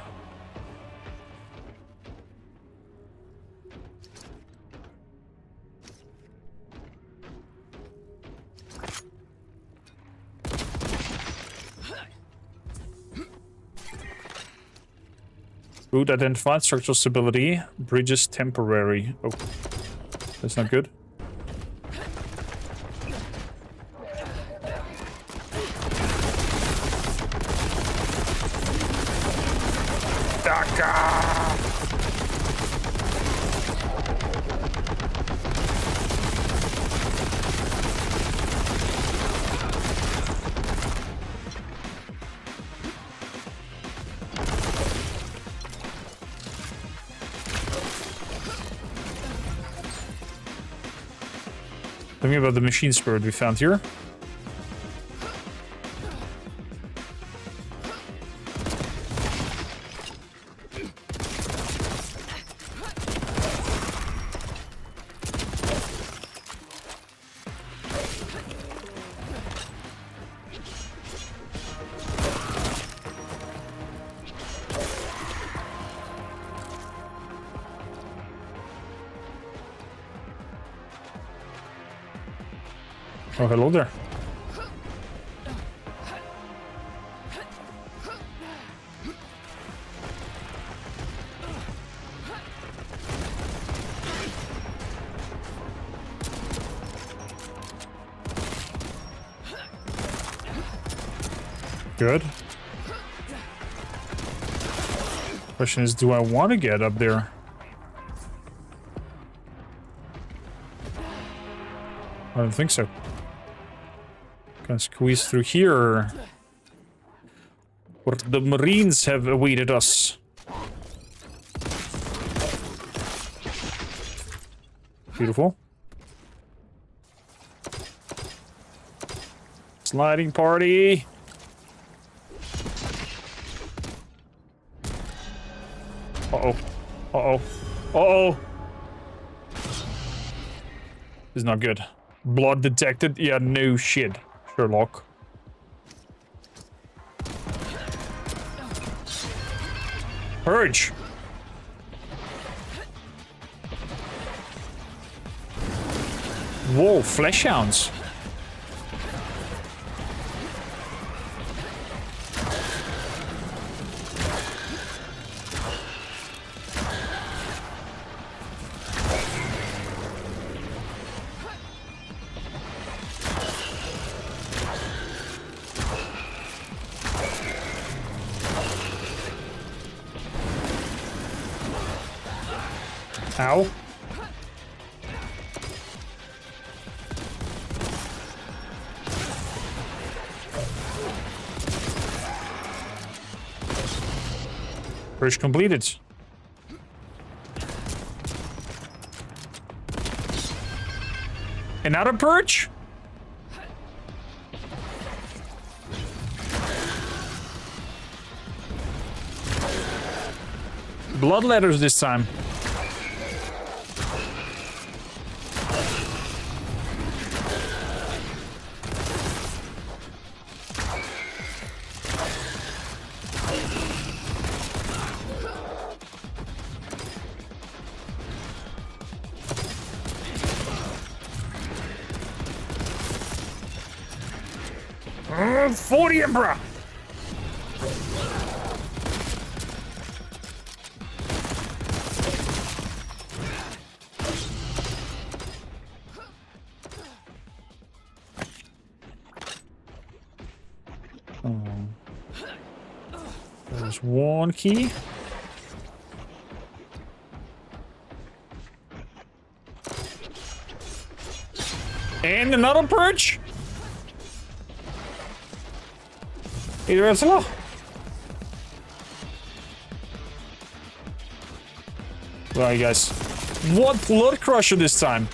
Route identified, structural stability, bridges temporary. Oh, that's not good. Tell me about the machine spirit we found here. Oh, hello there. Good. Question is, do I want to get up there? I don't think so. Gonna squeeze through here. Or the Marines have awaited us. Beautiful. Sliding party. Uh-oh. Uh-oh. Uh-oh. This is not good. Blood detected? Yeah, no shit, Sherlock. Purge! Whoa, flesh hounds. Ow. Purge completed. Another purge? Blood letters this time. For the Emperor! There's one key. And another purge? Right, guys. What blood crusher this time?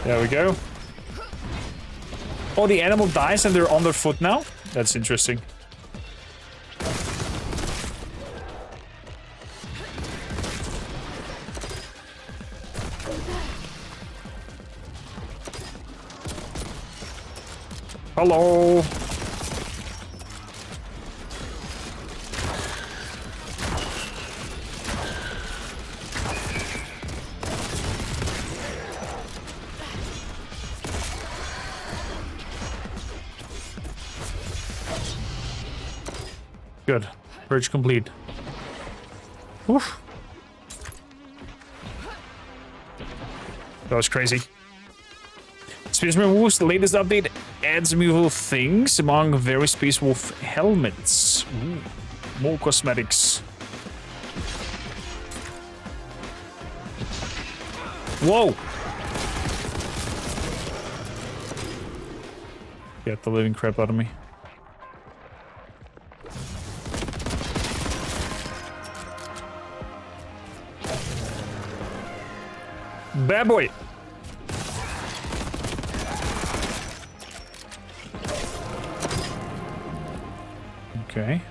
There we go. Oh, the animal dies and they're on their foot now? That's interesting. Hello. Good. Purge complete. Oof. That was crazy. Space Marine Wolf's latest update adds movable things among various Space Wolf helmets. Ooh, more cosmetics. Whoa! Get the living crap out of me. Bad boy! Okay.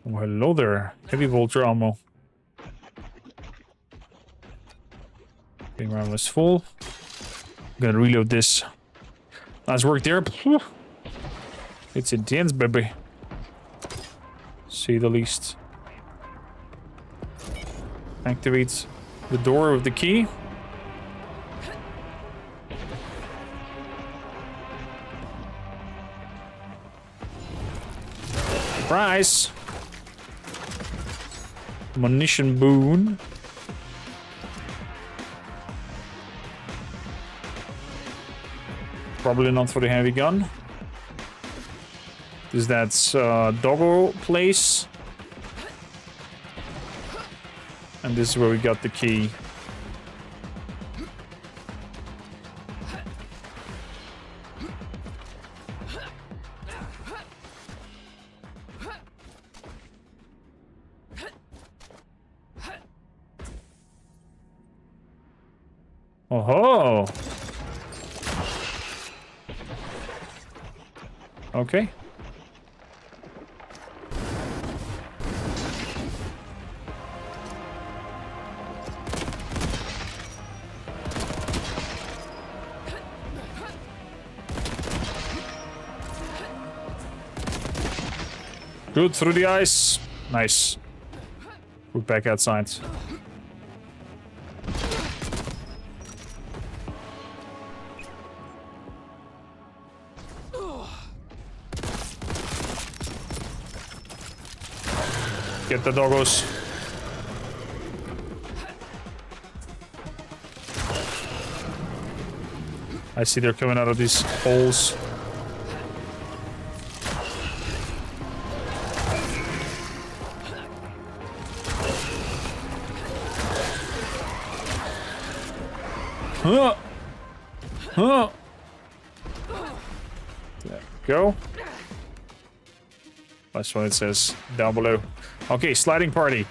Oh, hello there. Heavy Vulture ammo. Being round is full. Gonna reload this. Nice work there. It's intense, baby. Say the least. Activate the door with the key. Surprise! Munition boon. Probably not for the heavy gun. Is that doggo place? And this is where we got the key. Oh-ho! Okay. Good through the ice. Nice. We're back outside. Get the doggos. I see they're coming out of these holes. Huh. Huh. There we go. That's what it says down below. Okay, sliding party.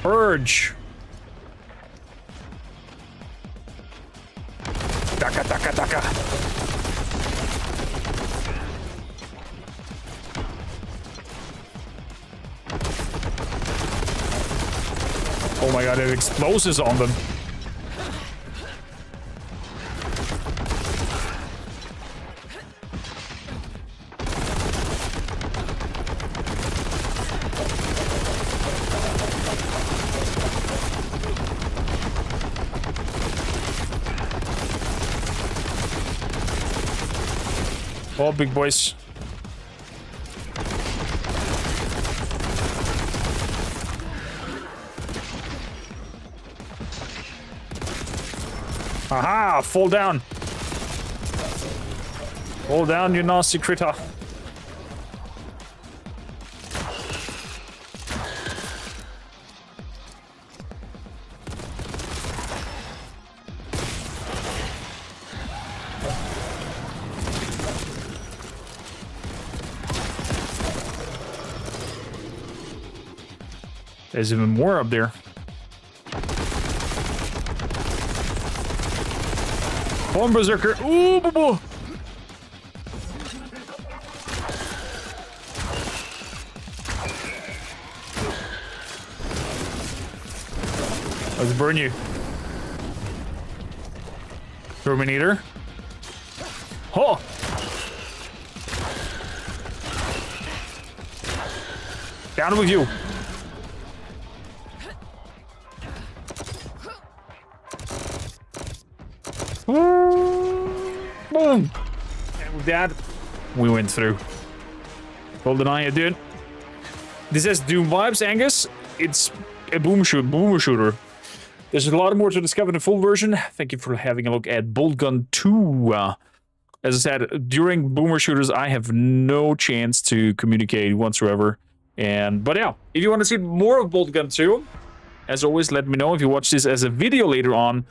Purge. Daka, daka, daka. Oh my god, it have explosives on them. Oh, big boys. Aha! Fall down. Fall down, you nasty critter. There's even more up there. Bomb berserker. Ooh, boo boo. Let's burn you. Terminator. Oh! Down with you. Boom! And with that, we went through. Golden eye, dude. This has Doom vibes, Angus. It's a boomer shooter. There's a lot more to discover in the full version. Thank you for having a look at Boltgun 2. As I said, during boomer shooters, I have no chance to communicate whatsoever. But yeah, if you want to see more of Boltgun 2, as always, let me know. If you watch this as a video later on,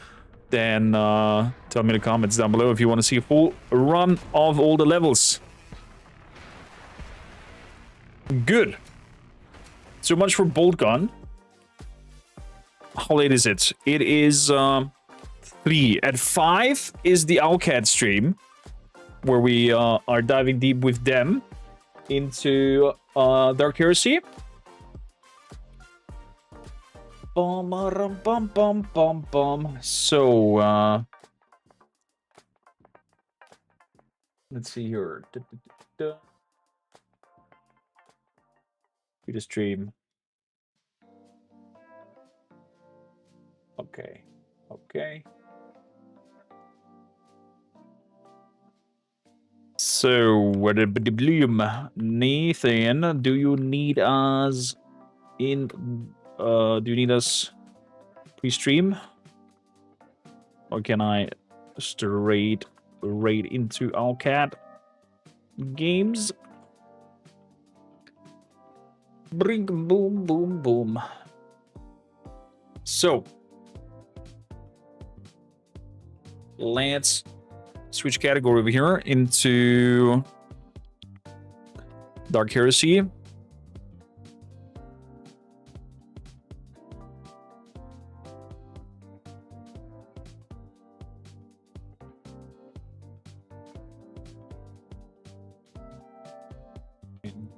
then tell me in the comments down below if you want to see a full run of all the levels. Good. So much for Boltgun. How late is it? It is 3. At 5 is the Owlcat stream, where we are diving deep with them into Dark Heresy. So, let's see here. Free to stream. Okay. Okay. So, what the bloom? Nathan, do you need us in? Do you need us pre-stream, or can I straight right into our cat games? Bring boom boom boom. So, let's switch category over here into Dark Heresy. And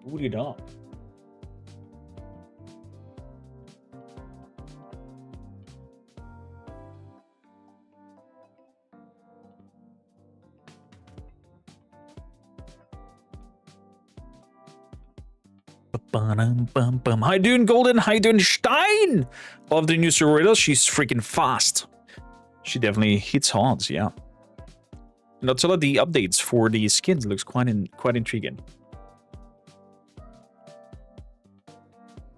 boot it up. Hi, doing Golden. Hi, doing Stein. Love the new Sororita. She's freaking fast. She definitely hits hard, yeah. And Attila, the updates for the skins looks quite intriguing.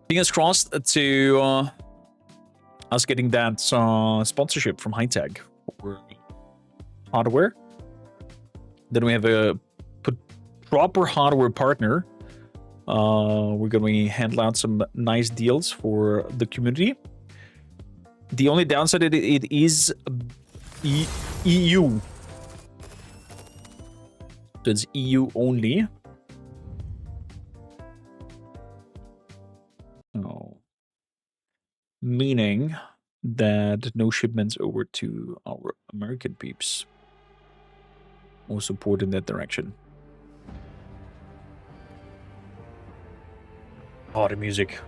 Fingers crossed to us getting that sponsorship from Hightech for hardware. Then we have a proper hardware partner. We're going to handle out some nice deals for the community. The only downside it is EU. So it's EU only. Oh. Meaning that no shipments over to our American peeps. Or support in that direction. Oh, the music.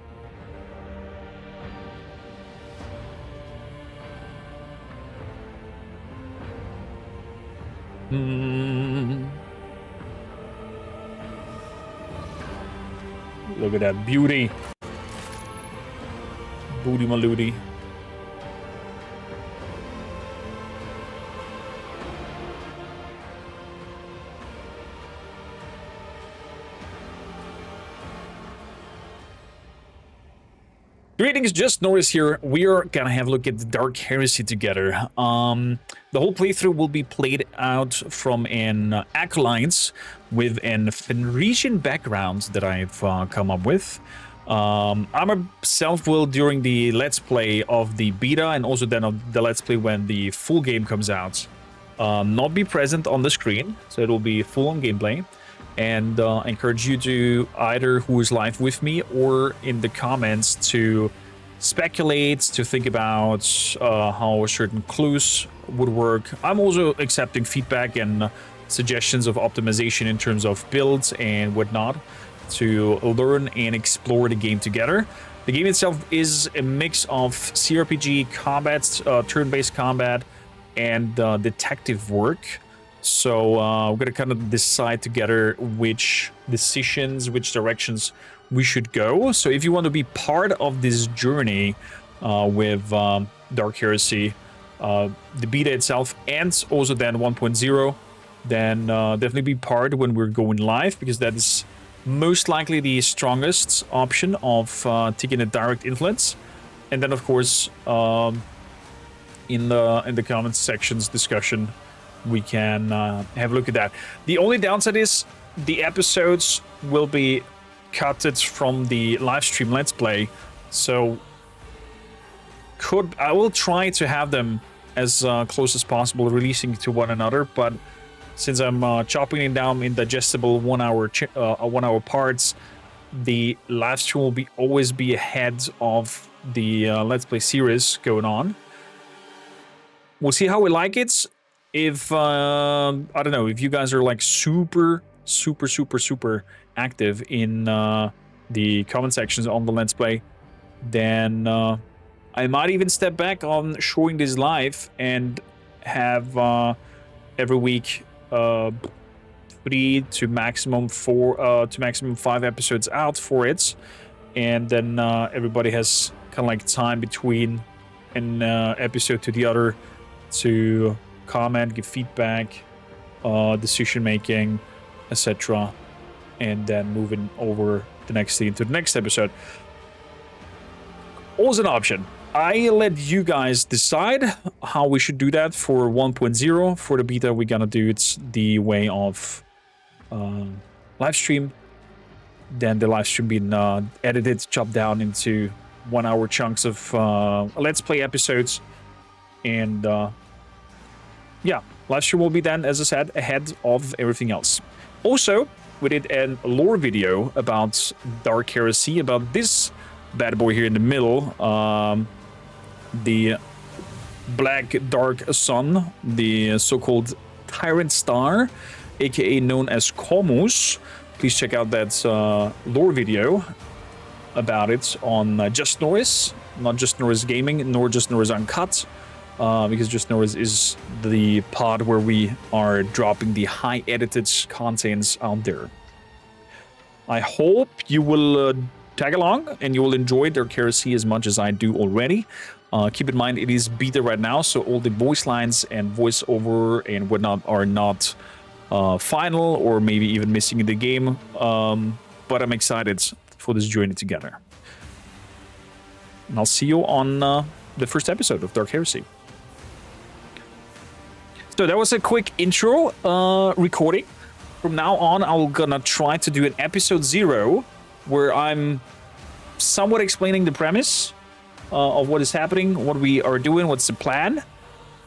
Look at that beauty. Booty Malooty. Greetings, just noticed here, we are gonna have a look at the Dark Heresy together. The whole playthrough will be played out from an Acolytes with an Fenrisian background that I've come up with. I myself will, during the Let's Play of the beta and also then of the Let's Play when the full game comes out, not be present on the screen, so it will be full-on gameplay. And encourage you to either who is live with me or in the comments to speculate, to think about how certain clues would work. I'm also accepting feedback and suggestions of optimization in terms of builds and whatnot to learn and explore the game together. The game itself is a mix of CRPG combat, turn-based combat, and detective work. So we're going to kind of decide together which decisions, which directions we should go. So if you want to be part of this journey with Dark Heresy, the beta itself, and also then 1.0, then definitely be part when we're going live, because that is most likely the strongest option of taking a direct influence. And then, of course, in the comments sections discussion, we can have a look at that. The only downside is the episodes will be cutted from the live stream Let's Play, so I will try to have them as close as possible, releasing to one another. But since I'm chopping it down in digestible 1 hour parts, the live stream will always be ahead of the Let's Play series going on. We'll see how we like it. If, I don't know, if you guys are like super active in the comment sections on the Let's Play, then I might even step back on showing this live and have every week 3 to maximum 4 to maximum 5 episodes out for it. and then everybody has kind of like time between an episode to the other to comment, give feedback, decision making, etc., and then moving over the next thing to the next episode. Also an option. I let you guys decide how we should do that for 1.0. For the beta, we're gonna do it the way of live stream. Then the live stream being edited, chopped down into 1 hour chunks of Let's Play episodes. And yeah, live stream will be then, as I said, ahead of everything else. Also, we did a lore video about Dark Heresy, about this bad boy here in the middle. The Black Dark Sun, the so-called Tyrant Star, aka known as Comus. Please check out that lore video about it on Just Norris, not Just Norris Gaming, nor Just Norris Uncut, because Just Norris is the pod where we are dropping the high edited contents out there. I hope you will tag along and you will enjoy Dark Heresy as much as I do already. Keep in mind, it is beta right now, so all the voice lines and voiceover and whatnot are not final or maybe even missing in the game. But I'm excited for this journey together. And I'll see you on the first episode of Dark Heresy. So that was a quick intro recording. From now on, I'm gonna try to do an episode 0 where I'm somewhat explaining the premise of what is happening, what we are doing, what's the plan,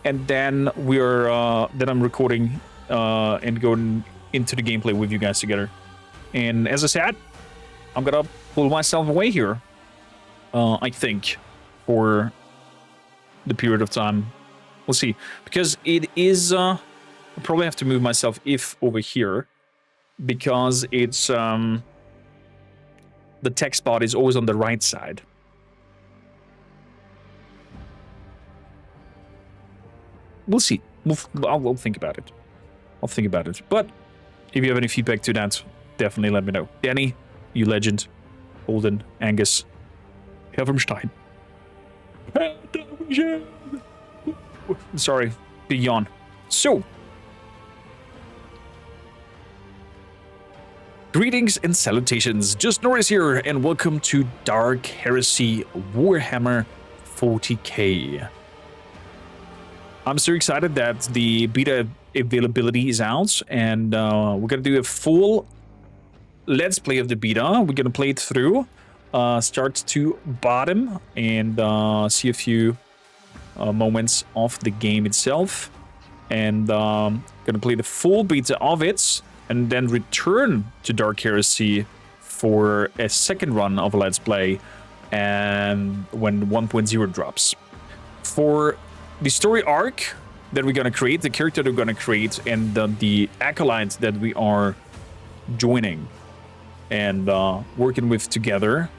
and then I'm recording and going into the gameplay with you guys together. And as I said, I'm gonna pull myself away here, I think, for the period of time. We'll see, because it is I'll probably have to move myself over here, because it's the text spot is always on the right side. We'll see. I'll think about it. I'll think about it. But if you have any feedback to that, definitely let me know. Danny, you legend. Holden, Angus, Herr from Stein. Sorry, big yawn. So, greetings and salutations. Just Norris here, and welcome to Dark Heresy Warhammer 40K. I'm so excited that the beta availability is out, and we're gonna do a full Let's Play of the beta. We're gonna play it through, start to bottom, and see a few moments of the game itself, and gonna play the full beta of it, and then return to Dark Heresy for a second run of a Let's Play, and when 1.0 drops. For the story arc that we're gonna create, the character that we're gonna create, and the acolytes that we are joining and working with together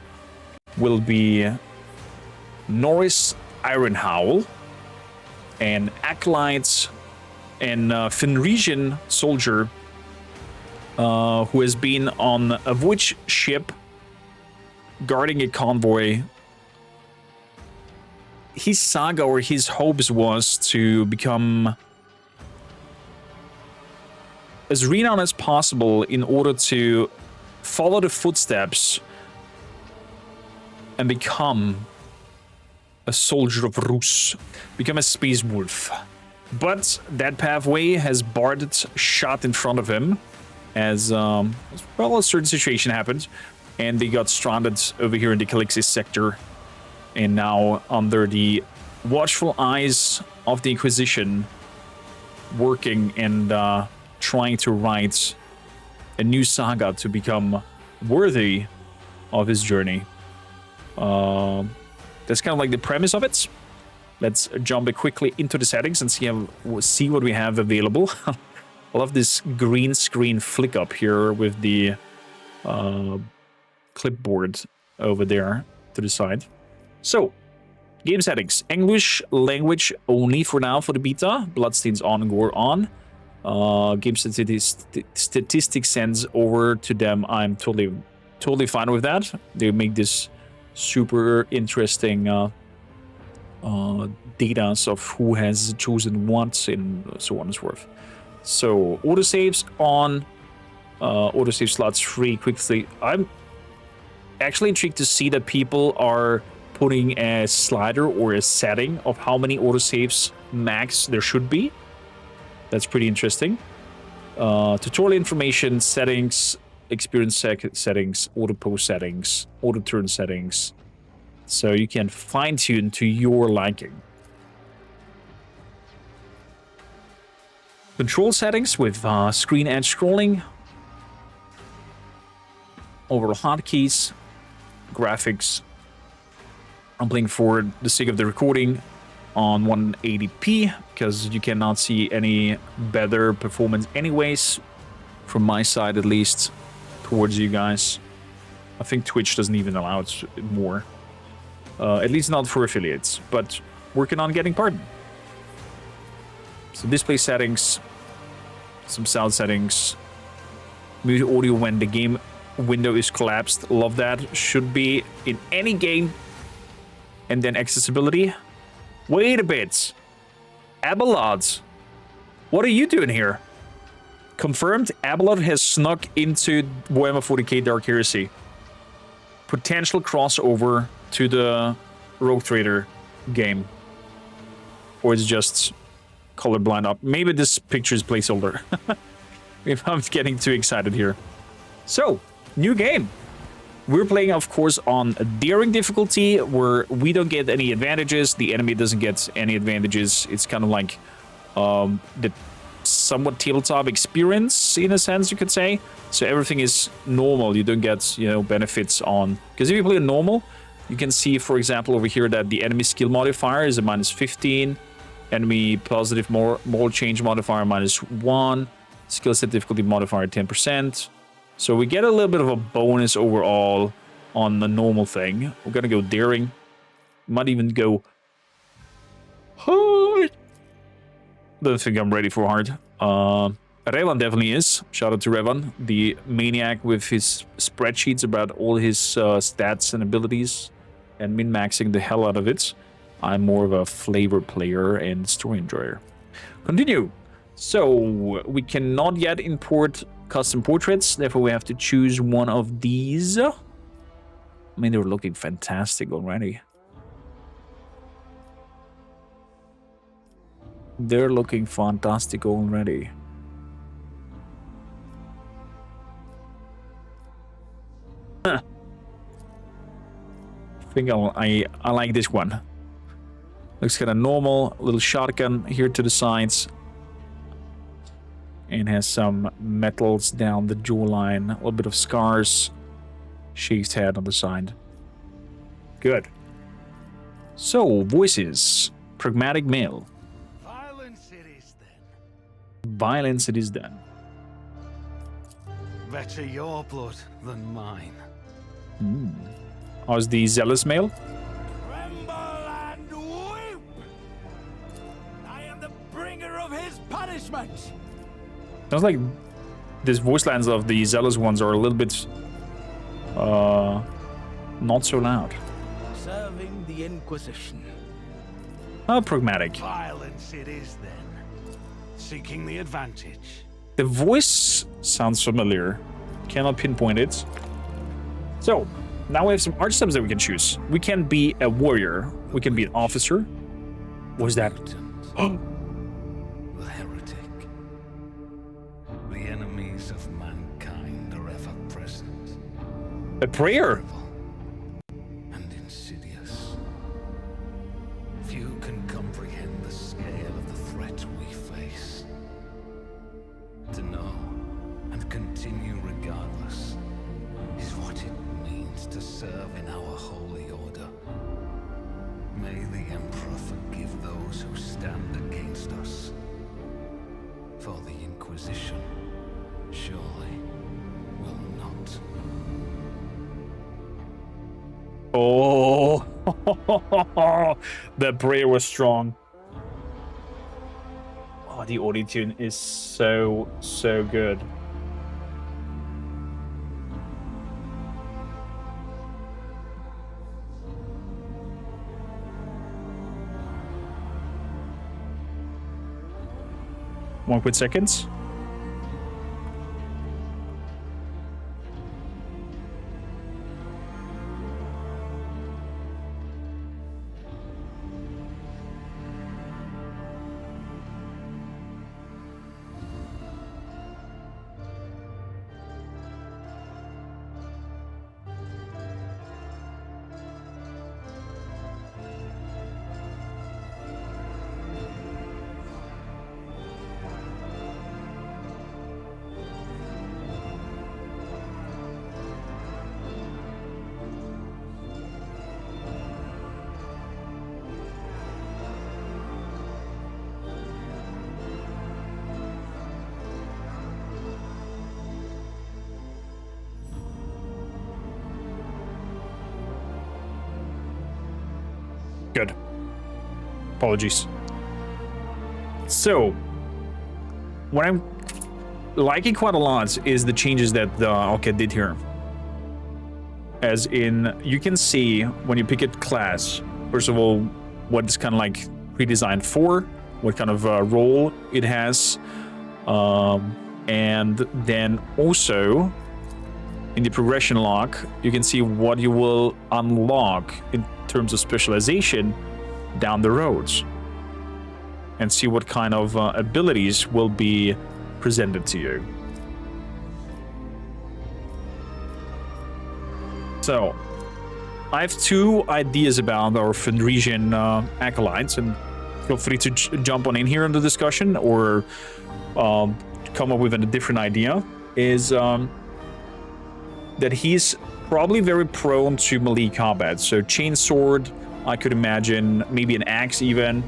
will be Norris Ironhowl, an acolyte and Fenrisian soldier who has been on a Voyage ship guarding a convoy. His saga, or his hopes, was to become as renowned as possible in order to follow the footsteps and become a soldier of Rus, become a space wolf. But that pathway has barred shot in front of him as, well, a certain situation happened, and they got stranded over here in the Calixis sector, and now under the watchful eyes of the Inquisition, working and trying to write a new saga to become worthy of his journey. That's kind of like the premise of it. Let's jump quickly into the settings and see what we have available. I love this green screen flick up here with the clipboard over there to the side. So, game settings. English language only for now for the beta. Bloodstains on, gore on. Game statistics sends over to them. I'm totally totally fine with that. They make this super interesting data of who has chosen what and so on and so forth. So autosaves on, autosave slots free quickly. I'm actually intrigued to see that people are putting a slider or a setting of how many autosaves max there should be. That's pretty interesting. Tutorial information, settings, experience settings, auto pose settings, auto turn settings. So you can fine tune to your liking. Control settings with screen edge scrolling, overall hotkeys, graphics. I'm playing for the sake of the recording on 180p because you cannot see any better performance anyways, from my side at least, towards you guys. I think Twitch doesn't even allow it more. At least not for affiliates, but working on getting pardon. So display settings, some sound settings, mute audio when the game window is collapsed. Love that. Should be in any game. And then accessibility. Wait a bit. Abelard, what are you doing here? Confirmed, Abelard has snuck into WH40K Dark Heresy. Potential crossover to the Rogue Trader game. Or it's just colorblind up. Maybe this picture is placeholder. If I'm getting too excited here. So, new game. We're playing, of course, on a daring difficulty where we don't get any advantages. The enemy doesn't get any advantages. It's kind of like the somewhat tabletop experience, in a sense, you could say. So everything is normal. You don't get, you know, benefits on... Because if you play a normal, you can see, for example, over here that the enemy skill modifier is a -15. Enemy positive moral change modifier -1. Skill set difficulty modifier 10%. So we get a little bit of a bonus overall on the normal thing. We're gonna go daring. Might even go hard. Don't think I'm ready for hard. Revan definitely is. Shout out to Revan, the maniac with his spreadsheets about all his stats and abilities and min-maxing the hell out of it. I'm more of a flavor player and story enjoyer. Continue. So we cannot yet import custom portraits, therefore we have to choose one of these. I mean, they're looking fantastic already. They're looking fantastic already. Huh. I think I like this one. Looks kind of normal. A little shotgun here to the sides. And has some metals down the jawline. A little bit of scars. Shaved head on the side. Good. So, voices. Pragmatic male. Violence it is then. Violence it is then. Better your blood than mine. How's the zealous male? Tremble and weep! I am the bringer of his punishment! Sounds like these voice lines of the zealous ones are a little bit not so loud. Serving the Inquisition. Pragmatic. Violence it is then. Seeking the advantage. The voice sounds familiar. Cannot pinpoint it. So, now we have some art subs that we can choose. We can be a warrior. We can be an officer. What is that? The heretic. The enemies of mankind are ever present. A prayer. And insidious. Few can comprehend the scale of the threat we face. To know and continue regardless is what it means to serve in our holy order. May the Emperor forgive those who stand against us. For the Inquisition surely will not. Oh, that prayer was strong. Oh, the audio tune is so good. 1 quick second. Good. Apologies. So, what I'm liking quite a lot is the changes that Alka did here. As in, you can see when you pick a class, first of all, what it's kind of like pre-designed for, what kind of role it has, and then also in the progression log, you can see what you will unlock in terms of specialization down the roads, and see what kind of abilities will be presented to you. So, I have 2 ideas about our Fenrisian acolytes, and feel free to jump on in here in the discussion or come up with a different idea. Is that he's probably very prone to melee combat. So chainsword, I could imagine, maybe an axe even,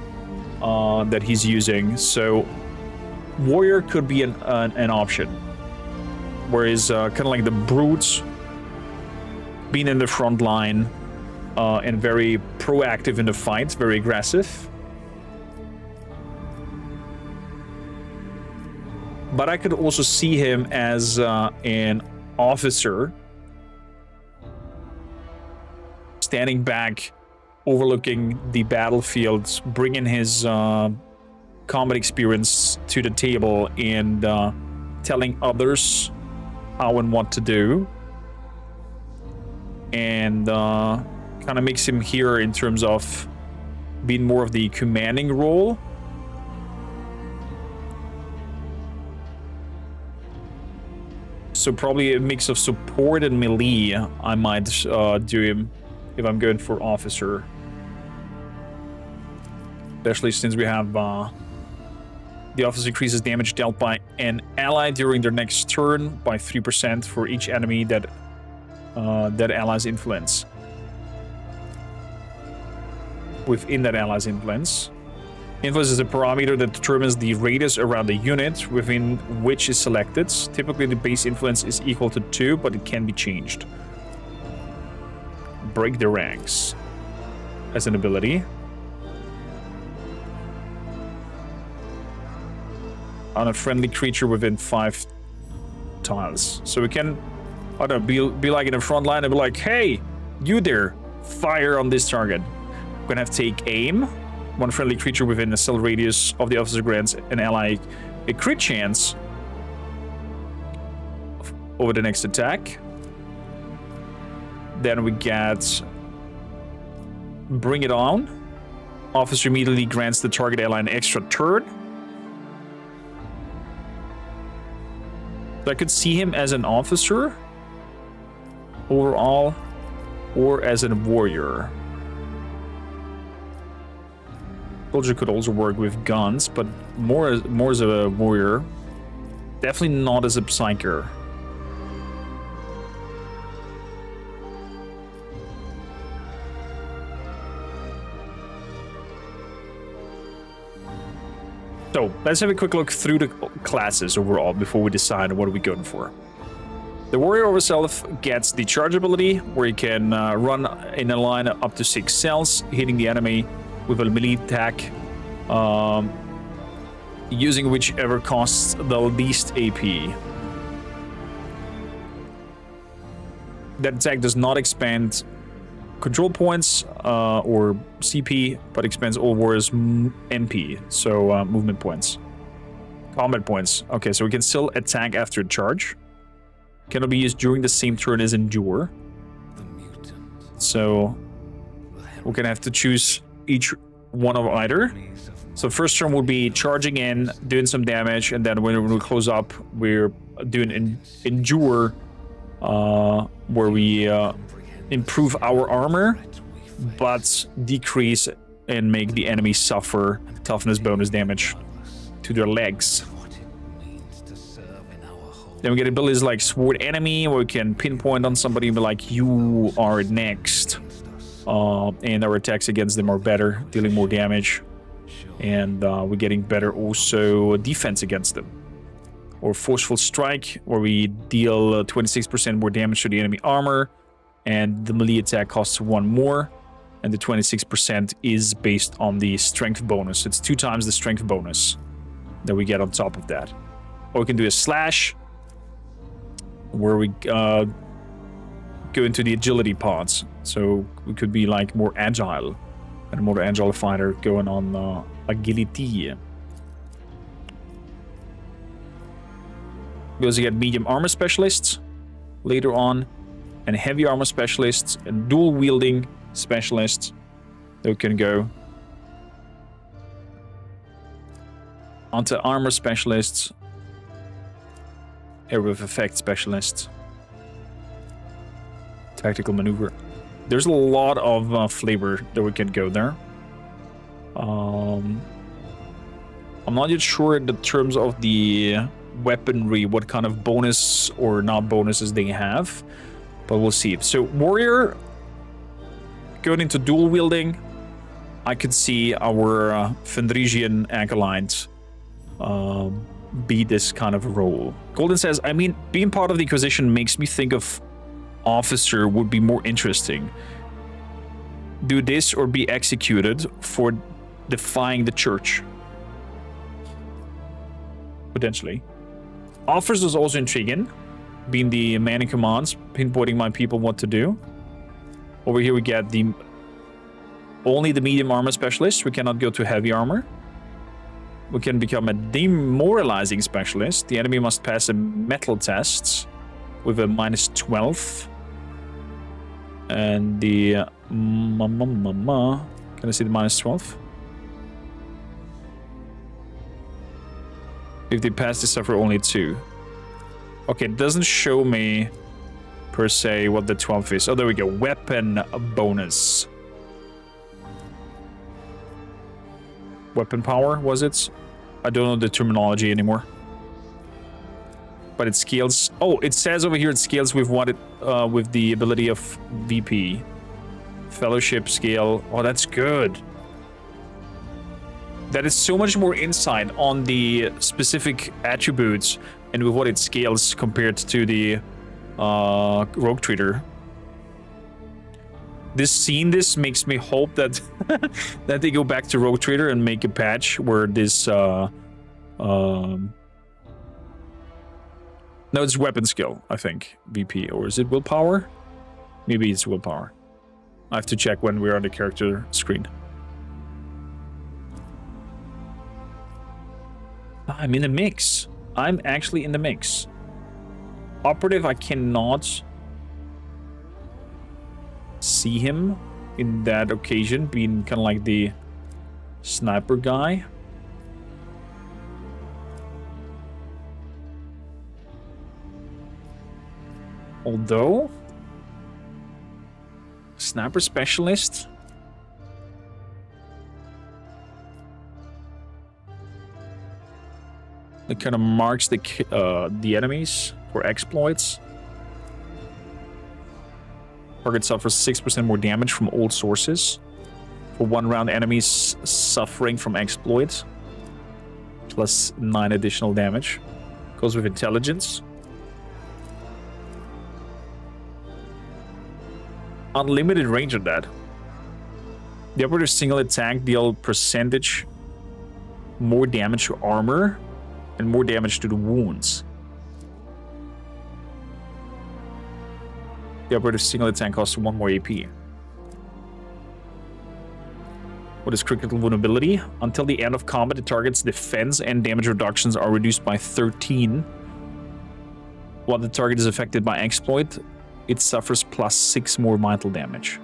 that he's using. So warrior could be an option. Whereas kind of like the brutes, being in the front line and very proactive in the fight, very aggressive. But I could also see him as an officer, standing back, overlooking the battlefields, bringing his combat experience to the table and telling others how and what to do. And kind of makes him here in terms of being more of the commanding role. So probably a mix of support and melee I might do him if I'm going for officer. Especially since we have the officer increases damage dealt by an ally during their next turn by 3% for each enemy that ally's influence. Within that ally's influence. Influence is a parameter that determines the radius around the unit within which is selected. Typically the base influence is equal to 2, but it can be changed. Break the ranks as an ability. On a friendly creature within 5 tiles. So we can, I don't know, be like in the front line and be like, hey, you there, fire on this target. We're gonna have to take aim. One friendly creature within a cell radius of the officer grants an ally a crit chance over the next attack. Then we get Bring It On. Officer immediately grants the target ally an extra turn. So I could see him as an officer overall, or as a warrior. Soldier could also work with guns, but more as a warrior. Definitely not as a psyker. So let's have a quick look through the classes overall before we decide what are we going for. The warrior herself gets the charge ability, where you can run in a line up to 6 cells, hitting the enemy with a melee attack, using whichever costs the least AP. That attack does not expand control points or CP, but expands all warriors' MP, so movement points. Combat points. Okay, so we can still attack after a charge. Cannot be used during the same turn as Endure. So we're gonna have to choose each one of either. So first turn will be charging in, doing some damage, and then when we close up, we're doing Endure, where we improve our armor, but decrease and make the enemy suffer toughness bonus damage to their legs. Then we get abilities like Sword Enemy, where we can pinpoint on somebody and be like, you are next. And our attacks against them are better, dealing more damage. And we're getting better also defense against them. Or Forceful Strike, where we deal 26% more damage to the enemy armor, and the melee attack costs 1 more, and the 26% is based on the strength bonus. It's 2 times the strength bonus that we get on top of that. Or we can do a Slash, where we go into the agility pods. So we could be like more agile, and a more agile fighter going on agility. We also get medium armor specialists later on, and heavy armor specialists, and dual wielding specialists that we can go onto armor specialists, area of effect specialists, tactical maneuver. There's a lot of flavor that we can go there. I'm not yet sure in the terms of the weaponry what kind of bonus or not bonuses they have, but we'll see. So warrior going into dual wielding, I could see our Fenrisian acolyte be this kind of role. Golden says, I mean, being part of the Inquisition makes me think of officer would be more interesting. Do this or be executed for defying the church. Potentially. Officers is also intriguing, being the man in commands, pinpointing my people what to do. Over here we get only the medium armor specialist. We cannot go to heavy armor. We can become a demoralizing specialist. The enemy must pass a metal test with a -12. And the can I see the -12? If they pass, they suffer only 2. Okay, it doesn't show me per se what the 12 is. Oh, there we go. Weapon bonus. Weapon power, was it? I don't know the terminology anymore. But it scales. Oh, it says over here it scales with what it with the ability of VP. Fellowship scale. Oh, that's good. That is so much more insight on the specific attributes and with what it scales compared to the Rogue Trader. This makes me hope that that they go back to Rogue Trader and make a patch where this no, it's weapon skill, I think, VP, or is it willpower? Maybe it's willpower. I have to check when we're on the character screen. I'm in the mix. I'm actually in the mix. Operative, I cannot see him in that occasion, being kind of like the sniper guy. Although, sniper specialist. It kind of marks the enemies for exploits. Target suffers 6% more damage from old sources. For 1 round, enemies suffering from exploits. Plus 9 additional damage. Goes with intelligence. Unlimited range of that. The operative single attack deal percentage more damage to armor and more damage to the wounds. The operative single attack costs 1 more AP. What is critical vulnerability? Until the end of combat, the target's defense and damage reductions are reduced by 13. While the target is affected by exploit, it suffers +6 more vital damage.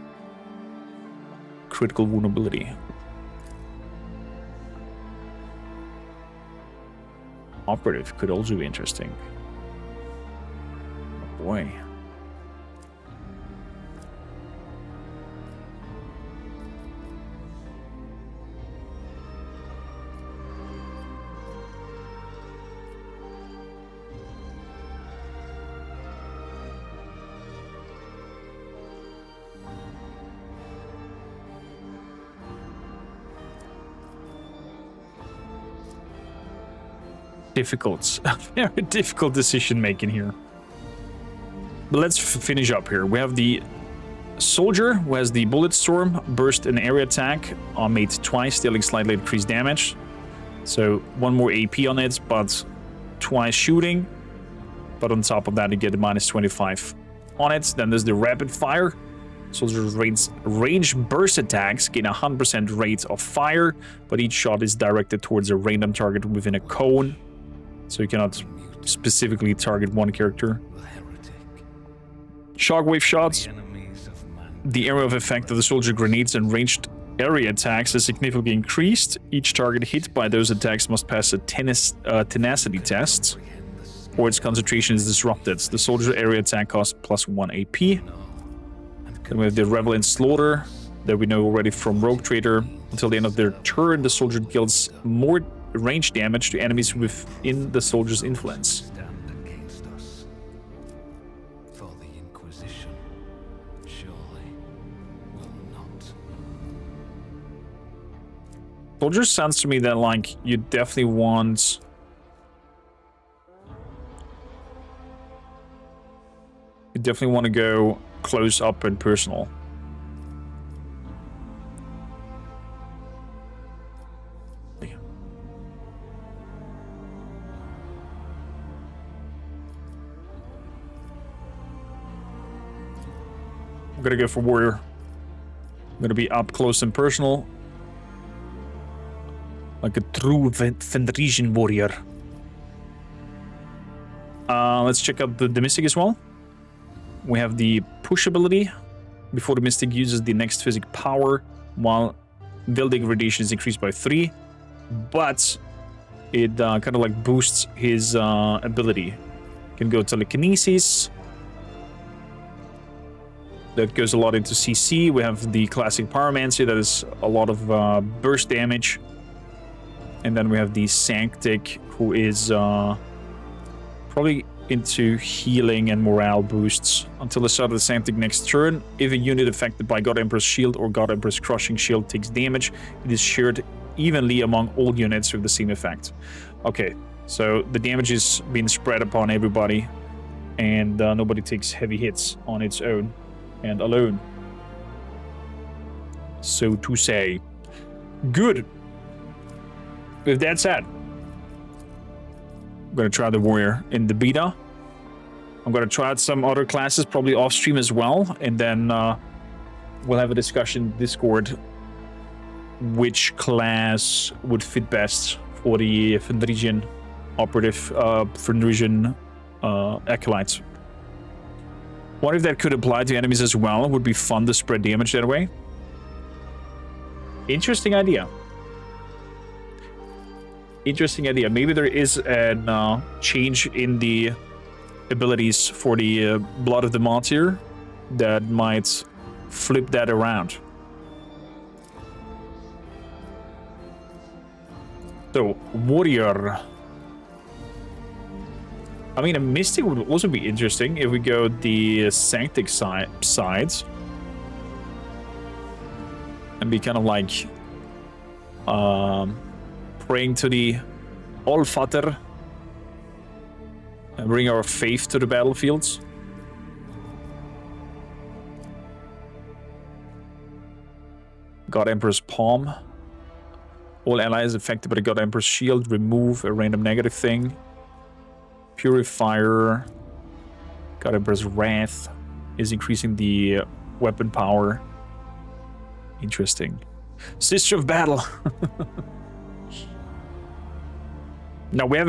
Critical vulnerability. Operative could also be interesting. Oh boy. Difficult, very difficult decision making here. But let's finish up here. We have the soldier who has the bullet storm, burst and area attack, are made twice, dealing slightly increased damage. So 1 more AP on it, but twice shooting. But on top of that, you get a -25 on it. Then there's the rapid fire. Soldier's range burst attacks gain a 100% rate of fire, but each shot is directed towards a random target within a cone. So you cannot specifically target one character. Shockwave shots. The area of effect of the soldier grenades and ranged area attacks is significantly increased. Each target hit by those attacks must pass a tenacity test, or its concentration is disrupted. The soldier area attack costs +1 AP. Then we have the Revel in Slaughter that we know already from Rogue Trader. Until the end of their turn, the soldier deals more range damage to enemies within the soldier's influence. Soldier sounds to me that, like, you definitely want... You definitely want to go close up and personal. I'm gonna go for warrior. I'm gonna be up close and personal. Like a true Fenrisian warrior. Let's check out the Mystic as well. We have the push ability. Before the Mystic uses the next physic power, while build degradation is increased by 3. But it kind of like boosts his ability. Can go telekinesis. That goes a lot into CC. We have the classic Pyromancy that is a lot of burst damage. And then we have the Sanctic, who is probably into healing and morale boosts. Until the start of the Sanctic next turn, if a unit affected by God Emperor's Shield or God Emperor's Crushing Shield takes damage, it is shared evenly among all units with the same effect. Okay, so the damage is being spread upon everybody, and nobody takes heavy hits on its own and alone, so to say. Good. With that said, I'm gonna try the warrior in the beta. I'm gonna try out some other classes, probably off stream as well, and then we'll have a discussion in Discord which class would fit best for the Fenrisian operative, Fenrisian acolytes. What if that could apply to enemies as well? It would be fun to spread damage that way. Interesting idea. Interesting idea. Maybe there is a change in the abilities for the Blood of the Martyr that might flip that around. So, warrior. I mean, a Mystic would also be interesting if we go the Sanctic sides. And be kind of like praying to the Allfather and bring our faith to the battlefields. God Emperor's Palm. All allies affected by the God Emperor's Shield remove a random negative thing. Purifier. God Emperor's Wrath is increasing the weapon power. Interesting. Sister of Battle. Now we're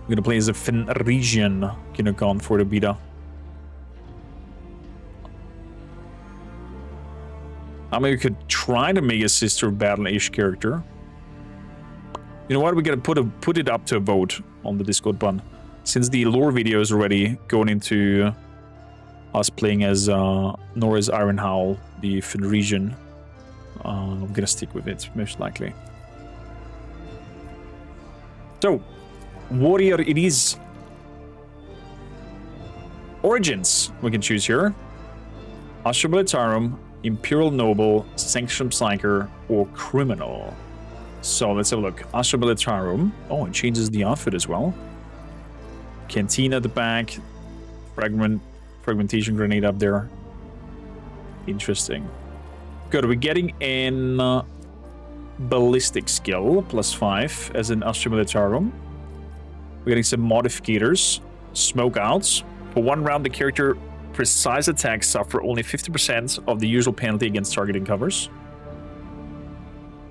gonna play as a Fenrisian Kinokon for the beta. I mean, we could try to make a Sister of Battle-ish character. You know what? We're gonna put it up to a vote on the Discord button. Since the lore video is already going into us playing as Norris Ironhowl, the Fenrisian, I'm gonna stick with it, most likely. So, warrior it is. Origins we can choose here. Astra Militarum, Imperial Noble, Sanctum Psyker, or Criminal. So let's have a look. Astra Militarum. Oh, it changes the outfit as well. Canteen at the back. Fragmentation grenade up there. Interesting. Good. We're getting in ballistic skill +5 as in Astra Militarum. We're getting some modificators. Smoke outs. For 1 round, the character precise attacks suffer only 50% of the usual penalty against targeting covers.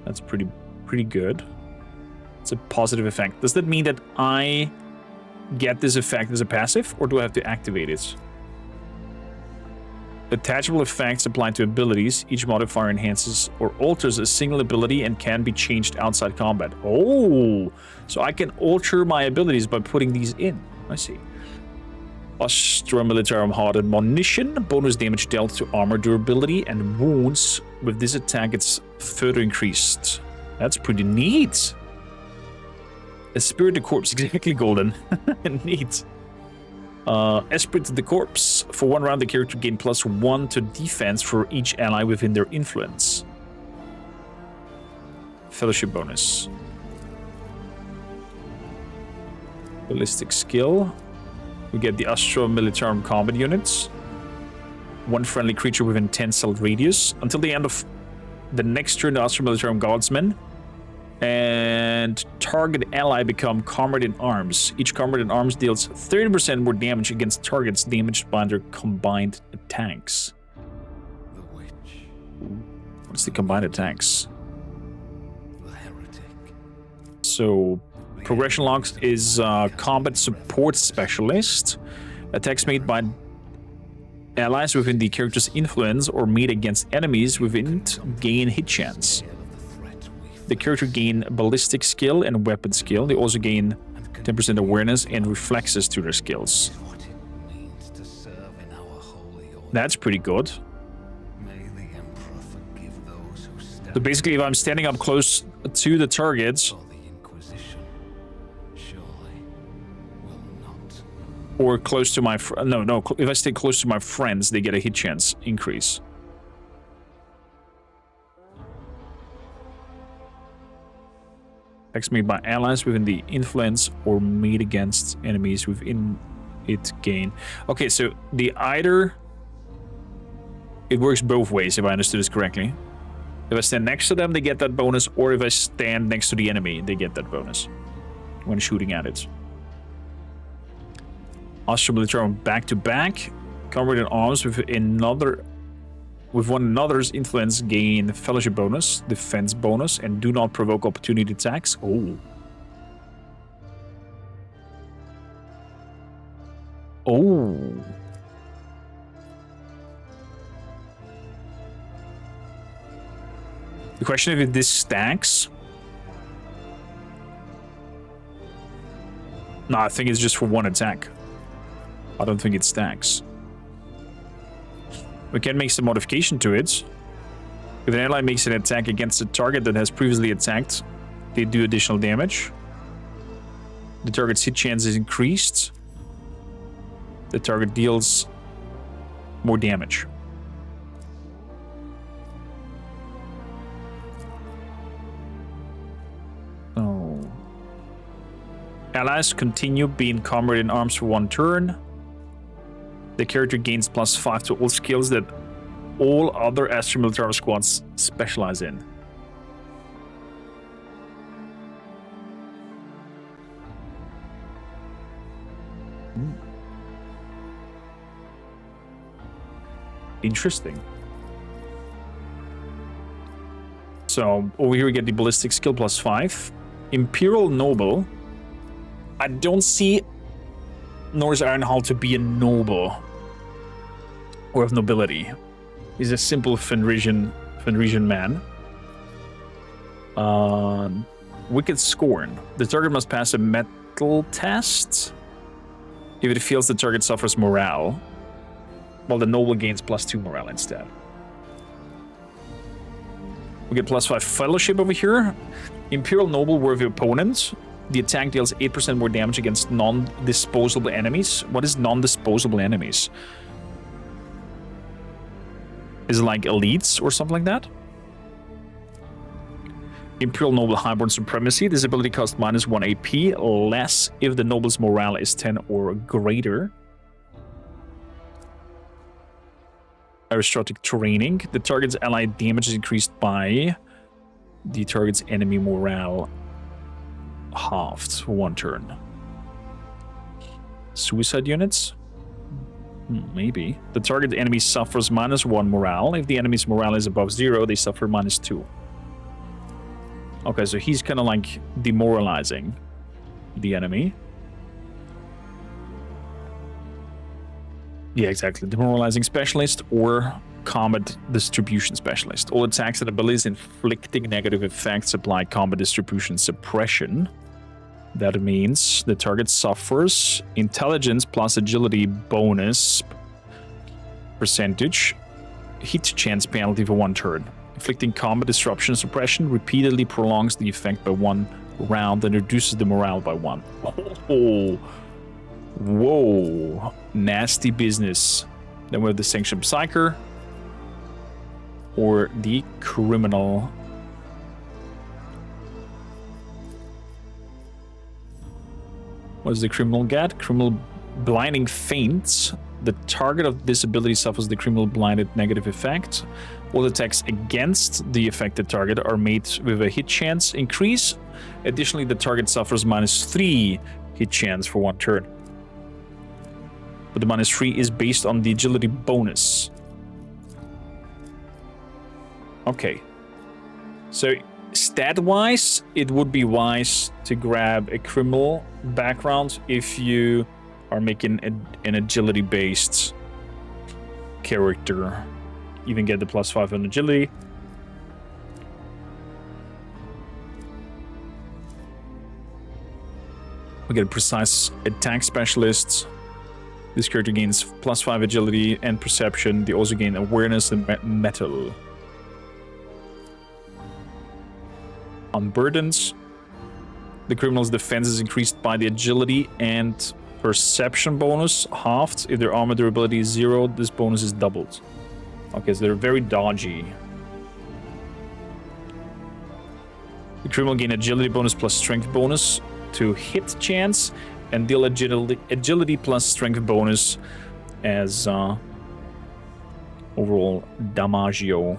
That's pretty good. It's a positive effect. Does that mean that I get this effect as a passive, or do I have to activate it? Attachable effects applied to abilities. Each modifier enhances or alters a single ability and can be changed outside combat. Oh, so I can alter my abilities by putting these in. I see. Astra Militarum Hard Admonition. Bonus damage dealt to armor durability and wounds. With this attack, it's further increased. That's pretty neat. Esprit de Corps, exactly, Golden. Neat. Esprit de Corps. For 1 round, the character gains +1 to defense for each ally within their influence. Fellowship bonus. Ballistic skill. We get the Astra Militarum combat units. 1 friendly creature within 10 cell radius. Until the end of the next turn, the Astra Militarum Guardsmen and target ally become Comrade in Arms. Each Comrade in Arms deals 30% more damage against targets damaged by their combined attacks. What's the combined attacks? So, progression logs is Combat Support Specialist. Attacks made by allies within the character's influence or made against enemies within it gain hit chance. The character gain ballistic skill and weapon skill. They also gain 10% awareness and reflexes to their skills. That's pretty good. So basically, if I'm standing up close to the targets, or close to my if I stay close to my friends, they get a hit chance increase. Attacks made by allies within the influence or made against enemies within it gain. Okay, so it works both ways, if I understood this correctly. If I stand next to them, they get that bonus, or if I stand next to the enemy, they get that bonus when shooting at it. Astra Militarum back-to-back. Comrade in Arms with one another's influence gain Fellowship bonus, Defense bonus, and do not provoke opportunity attacks. Oh. Oh. The question if this stacks. No, I think it's just for 1 attack. I don't think it stacks. We can make some modification to it. If an ally makes an attack against a target that has previously attacked, they do additional damage. The target's hit chance is increased. The target deals more damage. Oh. Allies continue being Comrade in Arms for 1 turn. The character gains +5 to all skills that all other Astra Militarum squads specialize in. Interesting. So over here we get the ballistic skill +5. Imperial Noble. I don't see Norse Ironhall to be a noble or of nobility. He's a simple Fenrisian man. Wicked Scorn. The target must pass a metal test. If it fails, the target suffers morale, while the noble gains +2 morale instead. We get +5 fellowship over here. Imperial Noble worthy opponent. The attack deals 8% more damage against non-disposable enemies. What is non-disposable enemies? Is it like elites or something like that? Imperial Noble Highborn Supremacy. This ability costs -1 AP, less if the noble's morale is 10 or greater. Aristocratic Training. The target's allied damage is increased by the target's enemy morale halved for 1 turn. Suicide units? Maybe. The target enemy suffers -1 morale. If the enemy's morale is above 0, they suffer -2. Okay, so he's kind of like demoralizing the enemy. Yeah, exactly. Demoralizing specialist or combat distribution specialist. All attacks and abilities inflicting negative effects apply combat distribution suppression. That means the target suffers intelligence plus agility bonus percentage hit chance penalty for 1 turn. Inflicting combat disruption suppression repeatedly prolongs the effect by 1 round and reduces the morale by 1. Oh, whoa, nasty business. Then we have the Sanctioned Psyker or the Criminal. What does the Criminal get? Criminal Blinding Feints. The target of this ability suffers the Criminal Blinded negative effect. All attacks against the affected target are made with a hit chance increase. Additionally, the target suffers -3 hit chance for 1 turn. But the -3 is based on the agility bonus. Okay. So, stat-wise, it would be wise to grab a criminal background if you are making an agility-based character. Even get the +5 on agility. We get a precise attack specialist. This character gains +5 agility and perception. They also gain awareness and metal. Unburdens. The criminal's defense is increased by the agility and perception bonus halved. If their armor durability is 0, this bonus is doubled. Okay, so they're very dodgy. The criminal gain agility bonus plus strength bonus to hit chance, and deal agility plus strength bonus as overall damagio.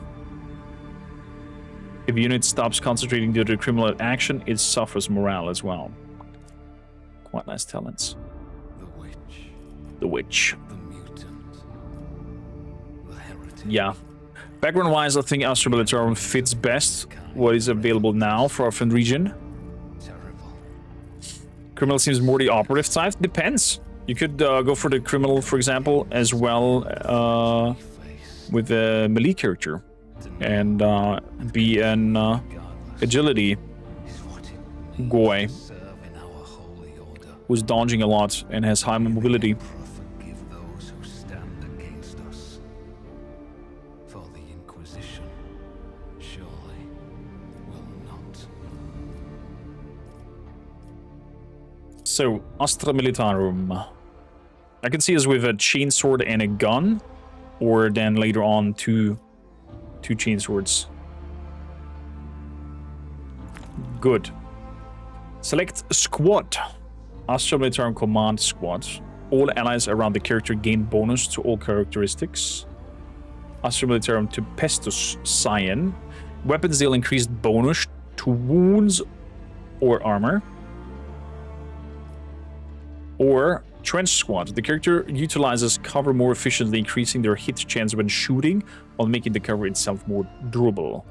If a unit stops concentrating due to criminal action, it suffers morale as well. Quite nice talents. The Witch. Yeah. Background-wise, I think Astra Militarum fits best what is available now for our Fenn region. Criminal seems more the operative type. Depends. You could go for the criminal, for example, as well with a melee character. And be an agility guy who's dodging a lot and has high mobility. So, Astra Militarum. I can see us with a chainsword and a gun, or then later on two chainswords. Good. Select Squad. Astra Militarum Command Squad. All allies around the character gain bonus to all characteristics. Astra Militarum Tempestus Scion. Weapons deal increased bonus to wounds or armor. Or Trench Squad. The character utilizes cover more efficiently, increasing their hit chance when shooting, while making the cover itself more durable.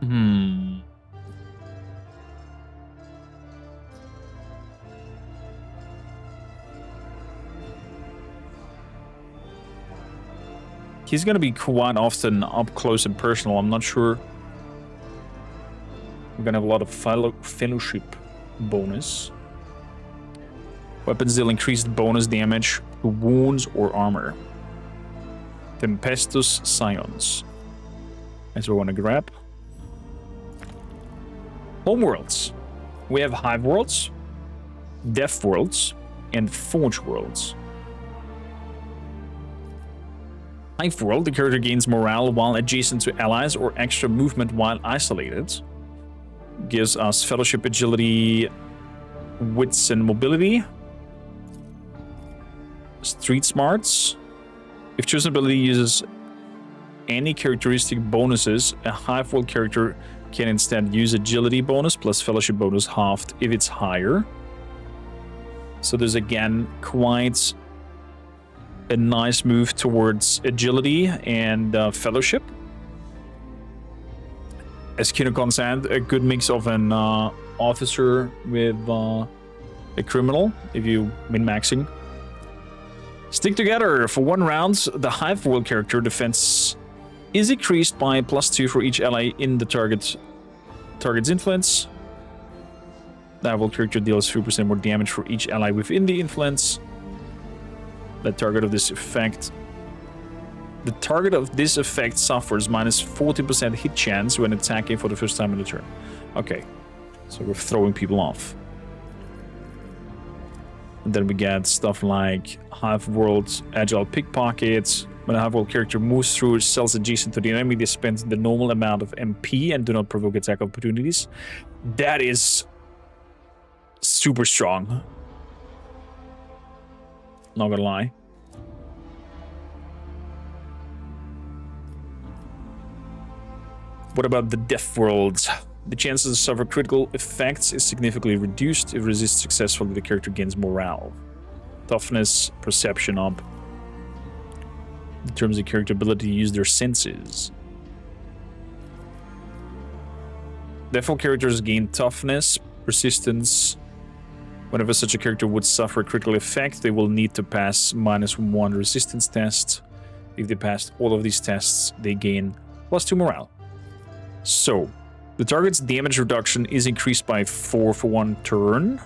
Hmm. He's gonna be quite often up close and personal. I'm not sure. We're gonna have a lot of fellowship bonus. Weapons deal increased bonus damage to wounds or armor. Tempestus Scions. That's what we want to grab. Homeworlds. We have Hive Worlds, Death Worlds, and Forge Worlds. Hive World, the character gains morale while adjacent to allies or extra movement while isolated. Gives us fellowship, agility, wits, and mobility. Street smarts. If chosen ability uses any characteristic bonuses, a Hive World character can instead use agility bonus plus fellowship bonus halved if it's higher. So there's again quite a nice move towards agility and fellowship. As Kinokon said, a good mix of an officer with a criminal, if you min-maxing. Stick together. For 1 round, the Hive World character defense is increased by +2 for each ally in the target's influence. The Hive World character deals 3% more damage for each ally within the influence. The target of this effect suffers -40% hit chance when attacking for the first time in the turn. Okay, so we're throwing people off. And then we get stuff like Hive World Agile Pickpocket. When a Hive World character moves through cells adjacent to the enemy, they spend the normal amount of MP and do not provoke attack opportunities. That is super strong. Not gonna lie. What about the Death World? The chances to suffer critical effects is significantly reduced. If resists successfully, the character gains morale. Toughness, perception up. Determines the character ability to use their senses. Death World characters gain toughness, persistence. Whenever such a character would suffer a critical effect, they will need to pass -1 resistance test. If they passed all of these tests, they gain +2 morale. So, the target's damage reduction is increased by 4 for 1 turn.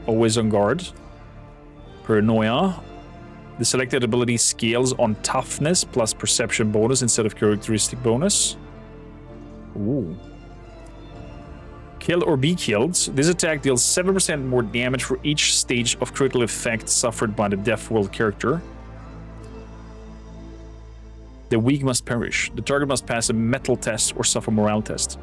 Always on guard. Paranoia. The selected ability scales on toughness plus perception bonus instead of characteristic bonus. Ooh. Kill or be killed. This attack deals 7% more damage for each stage of critical effect suffered by the Death World character. The weak must perish. The target must pass a metal test or suffer morale test.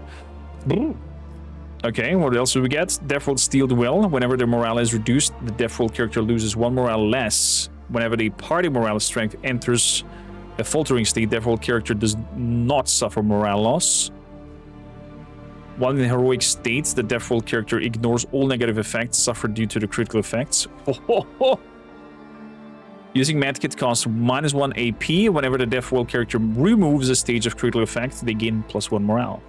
Okay, what else do we get? Death World Steeled Will. Whenever their morale is reduced, the Death World character loses 1 morale less. Whenever the party morale strength enters a faltering state, Death World character does not suffer morale loss. While in heroic states, the Death World character ignores all negative effects suffered due to the critical effects. Using Medkit costs -1 AP. Whenever the Death World character removes a stage of critical effect, they gain +1 morale.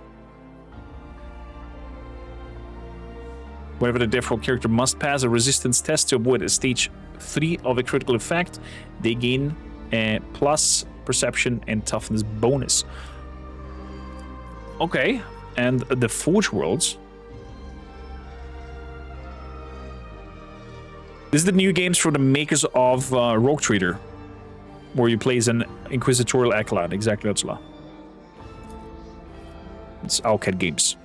Whenever the Death World character must pass a resistance test to avoid a stage 3 of a critical effect, they gain a plus perception and toughness bonus. Okay, and the Forge Worlds. This is the new games from the makers of Rogue Trader, where you play as an Inquisitorial Acolyte. Exactly, Ursula. It's Alcat Games.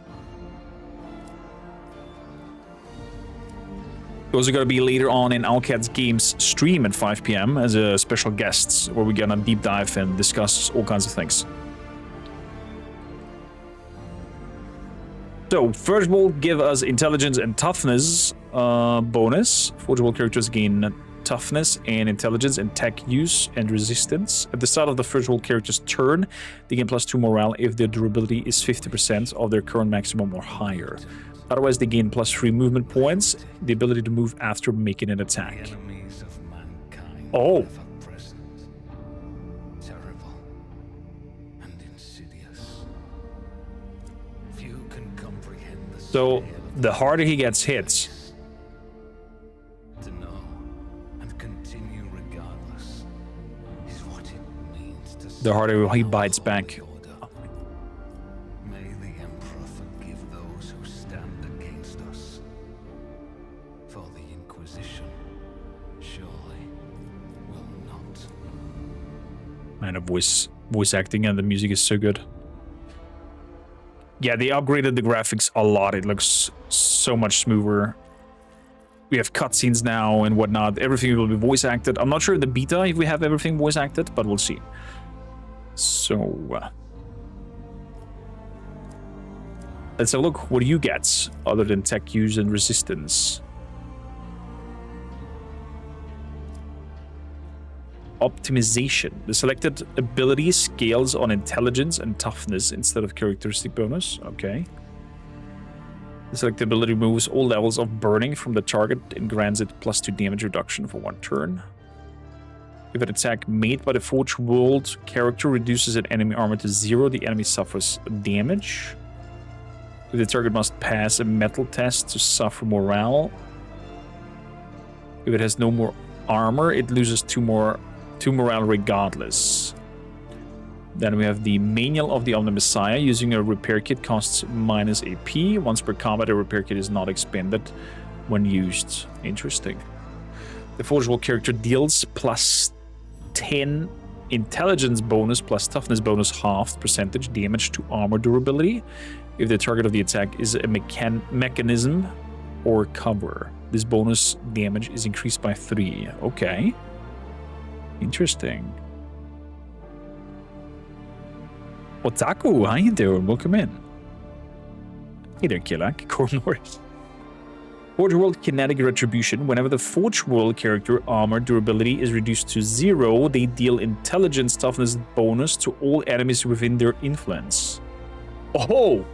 Those are going to be later on in Alcat's Games stream at 5 p.m. as a special guests, where we're going to deep dive and discuss all kinds of things. So, first will give us intelligence and toughness bonus. Forge World characters gain toughness and intelligence and tech use and resistance. At the start of the First World character's turn, they gain +2 morale if their durability is 50% of their current maximum or higher. Otherwise, they gain +3 movement points, the ability to move after making an attack. Oh! So the harder he gets hit, To know and continue regardless is what it means to the harder he bites back. May the Emperor forgive those who stand against us. For the Inquisition surely will not. Man, the voice acting and the music is so good. Yeah, they upgraded the graphics a lot. It looks so much smoother. We have cutscenes now and whatnot. Everything will be voice acted. I'm not sure in the beta if we have everything voice acted, but we'll see. So, let's have a look. What do you get other than tech use and resistance? Optimization. The selected ability scales on intelligence and toughness instead of characteristic bonus. Okay. The selected ability removes all levels of burning from the target and grants it +2 damage reduction for 1 turn. If an attack made by the Forge World character reduces an enemy armor to 0, the enemy suffers damage. If the target must pass a metal test to suffer morale. If it has no more armor, it loses 2 morale regardless. Then we have the Manual of the Omni Messiah. Using a repair kit costs minus AP. Once per combat, a repair kit is not expended when used. Interesting. The Forge World character deals +10 intelligence bonus plus toughness bonus halved percentage damage to armor durability if the target of the attack is a mechanism or cover. This bonus damage is increased by 3. Okay. Interesting. Otaku, how you doing? Welcome in. Hey there, Kilak. Cornors. Forge World Kinetic Retribution. Whenever the Forge World character armor durability is reduced to 0, they deal intelligence toughness bonus to all enemies within their influence. Oh!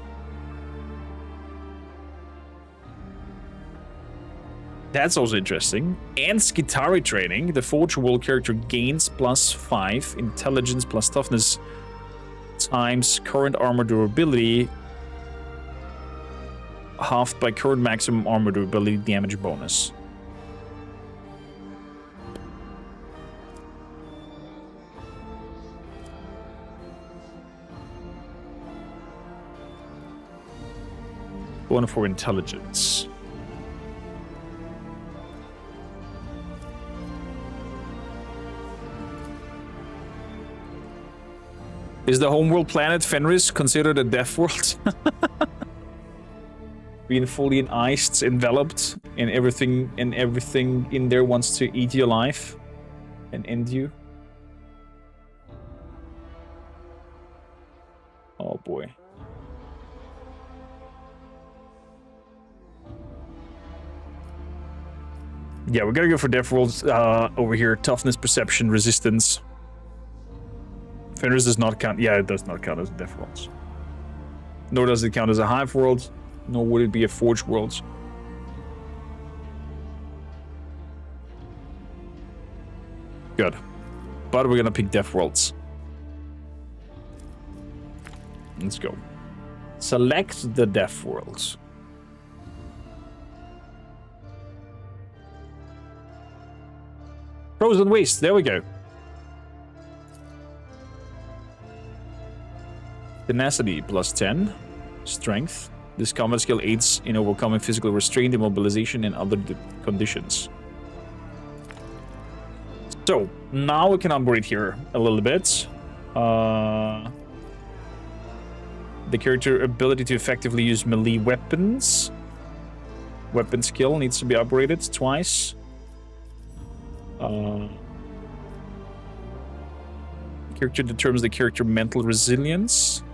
That's also interesting. And Skitari training. The Forge World character gains +5 intelligence plus toughness times current armor durability, halved by current maximum armor durability damage bonus. One for intelligence. Is the homeworld planet Fenris considered a death world? Being fully iced, enveloped, and everything in there wants to eat you alive and end you. Oh boy. Yeah, we're gonna go for death worlds over here. Toughness, perception, resistance. Fenris does not count. Yeah, it does not count as a death world. Nor does it count as a hive world, nor would it be a forge world. Good. But we're gonna pick death worlds. Let's go. Select the death worlds. Frozen Waste, there we go. Tenacity +10. Strength. This combat skill aids in overcoming physical restraint, immobilization, and other conditions. So, now we can upgrade here a little bit. The character ability to effectively use melee weapons. Weapon skill needs to be upgraded twice. Character determines the character mental resilience.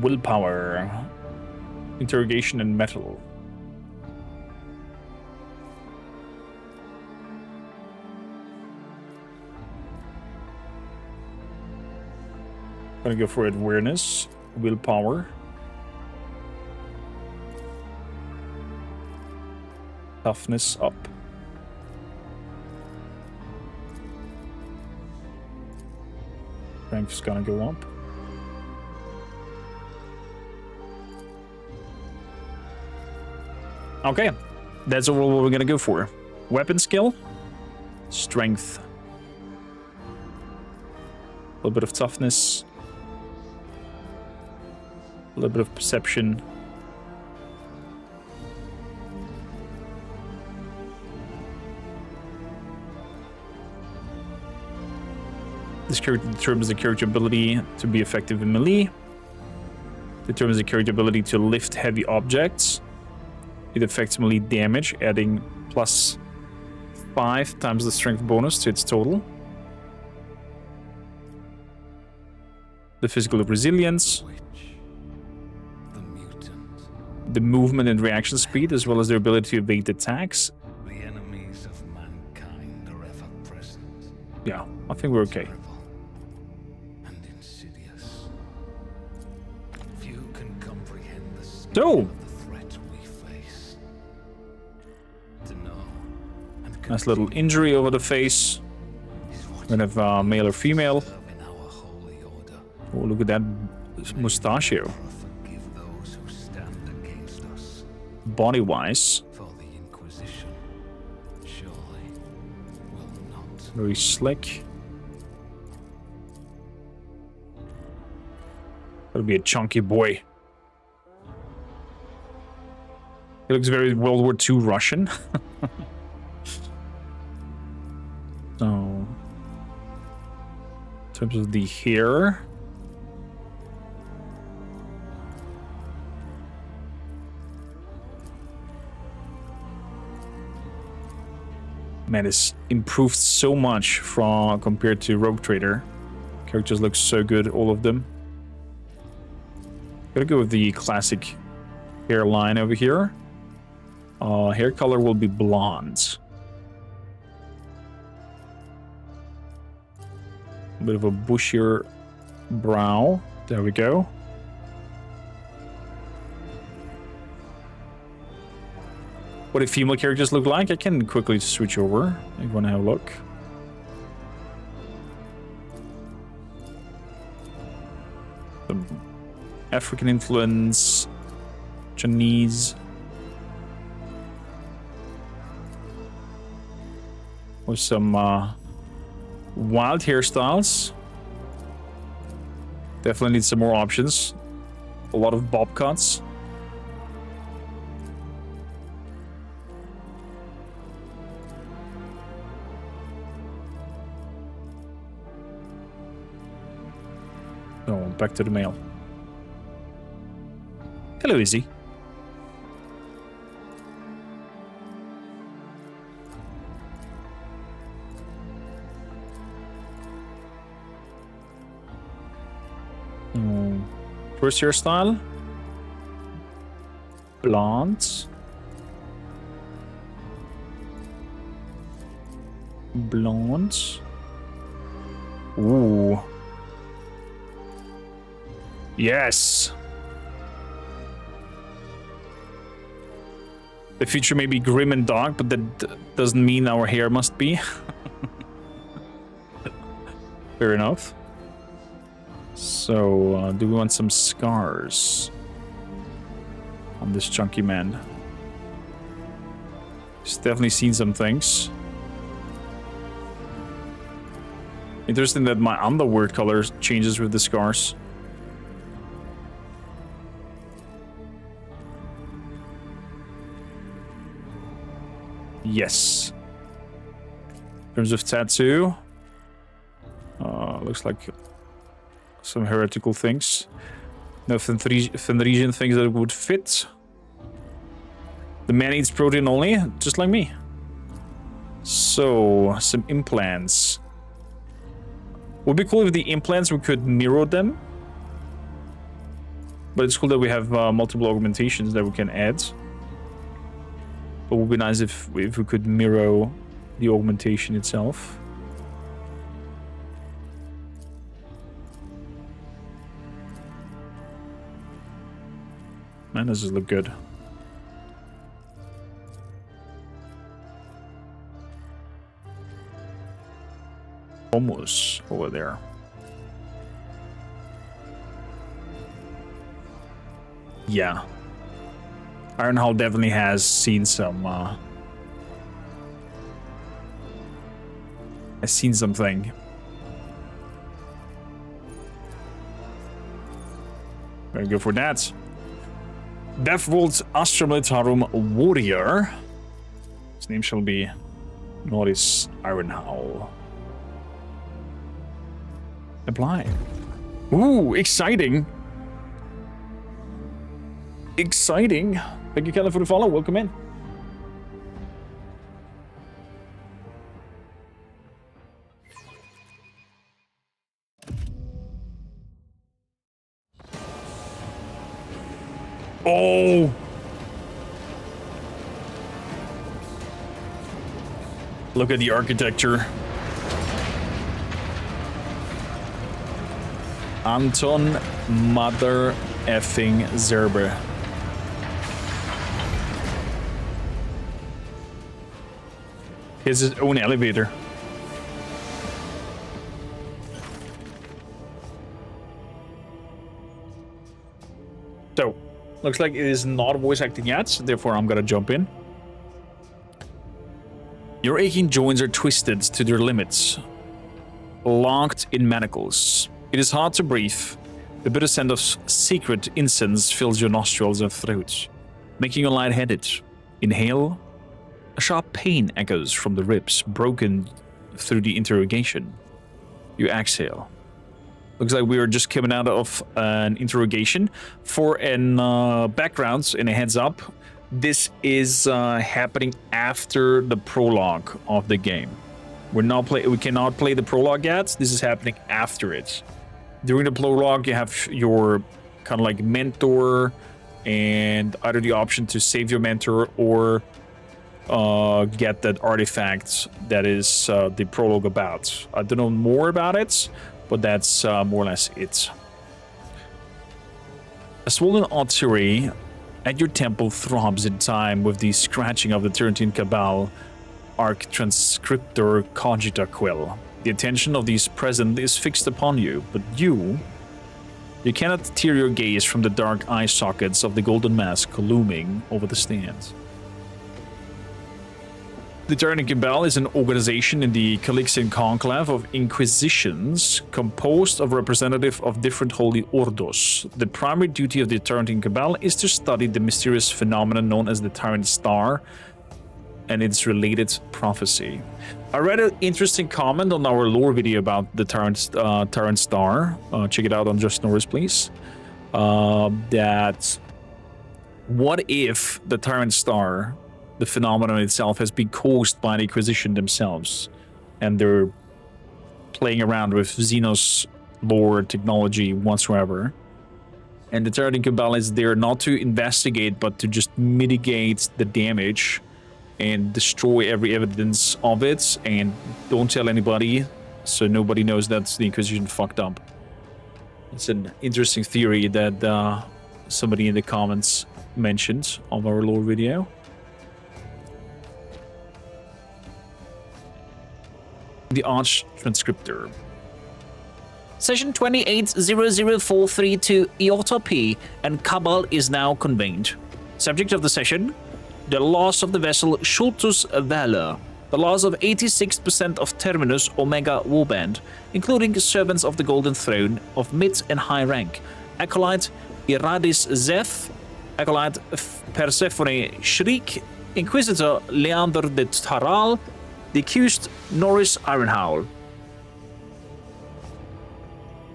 Willpower. Interrogation and metal. Gonna go for awareness, willpower. Toughness up. Strength's gonna go up. Okay, that's all what we're gonna go for. Weapon skill, strength, a little bit of toughness, a little bit of perception. This character determines the character ability to be effective in melee. Determines the character ability to lift heavy objects. It affects melee damage, adding +5 times the strength bonus to its total. The physical resilience. The movement and reaction speed, as well as their ability to evade attacks. The enemies of mankind are ever present. Yeah, I think we're okay. And insidious. Few can comprehend the scale So, of the threat we face. To know and nice little injury over the face. We're gonna have male or female. Oh, look at that mustachio. those who stand against us. Body-wise, For the Inquisition, surely will not. very slick. That'll be a chunky boy. He looks very World War II Russian. So, in terms of the hair, man, it's improved so much from compared to Rogue Trader. Characters look so good, all of them. Gonna go with the classic hairline over here. Hair color will be blonde. A bit of a bushier brow. There we go. What do female characters look like? I can quickly switch over if you want to have a look. Some African influence, Chinese, with some wild hairstyles. Definitely need some more options. A lot of bob cuts. Oh, back to the mail. Hello, Izzy. First hairstyle. Blonde. Blonde. Ooh. Yes. The future may be grim and dark, but that doesn't mean our hair must be. Fair enough. So, do we want some scars on this chunky man? He's definitely seen some things. Interesting that my underwear color changes with the scars. Yes. In terms of tattoo, looks like some heretical things. No Fenrisian things that would fit. The man eats protein only, just like me. So, some implants. Would be cool if the implants we could mirror them. But it's cool that we have multiple augmentations that we can add. But it would be nice if we could mirror the augmentation itself. Man, does this look good. Almost over there. yeah. Ironhall definitely has seen some... has seen something. Very good for that. Deathwolt's Astra Militarum Warrior. His name shall be Norris Ironhowl. Apply. Ooh, exciting. Exciting. Thank you, Kellen, for the follow. Welcome in. Oh! Look at the architecture. Anton Mother effing Zerber. He has his own elevator. So, looks like it is not voice acting yet, therefore I'm gonna jump in. Your aching joints are twisted to their limits, locked in manacles. It is hard to breathe. The bitter scent of secret incense fills your nostrils and throat, making you lightheaded. Inhale. A sharp pain echoes from the ribs, broken through the interrogation. You exhale. Looks like we are just coming out of an interrogation. For an background and a heads up, this is happening after the prologue of the game. We cannot play the prologue yet. This is happening after it. During the prologue, you have your kind of like mentor, and either the option to save your mentor or get that artifact that is the prologue about. I don't know more about it, but that's more or less it. A swollen artery at your temple throbs in time with the scratching of the Turntine Cabal Arc Transcriptor Cogita Quill. The attention of these present is fixed upon you, but you cannot tear your gaze from the dark eye sockets of the golden mask looming over the stand. The Turntine Cabal is an organization in the Calixian conclave of Inquisitions, composed of representatives of different holy ordos. The primary duty of the Turntine Cabal is to study the mysterious phenomenon known as the Tyrant Star and its related prophecy. I read an interesting comment on our lore video about the Tyrant Star. Check it out on Just Norris, please. That what if the Tyrant Star, the phenomenon itself, has been caused by the Inquisition themselves, and they're playing around with Xenos lore technology whatsoever. And the Turntine Cabal is there not to investigate, but to just mitigate the damage and destroy every evidence of it, and don't tell anybody, so nobody knows that the Inquisition fucked up. It's an interesting theory that somebody in the comments mentioned of our lore video. The Arch Transcriptor. Session 28-00432 Iota P and Cabal is now convened. Subject of the session: the loss of the vessel Schultus Valor, the loss of 86% of Terminus Omega Warband, including servants of the Golden Throne of mid and high rank, Acolyte Iradis Zeth, Acolyte Persephone Shriek, Inquisitor Leander de Taral, the accused Norris Ironhowl.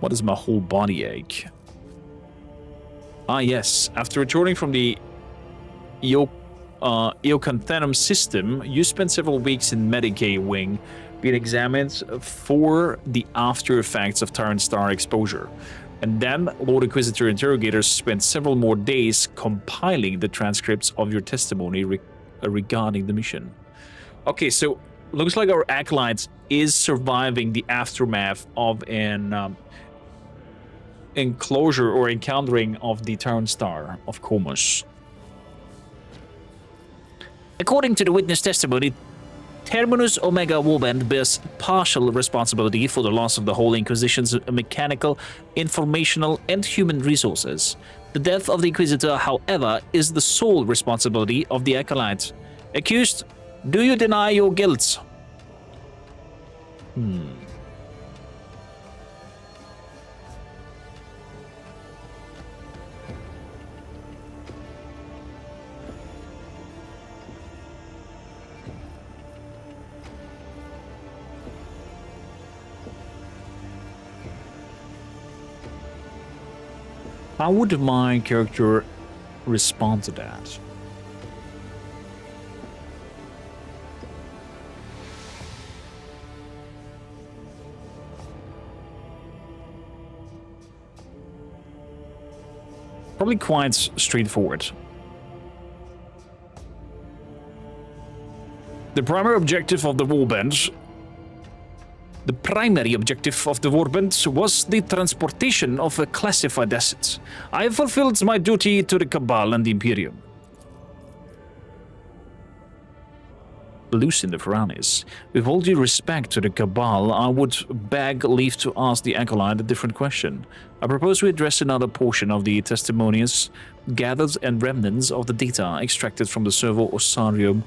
What does my whole body ache? Ah yes, after returning from the Eocanthanum system, you spent several weeks in Medicaid wing being examined for the after effects of Tyrant Star exposure. And then Lord Inquisitor interrogators spent several more days compiling the transcripts of your testimony regarding the mission. Okay, so looks like our acolyte is surviving the aftermath of an enclosure or encountering of the Tyrant Star of Comus. According to the witness testimony, Terminus Omega Warband bears partial responsibility for the loss of the Holy Inquisition's mechanical, informational, and human resources. The death of the Inquisitor, however, is the sole responsibility of the Acolyte. Accused, do you deny your guilt? How would my character respond to that? Probably quite straightforward. The primary objective of the Warband was the transportation of a classified asset. I have fulfilled my duty to the Cabal and the Imperium. Lucien de Ferranis, with all due respect to the Cabal, I would beg leave to ask the Acolyte a different question. I propose we address another portion of the testimonies gathered and remnants of the data extracted from the Servo Osarium,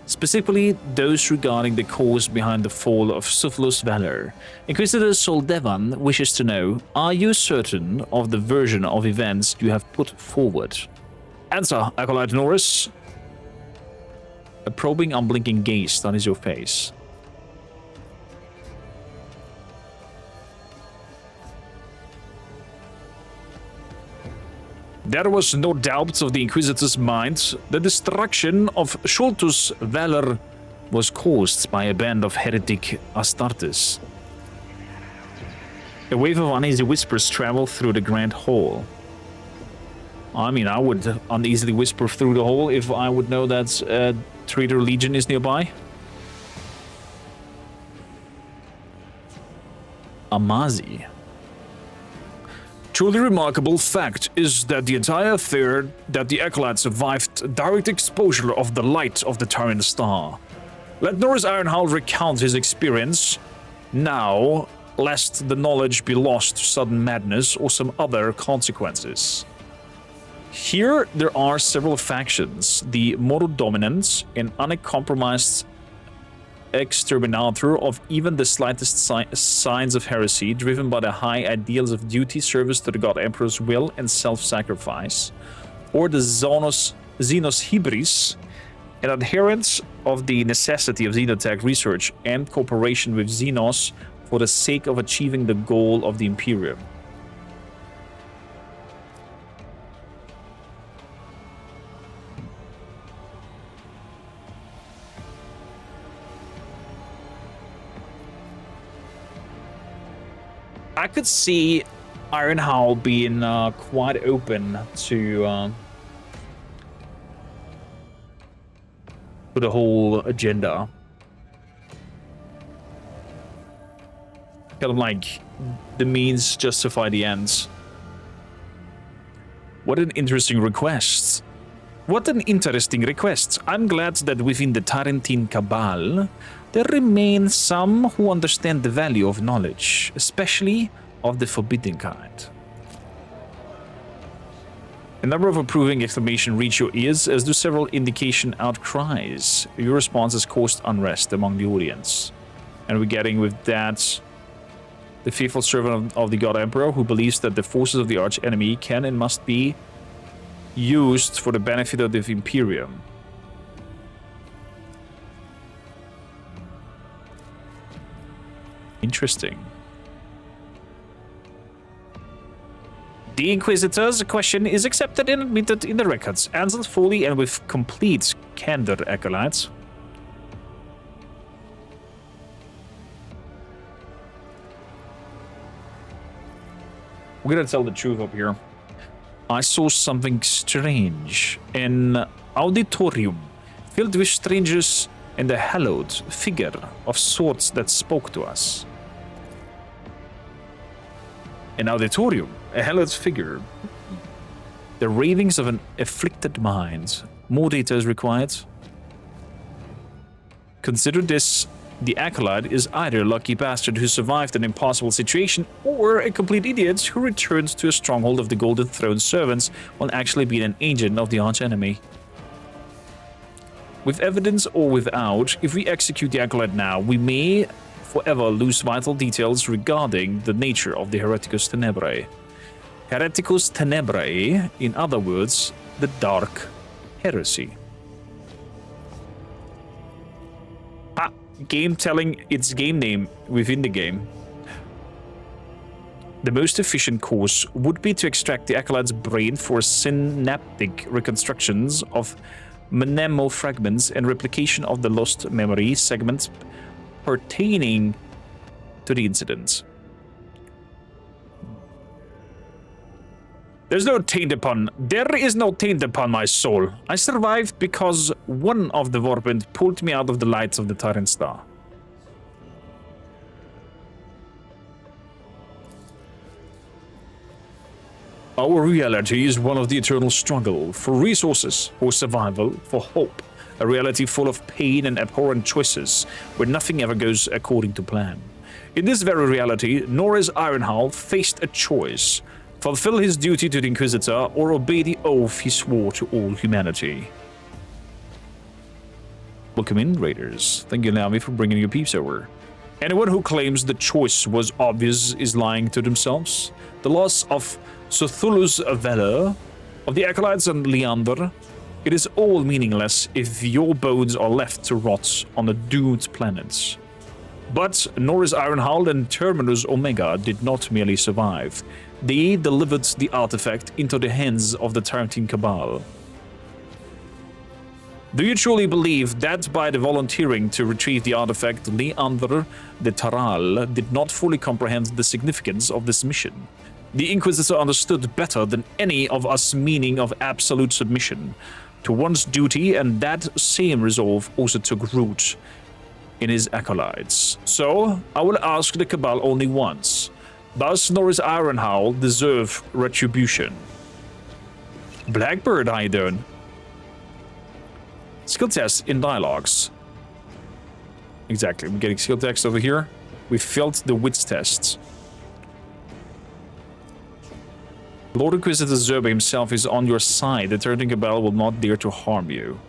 specifically those regarding the cause behind the fall of Sulfur's valor. Inquisitor Soldevan wishes to know, are you certain of the version of events you have put forward? Answer, Acolyte Norris. A probing, unblinking gaze studies your face. There was no doubt of the Inquisitor's mind. The destruction of Sulfur's valor was caused by a band of heretic Astartes. A wave of uneasy whispers traveled through the Grand Hall. I mean, I would uneasily whisper through the hall if I would know that Traitor Legion is nearby. Amazi. Truly remarkable fact is that the entire affair that the Acolyte survived direct exposure of the light of the Tyrant Star. Let Norris Ironhound recount his experience now, lest the knowledge be lost to sudden madness or some other consequences. Here there are several factions, the Moral Dominant, an uncompromised exterminator of even the slightest signs of heresy, driven by the high ideals of duty, service to the God Emperor's will, and self-sacrifice, or the Xenos Hybris, an adherent of the necessity of xenotech research and cooperation with Xenos for the sake of achieving the goal of the Imperium. I could see Ironhowl being quite open to the whole agenda. Kind of like the means justify the ends. What an interesting request. What an interesting request. I'm glad that within the Tarentine Cabal, there remain some who understand the value of knowledge, especially of the forbidden kind. A number of approving exclamations reach your ears, as do several indication outcries. Your response has caused unrest among the audience. And we're getting with that the faithful servant of the God Emperor, who believes that the forces of the arch-enemy can and must be used for the benefit of the Imperium. Interesting. The Inquisitor's question is accepted and admitted in the records, answered fully and with complete candor, Acolytes. We're gonna tell the truth up here. I saw something strange. An auditorium filled with strangers and a hallowed figure of sorts that spoke to us. An auditorium, a hallowed figure. The ravings of an afflicted mind. More data is required. Consider this: the acolyte is either a lucky bastard who survived an impossible situation, or a complete idiot who returns to a stronghold of the Golden Throne servants while actually being an agent of the archenemy. With evidence or without, if we execute the acolyte now, we may forever lose vital details regarding the nature of the Hereticus Tenebrae. Hereticus Tenebrae, in other words, the Dark Heresy. Ah, game telling its game name within the game. The most efficient course would be to extract the acolyte's brain for synaptic reconstructions of mnemofragments and replication of the lost memory segments pertaining to the incident. There is no taint upon my soul. I survived because one of the Vorpent pulled me out of the lights of the Tyrant Star. Our reality is one of the eternal struggle for resources, for survival, for hope. A reality full of pain and abhorrent choices, where nothing ever goes according to plan. In this very reality, Norris Ironhowl faced a choice: fulfill his duty to the Inquisitor or obey the oath he swore to all humanity. Welcome in, Raiders. Thank you, Navi, for bringing your peeps over. Anyone who claims the choice was obvious is lying to themselves. The loss of Sothulus Veller, of the Acolytes and Leander, it is all meaningless if your bones are left to rot on the doomed planets. But Norris Ironhowl and Terminus Omega did not merely survive. They delivered the artifact into the hands of the Tarantine Cabal. Do you truly believe that by the volunteering to retrieve the artifact, Leander de Taral did not fully comprehend the significance of this mission? The Inquisitor understood better than any of us meaning of absolute submission to one's duty, and that same resolve also took root in his acolytes. So, I will ask the Cabal only once. Does Norris Ironhowl deserve retribution? Blackbird, how you doing? Skill test in dialogues. Exactly, I'm getting skill text over here. We failed the wits test. Lord Inquisitor Zerba himself is on your side. The Tarantine Cabal will not dare to harm you.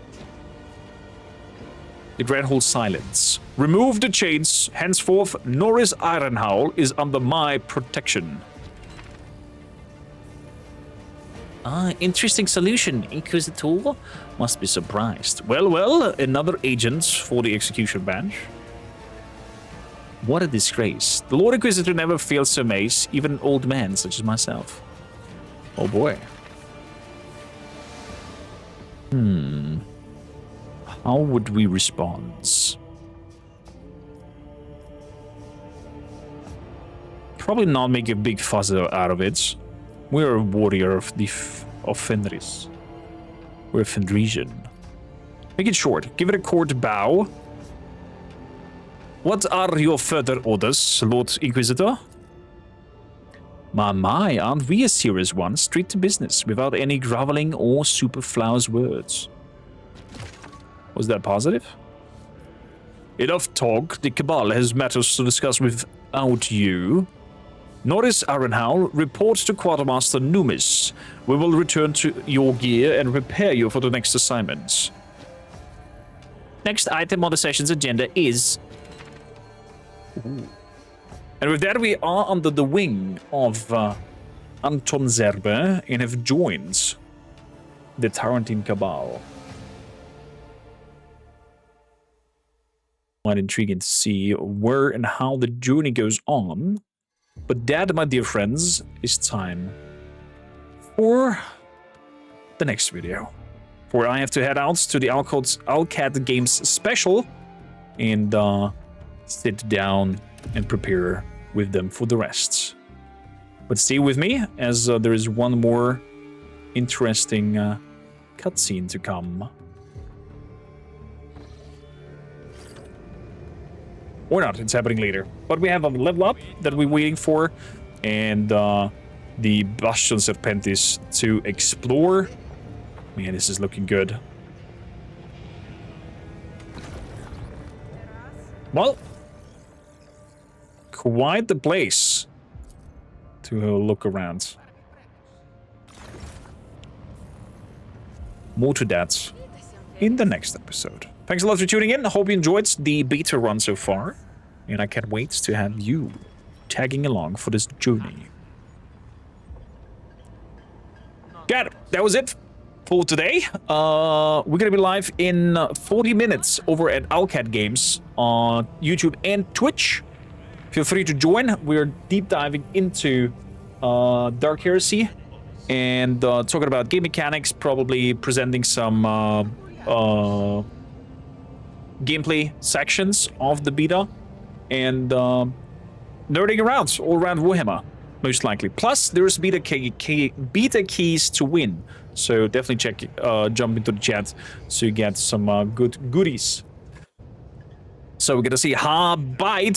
The Grand holds silence. Remove the chains. Henceforth, Norris Ironhowl is under my protection. Ah, interesting solution, Inquisitor. Must be surprised. Well, another agent for the execution bench. What a disgrace. The Lord Inquisitor never fails to amaze even an old man such as myself. Oh boy. How would we respond? Probably not make a big fuss out of it. We're a warrior of Fenris. We're a Fendrisian. Make it short. Give it a court bow. What are your further orders, Lord Inquisitor? My, aren't we a serious one? Straight to business, without any groveling or superfluous words. Was that positive? Enough talk. The Cabal has matters to discuss without you. Norris Ironhowl, report to Quartermaster Numis. We will return to your gear and prepare you for the next assignment. Next item on the session's agenda is... Ooh. And with that, we are under the wing of Anton Zerbe and have joined the Tarantine Cabal. Quite intriguing to see where and how the journey goes on. But that, my dear friends, is time for the next video, where I have to head out to the Alcat Games special and sit down and prepare with them for the rest. But stay with me, as there is one more interesting cutscene to come. Or not, it's happening later. But we have a level up that we're waiting for, and the Bastion Serpentis to explore. Man, this is looking good. Well, quite the place to look around. More to that in the next episode. Thanks a lot for tuning in. I hope you enjoyed the beta run so far. And I can't wait to have you tagging along for this journey. Got it. That was it for today. We're gonna be live in 40 minutes over at Owlcat Games on YouTube and Twitch. Feel free to join. We're deep diving into Dark Heresy and talking about game mechanics, probably presenting some gameplay sections of the beta, and nerding around all around Warhammer, most likely. Plus, there's beta keys to win, so definitely jump into the chat so you get some good goodies. So we're gonna see how bite